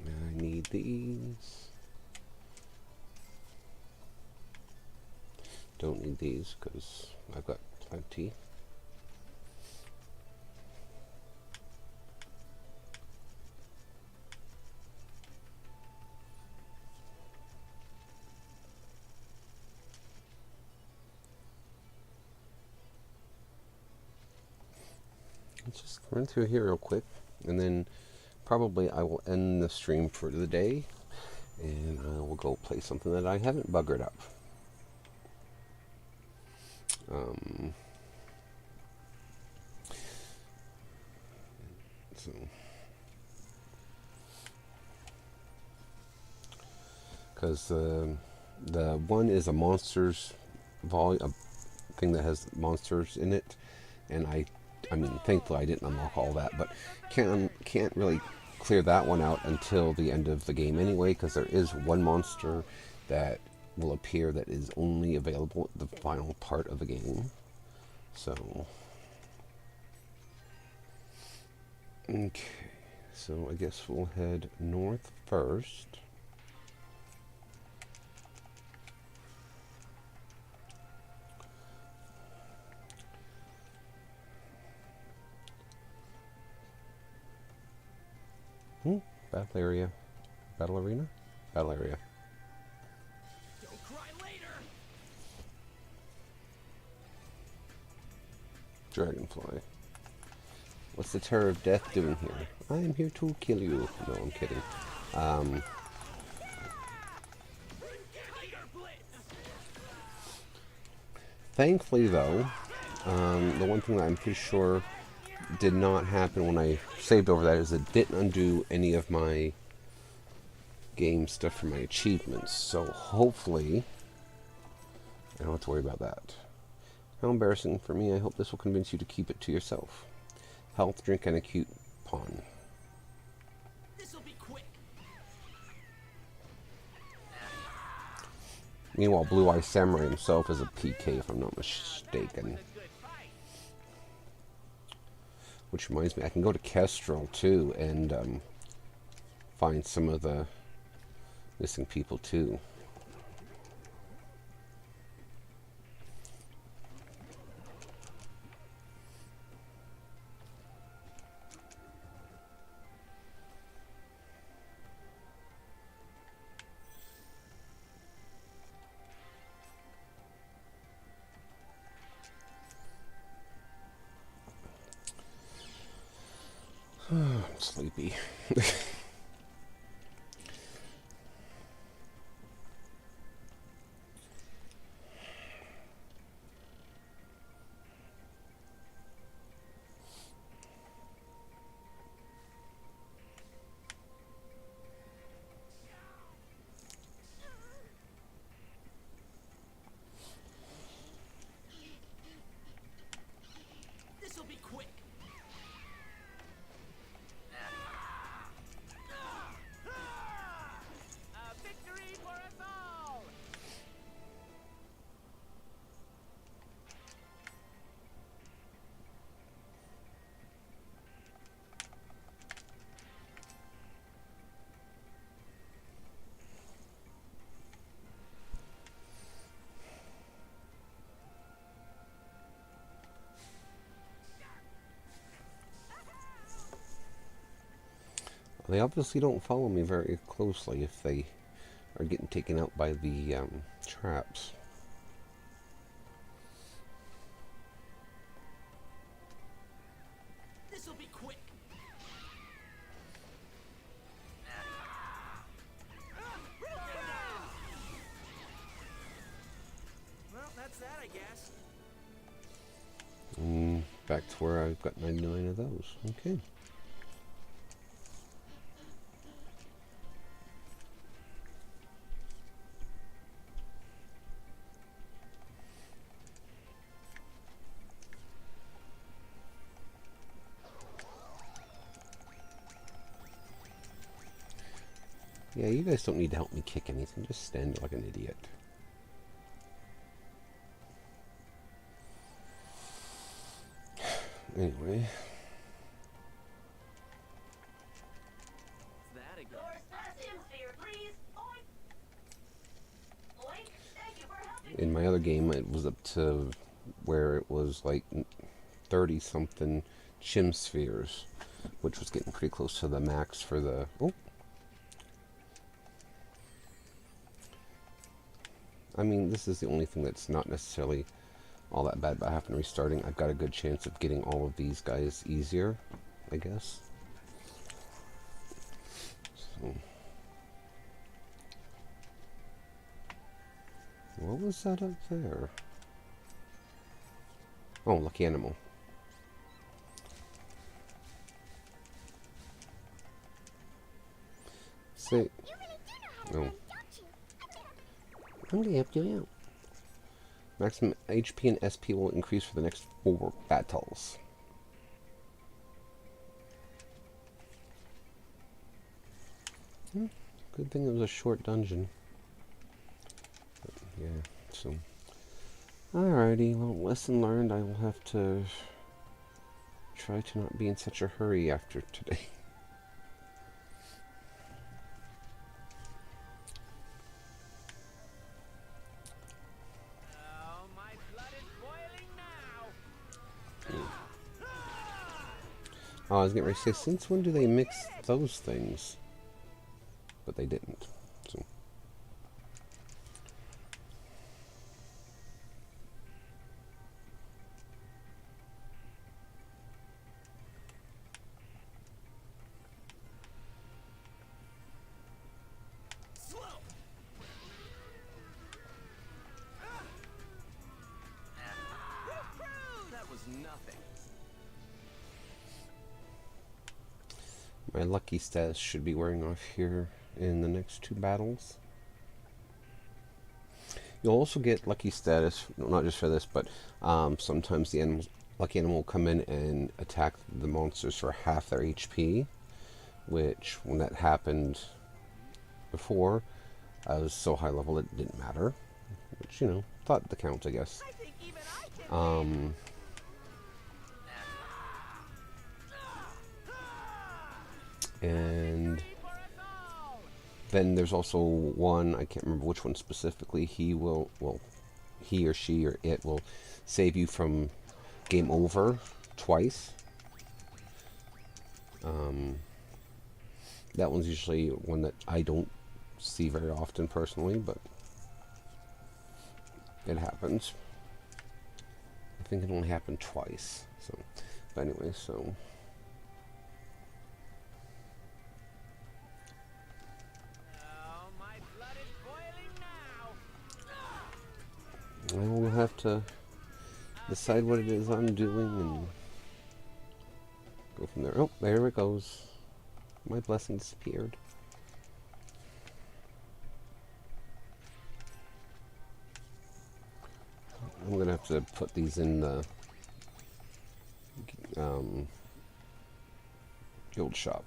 I need these. Don't need these because I've got plenty. Let's just run through here real quick, and then probably I will end the stream for the day, and I will go play something that I haven't buggered up. So, because the one is a monsters volume, a thing that has monsters in it, and I mean, thankfully I didn't unlock all that, but can't really clear that one out until the end of the game anyway, because there is one monster that will appear that is only available at the final part of the game. So, okay, so I guess we'll head north first. Battle area. Battle arena? Battle area. Don't cry later. Dragonfly. What's the terror of death doing here? I am here to kill you. No, I'm kidding. Thankfully, though, the one thing that I'm pretty sure did not happen when I saved over that is it didn't undo any of my game stuff for my achievements. So hopefully, I don't have to worry about that. How embarrassing for me. I hope this will convince you to keep it to yourself. Health, drink, and a cute pawn. This'll be quick. Meanwhile, Blue Eye Samurai himself is a PK, if I'm not mistaken. Which reminds me, I can go to Kestrel too and find some of the missing people too. I'm sleepy. This'll be quick. Victory for us all! They obviously don't follow me very closely if they are getting taken out by the traps. This'll be quick. Well, that's that, I guess. Back to where I've got 99 of those. Okay. Yeah, you guys don't need to help me kick anything. Just stand there like an idiot. Anyway. That again. In my other game, it was up to where it was like 30-something chim spheres, which was getting pretty close to the max for the... Oh! I mean, this is the only thing that's not necessarily all that bad about having restarting. I've got a good chance of getting all of these guys easier, I guess. So. What was that up there? Oh, lucky animal. See. You really do know how to No. run, don't you? I'm gonna help you out. Maximum HP and SP will increase for the next 4 battles. Good thing it was a short dungeon. But yeah, so. Alrighty, well, lesson learned. I will have to try to not be in such a hurry after today. Oh, my blood is boiling now. Oh, I was getting ready to say, since when do they mix those things? But they didn't. So. That was nothing. My lucky status should be wearing off here in the next 2 battles. You'll also get lucky status, not just for this, but sometimes the lucky animal will come in and attack the monsters for half their HP, which, when that happened before, I was so high level it didn't matter, which, you know, thought the count, I guess. I think even I can And then there's also one, I can't remember which one specifically, he or she or it will save you from game over twice. That one's usually one that I don't see very often personally, but it happens. I think it only happened twice. So, but anyway, so. Oh, my blood is boiling now. I will have to decide what it is I'm doing and go from there. Oh, there it goes. My blessing disappeared. I'm gonna have to put these in the guild shop.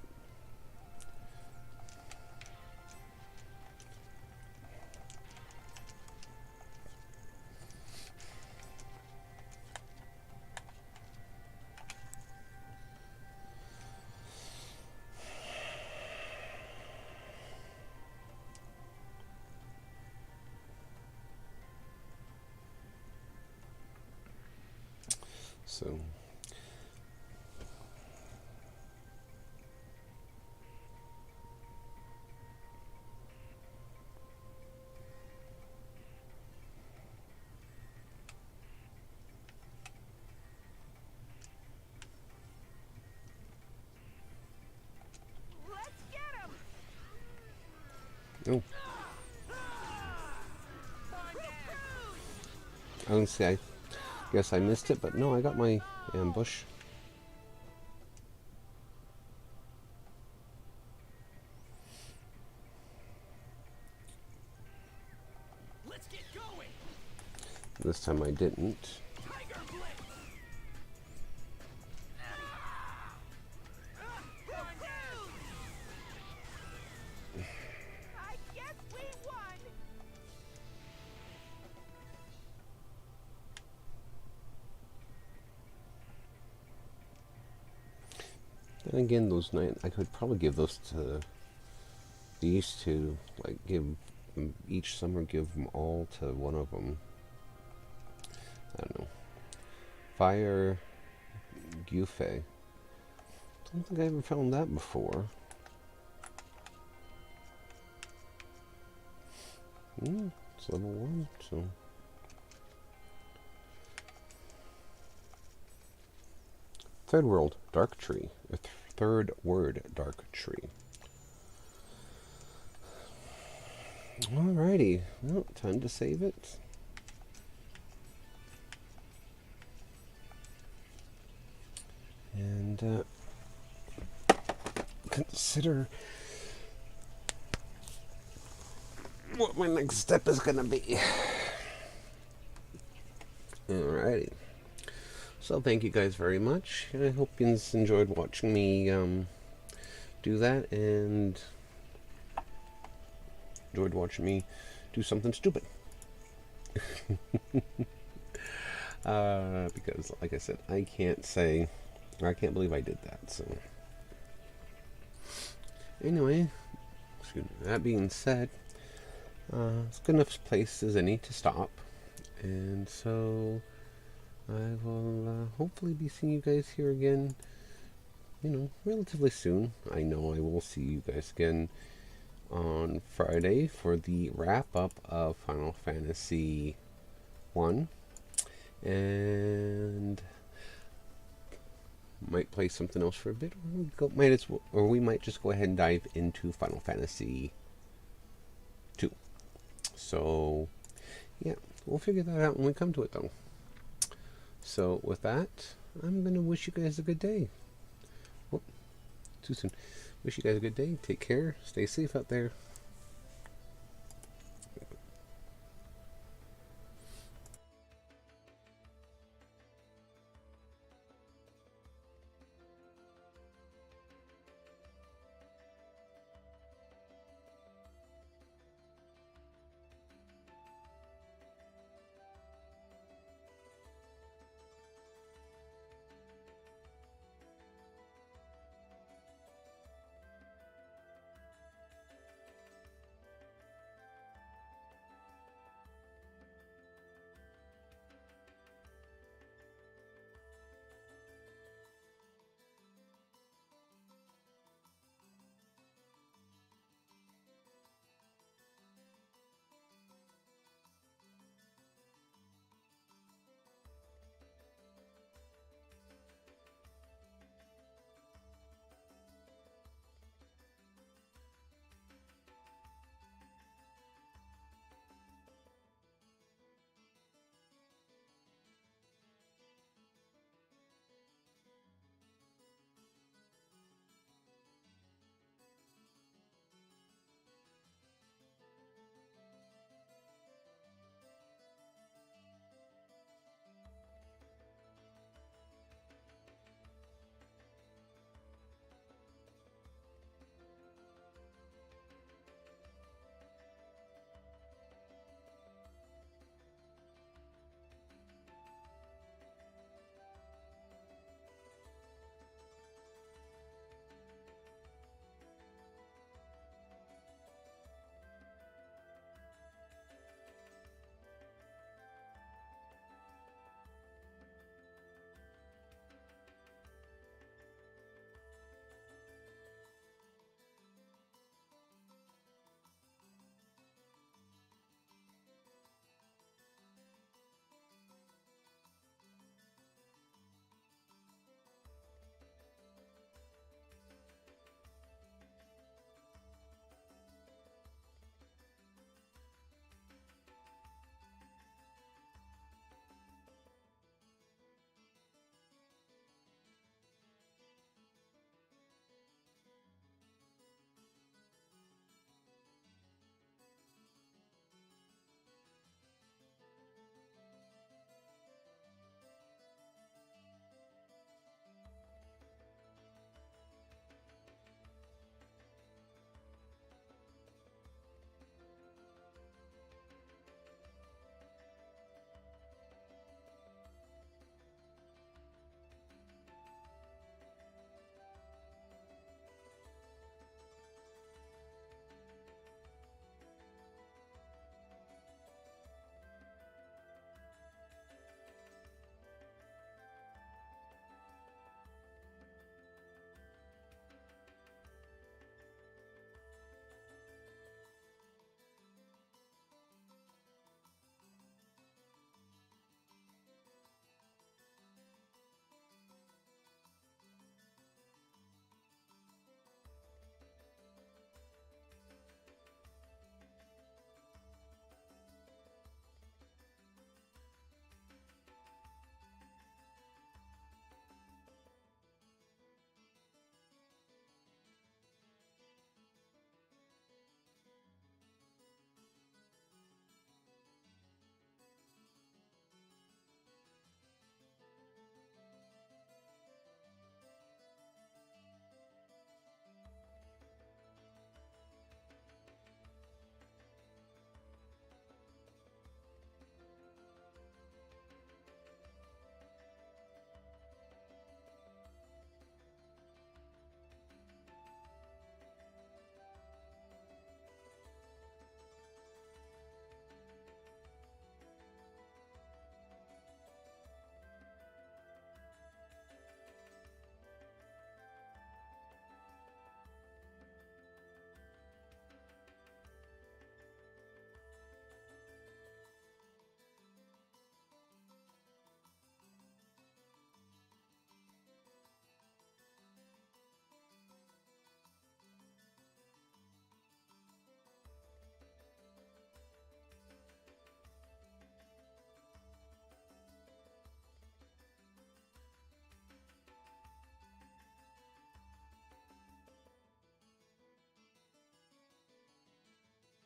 So Let's get him. oh, I don't see. I guess I missed it, but no, I got my ambush. Let's get going. This time I didn't. Tiger Blitz. I guess we won. And again, those 9, I could probably give those to these two, like give them each some or give them all to one of them. I don't know. Fire Guffey. Don't think I ever found that before. It's level 1, so. Third world, dark tree. Third word, dark tree. Alrighty, well, time to save it. And consider what my next step is gonna be. Alrighty. So thank you guys very much. I hope you enjoyed watching me do that, and enjoyed watching me do something stupid. Because, like I said, I can't believe I did that. So, anyway, excuse me, that being said, it's a good enough place as any to stop, and so I will hopefully be seeing you guys here again, relatively soon. I know I will see you guys again on Friday for the wrap-up of Final Fantasy 1. And might play something else for a bit, or we might just go ahead and dive into Final Fantasy 2. So, yeah, we'll figure that out when we come to it, though. So, with that, I'm going to wish you guys a good day. Too soon. Wish you guys a good day. Take care. Stay safe out there.